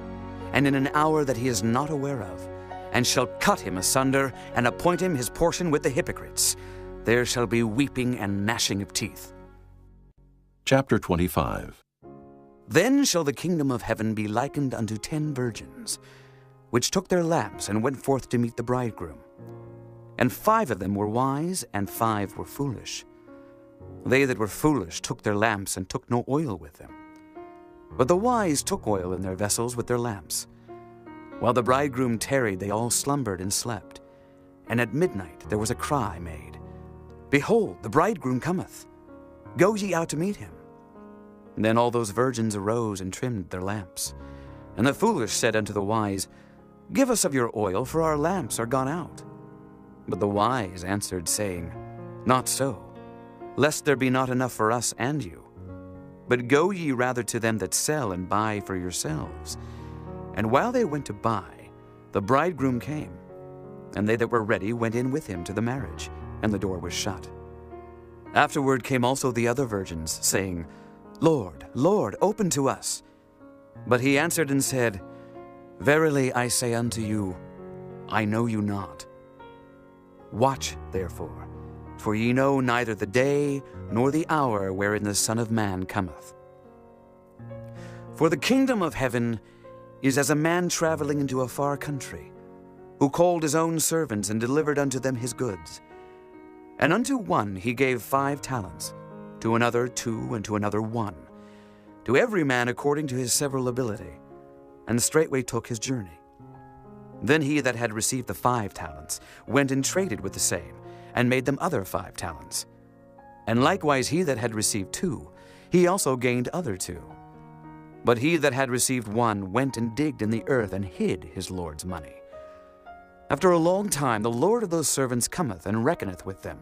H: and in an hour that he is not aware of, and shall cut him asunder, and appoint him his portion with the hypocrites. There shall be weeping and gnashing of teeth.
A: Chapter 25.
H: Then shall the kingdom of heaven be likened unto 10 virgins, which took their lamps and went forth to meet the bridegroom. And 5 of them were wise, and 5 were foolish. They that were foolish took their lamps, and took no oil with them. But the wise took oil in their vessels with their lamps. While the bridegroom tarried, they all slumbered and slept. And at midnight there was a cry made, Behold, the bridegroom cometh. Go ye out to meet him. And then all those virgins arose and trimmed their lamps. And the foolish said unto the wise, Give us of your oil, for our lamps are gone out. But the wise answered, saying, Not so, lest there be not enough for us and you. But go ye rather to them that sell, and buy for yourselves. And while they went to buy, the bridegroom came. And they that were ready went in with him to the marriage, and the door was shut. Afterward came also the other virgins, saying, Lord, Lord, open to us. But he answered and said, Verily I say unto you, I know you not. Watch therefore, for ye know neither the day nor the hour wherein the Son of Man cometh. For the kingdom of heaven is as a man traveling into a far country, who called his own servants and delivered unto them his goods. And unto one he gave 5 talents, to another 2, and to another 1, to every man according to his several ability, and straightway took his journey. Then he that had received the 5 talents went and traded with the same, and made them other 5 talents. And likewise he that had received 2, he also gained other 2. But he that had received 1 went and digged in the earth, and hid his Lord's money. After a long time the Lord of those servants cometh, and reckoneth with them.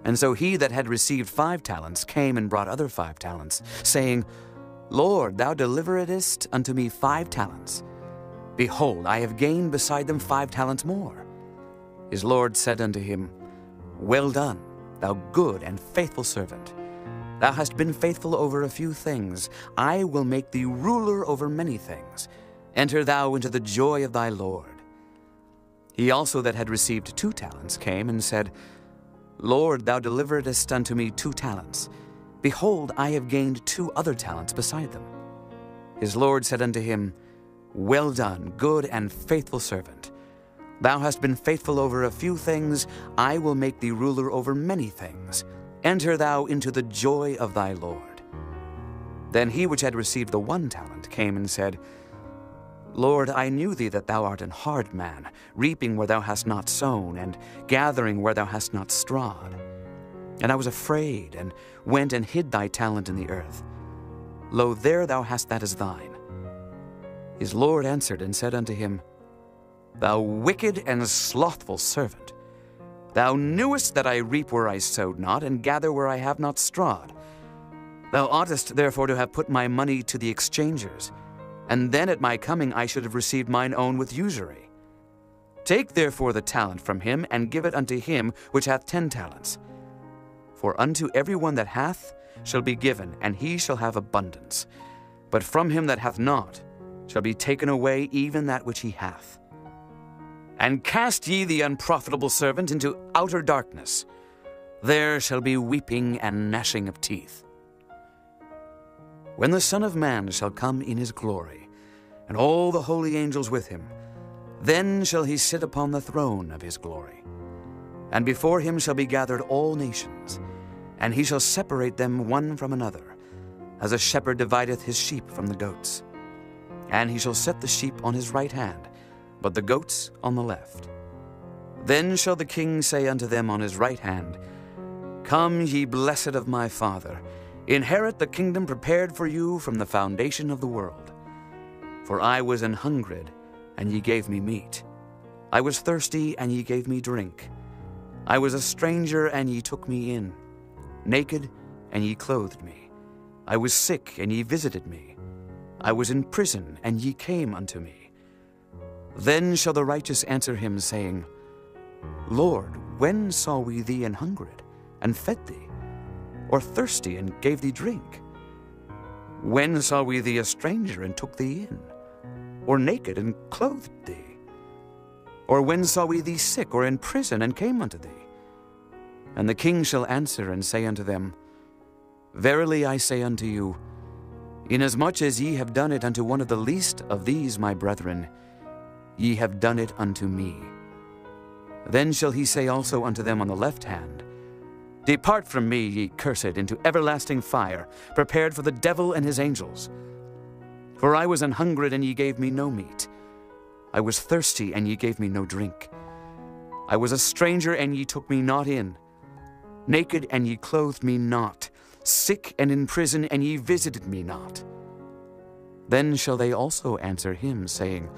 H: And so he that had received 5 talents came and brought other 5 talents, saying, Lord, thou deliveredst unto me 5 talents. Behold, I have gained beside them 5 talents more. His Lord said unto him, Well done, thou good and faithful servant. Thou hast been faithful over a few things. I will make thee ruler over many things. Enter thou into the joy of thy Lord. He also that had received 2 talents came and said, Lord, thou deliveredst unto me 2 talents. Behold, I have gained 2 other talents beside them. His Lord said unto him, Well done, good and faithful servant. Thou hast been faithful over a few things. I will make thee ruler over many things. Enter thou into the joy of thy Lord. Then he which had received the 1 talent came and said, Lord, I knew thee that thou art an hard man, reaping where thou hast not sown, and gathering where thou hast not strawed. And I was afraid, and went and hid thy talent in the earth. Lo, there thou hast that is thine. His Lord answered and said unto him, Thou wicked and slothful servant, thou knewest that I reap where I sowed not, and gather where I have not strawed. Thou oughtest therefore to have put my money to the exchangers, and then at my coming I should have received mine own with usury. Take therefore the talent from him, and give it unto him which hath 10 talents. For unto every one that hath shall be given, and he shall have abundance. But from him that hath not shall be taken away even that which he hath. And cast ye the unprofitable servant into outer darkness. There shall be weeping and gnashing of teeth. When the Son of Man shall come in his glory, and all the holy angels with him, then shall he sit upon the throne of his glory. And before him shall be gathered all nations, and he shall separate them one from another, as a shepherd divideth his sheep from the goats. And he shall set the sheep on his right hand, but the goats on the left. Then shall the king say unto them on his right hand, Come, ye blessed of my Father, inherit the kingdom prepared for you from the foundation of the world. For I was an hungred, and ye gave me meat. I was thirsty, and ye gave me drink. I was a stranger, and ye took me in. Naked, and ye clothed me. I was sick, and ye visited me. I was in prison, and ye came unto me. Then shall the righteous answer him, saying, Lord, when saw we thee an hungered, and fed thee, or thirsty, and gave thee drink? When saw we thee a stranger, and took thee in, or naked, and clothed thee? Or when saw we thee sick, or in prison, and came unto thee? And the king shall answer and say unto them, Verily I say unto you, inasmuch as ye have done it unto one of the least of these my brethren, ye have done it unto me. Then shall he say also unto them on the left hand, Depart from me, ye cursed, into everlasting fire, prepared for the devil and his angels. For I was an hungered, and ye gave me no meat. I was thirsty, and ye gave me no drink. I was a stranger, and ye took me not in. Naked, and ye clothed me not. Sick and in prison, and ye visited me not. Then shall they also answer him, saying,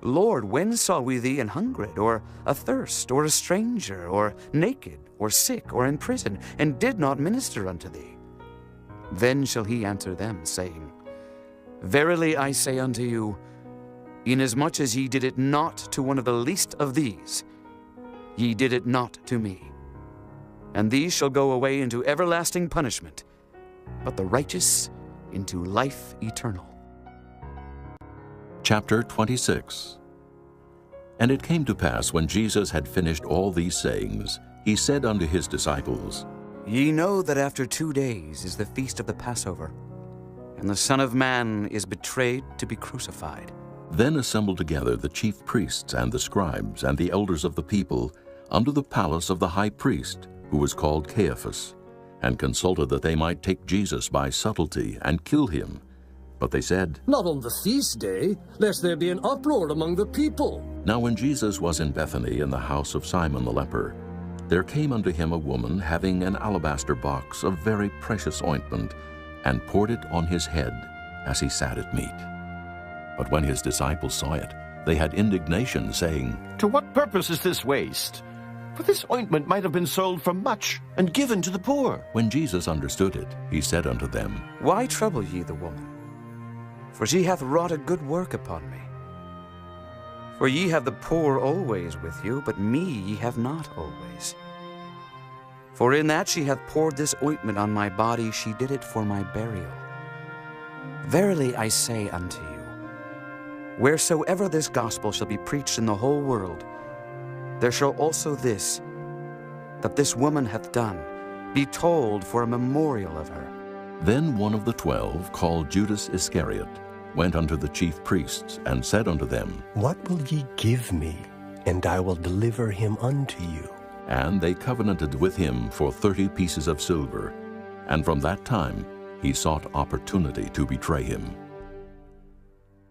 H: Lord, when saw we thee an hungered, or athirst, or a stranger, or naked, or sick, or in prison, and did not minister unto thee? Then shall he answer them, saying, Verily I say unto you, inasmuch as ye did it not to one of the least of these, ye did it not to me. And these shall go away into everlasting punishment, but the righteous into life eternal.
A: Chapter 26. And it came to pass, when Jesus had finished all these sayings, he said unto his disciples,
H: Ye know that after 2 days is the feast of the Passover, and the Son of Man is betrayed to be crucified.
A: Then assembled together the chief priests and the scribes and the elders of the people unto the palace of the high priest, who was called Caiaphas, and consulted that they might take Jesus by subtlety and kill him. But they said,
D: Not on the feast day, lest there be an uproar among the people.
A: Now when Jesus was in Bethany in the house of Simon the leper, there came unto him a woman having an alabaster box of very precious ointment, and poured it on his head as he sat at meat. But when his disciples saw it, they had indignation, saying,
G: To what purpose is this waste? For this ointment might have been sold for much, and given to the poor.
A: When Jesus understood it, he said unto them,
H: Why trouble ye the woman? For she hath wrought a good work upon me. For ye have the poor always with you, but me ye have not always. For in that she hath poured this ointment on my body, she did it for my burial. Verily I say unto you, wheresoever this gospel shall be preached in the whole world, there shall also this, that this woman hath done, be told for a memorial of her.
A: Then one of the 12, called Judas Iscariot, went unto the chief priests, and said unto them,
L: What will ye give me, and I will deliver him unto you?
A: And they covenanted with him for 30 pieces of silver, and from that time he sought opportunity to betray him.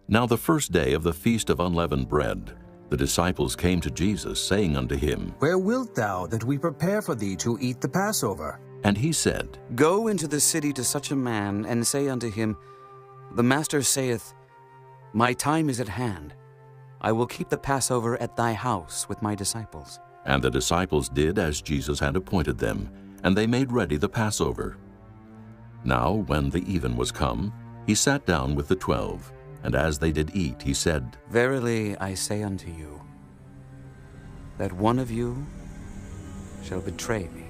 A: Now the first day of the feast of unleavened bread, the disciples came to Jesus, saying unto him,
P: Where wilt thou that we prepare for thee to eat the Passover?
A: And he said,
H: Go into the city to such a man, and say unto him, The Master saith, My time is at hand. I will keep the Passover at thy house with my disciples.
A: And the disciples did as Jesus had appointed them, and they made ready the Passover. Now when the even was come, he sat down with the 12, and as they did eat, he said,
H: Verily I say unto you, that one of you shall betray me.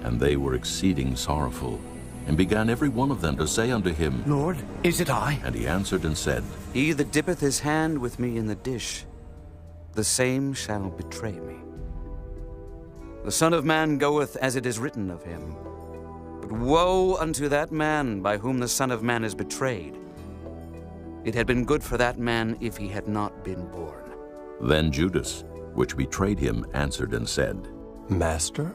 A: And they were exceeding sorrowful, and began every one of them to say unto him,
P: Lord, is it I?
A: And he answered and said,
H: He that dippeth his hand with me in the dish, the same shall betray me. The Son of Man goeth as it is written of him. But woe unto that man by whom the Son of Man is betrayed. It had been good for that man if he had not been born.
A: Then Judas, which betrayed him, answered and said,
L: Master,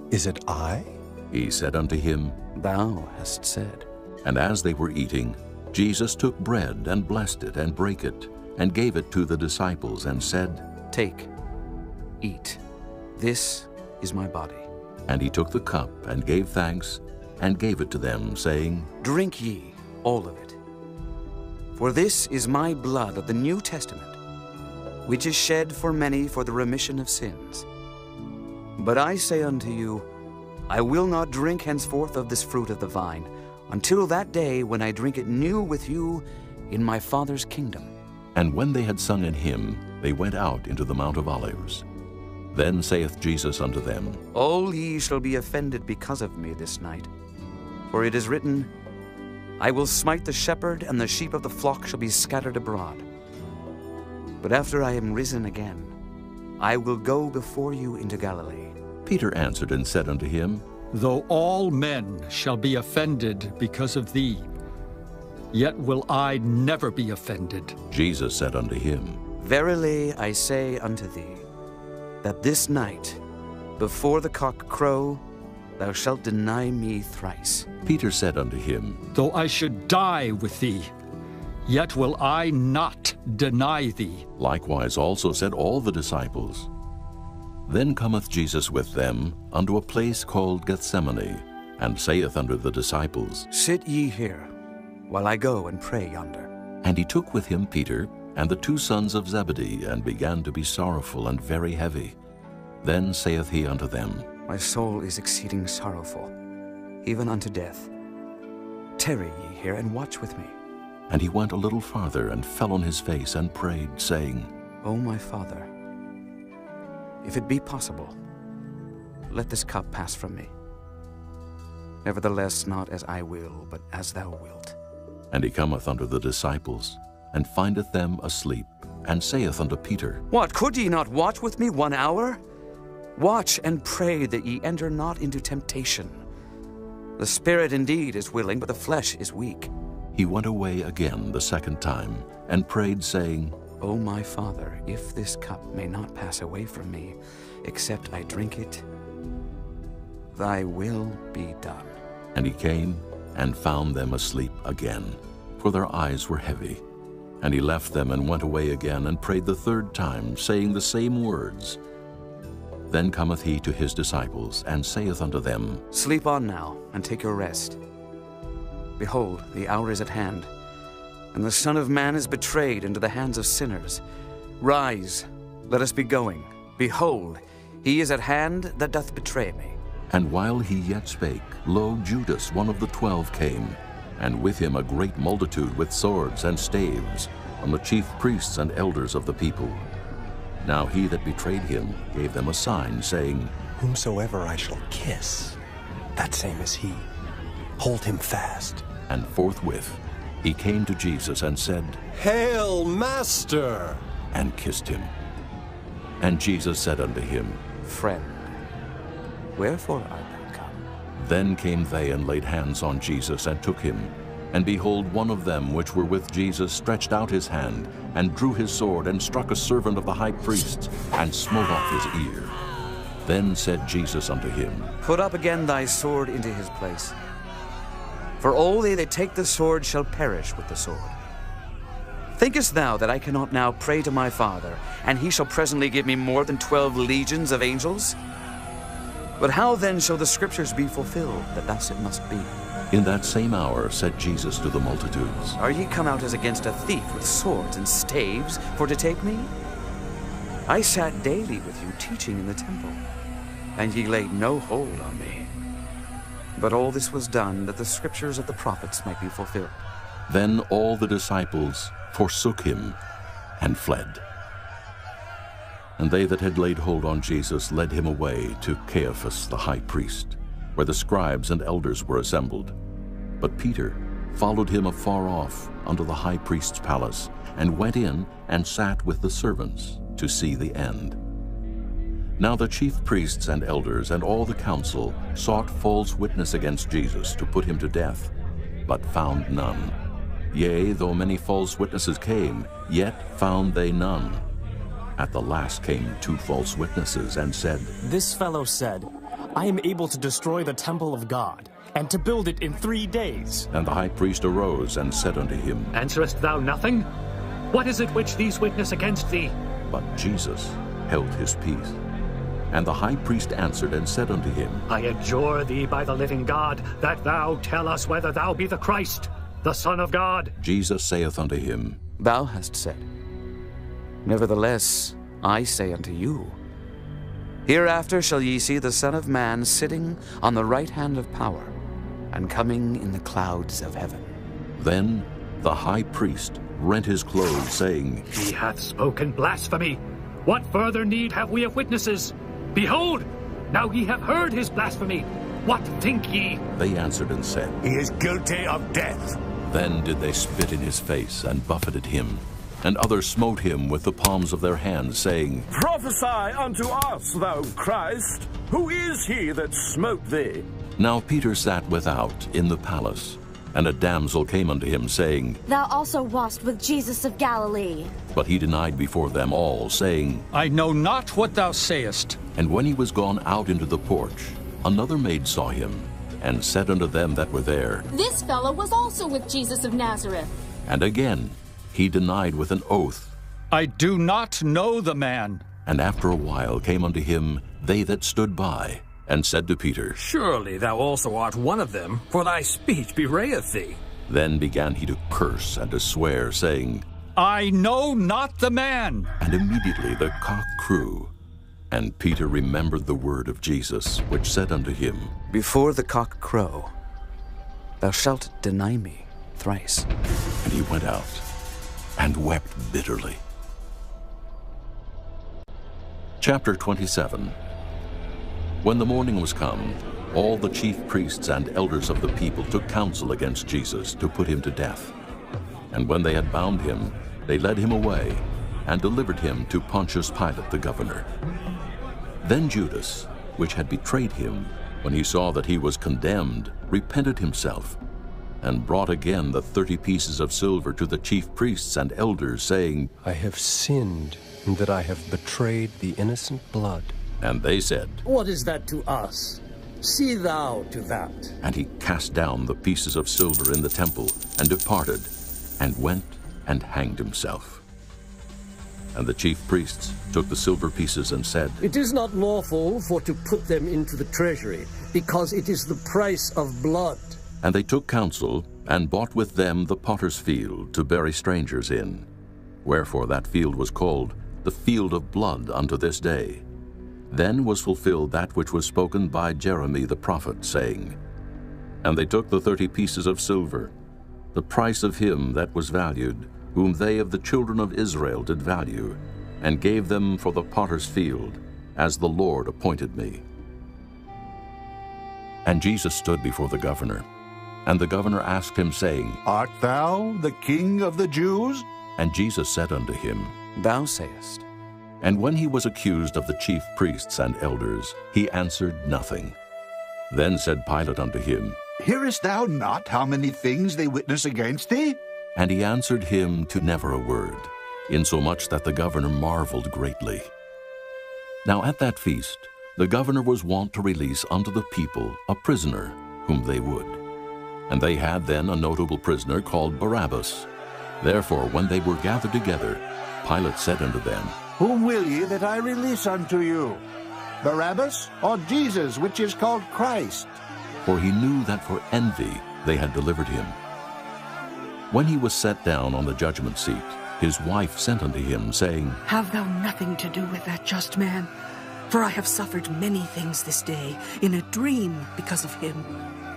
L: is it I?
A: He said unto him,
H: Thou hast said.
A: And as they were eating, Jesus took bread and blessed it and brake it, and gave it to the disciples, and said,
H: Take, eat. This is my body.
A: And he took the cup and gave thanks, and gave it to them, saying,
H: Drink ye all of it. For this is my blood of the New Testament, which is shed for many for the remission of sins. But I say unto you, I will not drink henceforth of this fruit of the vine, until that day when I drink it new with you in my Father's kingdom.
A: And when they had sung an hymn, they went out into the Mount of Olives. Then saith Jesus unto them,
H: All ye shall be offended because of me this night. For it is written, I will smite the shepherd, and the sheep of the flock shall be scattered abroad. But after I am risen again, I will go before you into Galilee.
A: Peter answered and said unto him,
F: Though all men shall be offended because of thee, yet will I never be offended.
A: Jesus said unto him,
H: Verily I say unto thee, that this night, before the cock crow, thou shalt deny me thrice.
A: Peter said unto him,
F: Though I should die with thee, yet will I not deny thee.
A: Likewise also said all the disciples. Then cometh Jesus with them unto a place called Gethsemane, and saith unto the disciples,
H: Sit ye here, while I go and pray yonder.
A: And he took with him Peter and the 2 sons of Zebedee, and began to be sorrowful and very heavy. Then saith he unto them,
H: My soul is exceeding sorrowful, even unto death. Tarry ye here, and watch with me.
A: And he went a little farther, and fell on his face, and prayed, saying,
H: O my Father, if it be possible, let this cup pass from me. Nevertheless, not as I will, but as thou wilt.
A: And he cometh unto the disciples, and findeth them asleep, and saith unto Peter,
H: What, could ye not watch with me 1 hour? Watch and pray that ye enter not into temptation. The spirit indeed is willing, but the flesh is weak.
A: He went away again the 2nd time, and prayed, saying,
H: O my Father, if this cup may not pass away from me, except I drink it, thy will be done.
A: And he came, and found them asleep again, for their eyes were heavy. And he left them, and went away again, and prayed the 3rd time, saying the same words. Then cometh he to his disciples, and saith unto them,
H: Sleep on now, and take your rest. Behold, the hour is at hand, and the Son of Man is betrayed into the hands of sinners. Rise, let us be going. Behold, he is at hand that doth betray me.
A: And while he yet spake, lo, Judas, one of the 12, came, and with him a great multitude with swords and staves, from the chief priests and elders of the people. Now he that betrayed him gave them a sign, saying,
L: Whomsoever I shall kiss, that same is he. Hold him fast.
A: And forthwith he came to Jesus and said,
L: Hail, Master!
A: And kissed him. And Jesus said unto him,
H: Friend, wherefore art thou come?
A: Then came they and laid hands on Jesus, and took him. And behold, one of them which were with Jesus stretched out his hand, and drew his sword, and struck a servant of the high priest, and smote off his ear. Then said Jesus unto him,
H: Put up again thy sword into his place. For all they that take the sword shall perish with the sword. Thinkest thou that I cannot now pray to my Father, and he shall presently give me more than 12 legions of angels? But how then shall the scriptures be fulfilled, that thus it must be?
A: In that same hour said Jesus to the multitudes,
H: Are ye come out as against a thief with swords and staves for to take me? I sat daily with you teaching in the temple, and ye laid no hold on me. But all this was done that the scriptures of the prophets might be fulfilled.
A: Then all the disciples forsook him and fled. And they that had laid hold on Jesus led him away to Caiaphas the high priest, where the scribes and elders were assembled. But Peter followed him afar off unto the high priest's palace, and went in and sat with the servants to see the end. Now the chief priests and elders and all the council sought false witness against Jesus to put him to death, but found none. Yea, though many false witnesses came, yet found they none. At the last came 2 false witnesses, and said,
K: This fellow said, I am able to destroy the temple of God, and to build it in 3 days.
A: And the high priest arose and said unto him,
E: Answerest thou nothing? What is it which these witness against thee?
A: But Jesus held his peace. And the high priest answered and said unto him,
E: I adjure thee by the living God, that thou tell us whether thou be the Christ, the Son of God.
A: Jesus saith unto him,
H: Thou hast said. Nevertheless, I say unto you, Hereafter shall ye see the Son of Man sitting on the right hand of power, and coming in the clouds of heaven.
A: Then the high priest rent his clothes, saying,
E: He hath spoken blasphemy. What further need have we of witnesses? Behold, now ye have heard his blasphemy. What think ye?
A: They answered and said,
S: He is guilty of death.
A: Then did they spit in his face and buffeted him. And others smote him with the palms of their hands, saying,
T: Prophesy unto us, thou Christ. Who is he that smote thee?
A: Now Peter sat without in the palace, and a damsel came unto him, saying,
W: Thou also wast with Jesus of Galilee.
A: But he denied before them all, saying,
F: I know not what thou sayest.
A: And when he was gone out into the porch, another maid saw him, and said unto them that were there,
X: This fellow was also with Jesus of Nazareth.
A: And again he denied with an oath,
F: I do not know the man.
A: And after a while came unto him they that stood by, and said to Peter,
D: Surely thou also art one of them, for thy speech bewrayeth thee.
A: Then began he to curse and to swear, saying,
F: I know not the man.
A: And immediately the cock crew. And Peter remembered the word of Jesus, which said unto him,
H: Before the cock crow, thou shalt deny me thrice.
A: And he went out and wept bitterly. Chapter 27. When the morning was come, all the chief priests and elders of the people took counsel against Jesus to put him to death. And when they had bound him, they led him away, and delivered him to Pontius Pilate the governor. Then Judas, which had betrayed him, when he saw that he was condemned, repented himself, and brought again the 30 pieces of silver to the chief priests and elders, saying,
L: I have sinned in that I have betrayed the innocent blood.
A: And they said,
Y: What is that to us? See thou to that.
A: And he cast down the pieces of silver in the temple, and departed, and went and hanged himself. And the chief priests took the silver pieces and said,
Y: It is not lawful for to put them into the treasury, because it is the price of blood.
A: And they took counsel, and bought with them the potter's field to bury strangers in. Wherefore that field was called the field of blood unto this day. Then was fulfilled that which was spoken by Jeremy the prophet, saying, And they took the 30 pieces of silver, the price of him that was valued, whom they of the children of Israel did value, and gave them for the potter's field, as the Lord appointed me. And Jesus stood before the governor. And the governor asked him, saying,
U: Art thou the King of the Jews?
A: And Jesus said unto him,
H: Thou sayest.
A: And when he was accused of the chief priests and elders, he answered nothing. Then said Pilate unto him,
N: Hearest thou not how many things they witness against thee?
A: And he answered him to never a word, insomuch that the governor marveled greatly. Now at that feast the governor was wont to release unto the people a prisoner whom they would. And they had then a notable prisoner called Barabbas. Therefore when they were gathered together, Pilate said unto them,
N: Whom will ye that I release unto you? Barabbas, or Jesus, which is called Christ?
A: For he knew that for envy they had delivered him. When he was set down on the judgment seat, his wife sent unto him, saying,
R: Have thou nothing to do with that just man, for I have suffered many things this day in a dream because of him.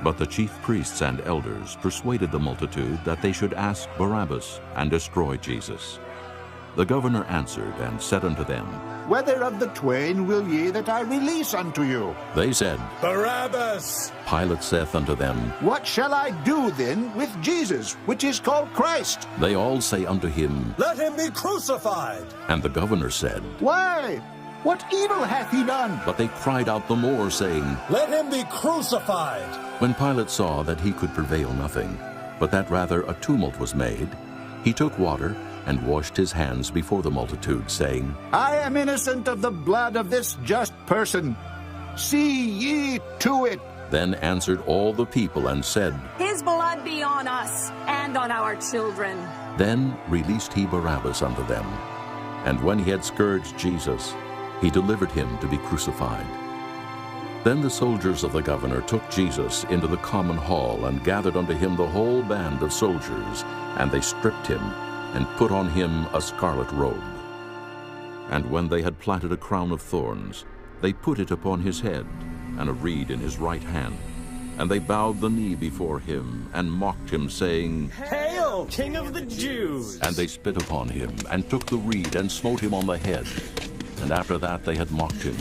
A: But the chief priests and elders persuaded the multitude that they should ask Barabbas and destroy Jesus. The governor answered and said unto them,
N: Whether of the twain will ye that I release unto you?
A: They said,
N: Barabbas.
A: Pilate saith unto them,
N: What shall I do then with Jesus, which is called Christ?
A: They all say unto him,
N: Let him be crucified.
A: And the governor said,
N: Why? What evil hath he done?
A: But they cried out the more, saying,
N: Let him be crucified.
A: When Pilate saw that he could prevail nothing, but that rather a tumult was made, he took water and washed his hands before the multitude, saying,
N: I am innocent of the blood of this just person. See ye to it.
A: Then answered all the people and said,
X: His blood be on us and on our children.
A: Then released he Barabbas unto them. And when he had scourged Jesus, he delivered him to be crucified. Then the soldiers of the governor took Jesus into the common hall, and gathered unto him the whole band of soldiers, and they stripped him, and put on him a scarlet robe. And when they had platted a crown of thorns, they put it upon his head, and a reed in his right hand. And they bowed the knee before him, and mocked him, saying,
I: Hail, King of the Jews!
A: And they spit upon him, and took the reed, and smote him on the head. And after that they had mocked him,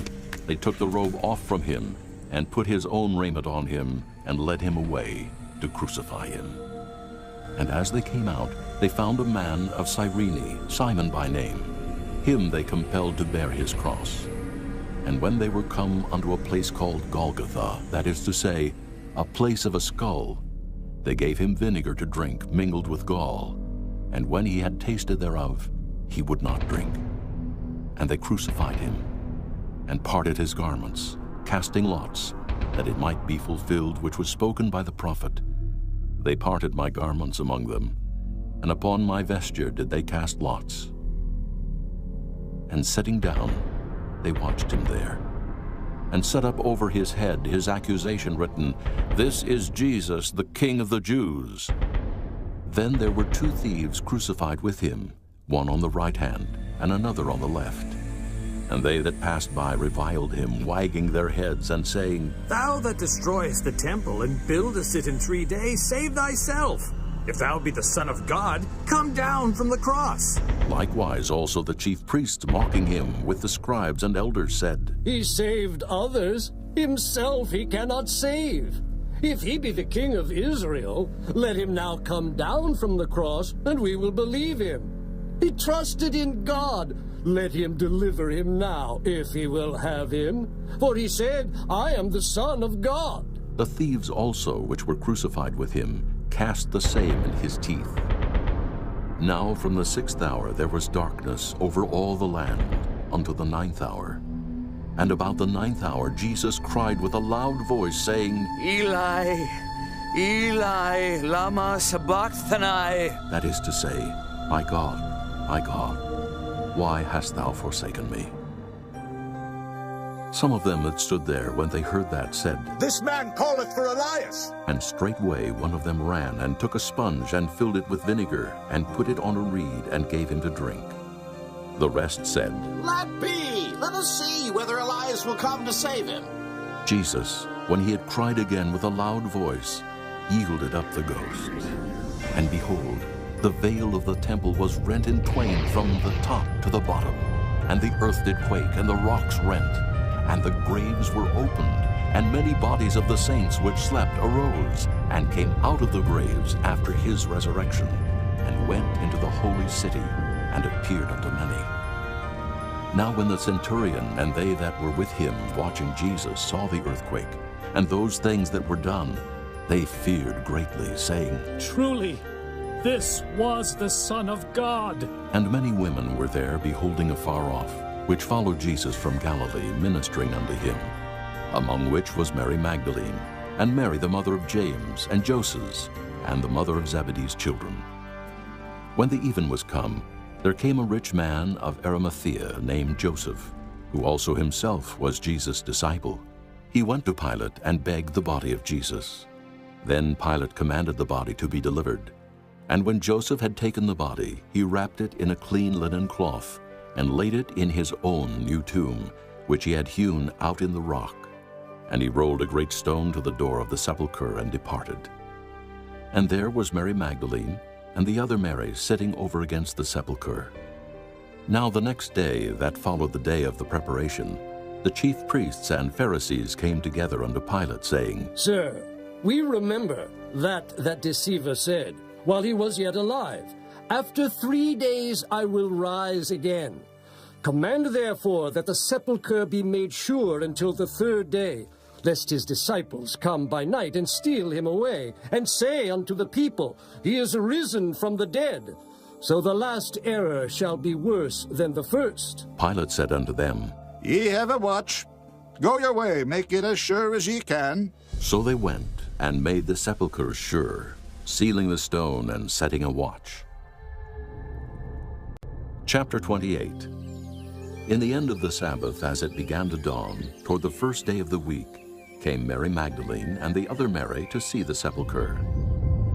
A: they took the robe off from him, and put his own raiment on him, and led him away to crucify him. And as they came out, they found a man of Cyrene, Simon by name. Him they compelled to bear his cross. And when they were come unto a place called Golgotha, that is to say, a place of a skull, they gave him vinegar to drink, mingled with gall. And when he had tasted thereof, he would not drink. And they crucified him, and parted his garments, casting lots, that it might be fulfilled which was spoken by the prophet. They parted my garments among them, and upon my vesture did they cast lots. And sitting down, they watched him there, and set up over his head his accusation written, This is Jesus, the King of the Jews. Then there were two thieves crucified with him, one on the right hand, and another on the left. And they that passed by reviled him, wagging their heads, and saying,
P: Thou that destroyest the temple, and buildest it in 3 days, save thyself. If thou be the Son of God, come down from the cross.
A: Likewise also the chief priests, mocking him, with the scribes and elders, said,
D: He saved others, himself he cannot save. If he be the King of Israel, let him now come down from the cross, and we will believe him. He trusted in God. Let him deliver him now, if he will have him. For he said, I am the Son of God.
A: The thieves also, which were crucified with him, cast the same in his teeth. Now from the 6th hour there was darkness over all the land unto the 9th hour. And about the 9th hour Jesus cried with a loud voice, saying,
H: Eli, Eli, lama sabachthani.
A: That is to say, my God, why hast thou forsaken me? Some of them that stood there, when they heard that, said,
S: This man calleth for Elias.
A: And straightway one of them ran, and took a sponge, and filled it with vinegar, and put it on a reed, and gave him to drink. The rest said,
B: Let be! Let us see whether Elias will come to save him.
A: Jesus, when he had cried again with a loud voice, yielded up the ghost. And behold, the veil of the temple was rent in twain from the top to the bottom, and the earth did quake, and the rocks rent, and the graves were opened, and many bodies of the saints which slept arose, and came out of the graves after his resurrection, and went into the holy city, and appeared unto many. Now when the centurion and they that were with him watching Jesus saw the earthquake, and those things that were done, they feared greatly, saying,
E: Truly, this was the Son of God.
A: And many women were there, beholding afar off, which followed Jesus from Galilee, ministering unto him, among which was Mary Magdalene, and Mary the mother of James, and Joses, and the mother of Zebedee's children. When the even was come, there came a rich man of Arimathea, named Joseph, who also himself was Jesus' disciple. He went to Pilate, and begged the body of Jesus. Then Pilate commanded the body to be delivered. And when Joseph had taken the body, he wrapped it in a clean linen cloth, and laid it in his own new tomb, which he had hewn out in the rock. And he rolled a great stone to the door of the sepulchre, and departed. And there was Mary Magdalene, and the other Mary, sitting over against the sepulchre. Now the next day, that followed the day of the preparation, the chief priests and Pharisees came together unto Pilate, saying,
D: Sir, we remember that deceiver said, while he was yet alive, After 3 days I will rise again. Command therefore that the sepulchre be made sure until the 3rd day, lest his disciples come by night and steal him away, and say unto the people, He is risen from the dead. So the last error shall be worse than the first.
A: Pilate said unto them,
U: Ye have a watch. Go your way, make it as sure as ye can.
A: So they went, and made the sepulchre sure, sealing the stone, and setting a watch. Chapter 28. In the end of the Sabbath, as it began to dawn, toward the 1st day of the week, came Mary Magdalene and the other Mary to see the sepulchre.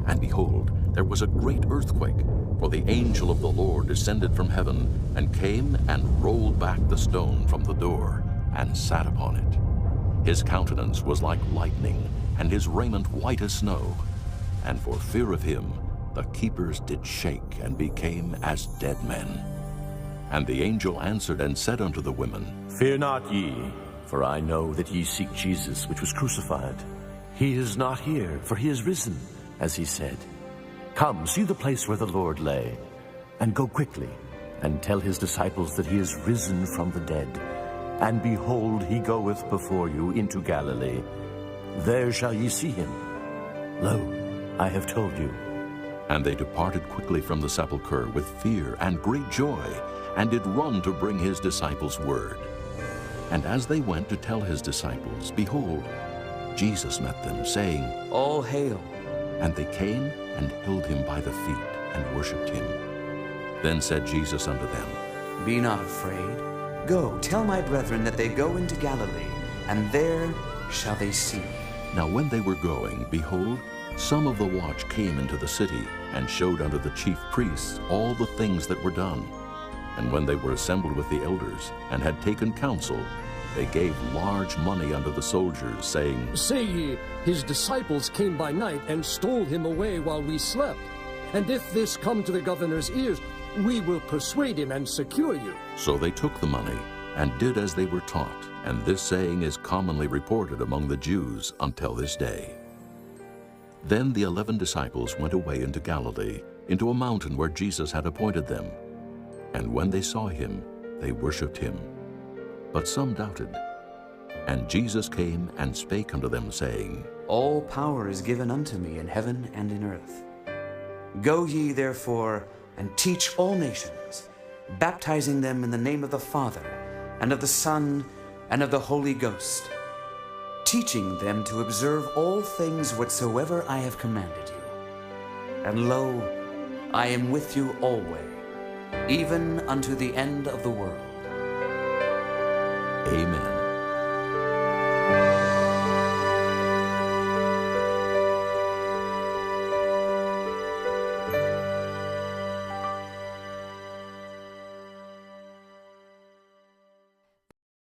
A: And behold, there was a great earthquake, for the angel of the Lord descended from heaven, and came and rolled back the stone from the door, and sat upon it. His countenance was like lightning, and his raiment white as snow. And for fear of him, the keepers did shake and became as dead men. And the angel answered and said unto the women,
G: Fear not ye, for I know that ye seek Jesus, which was crucified. He is not here, for he is risen, as he said. Come, see the place where the Lord lay, and go quickly, and tell his disciples that he is risen from the dead. And behold, he goeth before you into Galilee. There shall ye see him. Lo, I have told you.
A: And they departed quickly from the sepulchre with fear and great joy, and did run to bring his disciples word. And as they went to tell his disciples, behold, Jesus met them, saying,
H: All hail.
A: And they came and held him by the feet and worshipped him. Then said Jesus unto them,
H: Be not afraid. Go, tell my brethren that they go into Galilee, and there shall they see me.
A: Now when they were going, behold, some of the watch came into the city, and showed unto the chief priests all the things that were done. And when they were assembled with the elders, and had taken counsel, they gave large money unto the soldiers, saying,
D: Say ye, his disciples came by night and stole him away while we slept. And if this come to the governor's ears, we will persuade him and secure you.
A: So they took the money, and did as they were taught. And this saying is commonly reported among the Jews until this day. Then the 11 disciples went away into Galilee, into a mountain where Jesus had appointed them. And when they saw him, they worshipped him. But some doubted. And Jesus came and spake unto them, saying,
H: All power is given unto me in heaven and in earth. Go ye therefore, and teach all nations, baptizing them in the name of the Father, and of the Son, and of the Holy Ghost, teaching them to observe all things whatsoever I have commanded you. And lo, I am with you always, even unto the end of the world.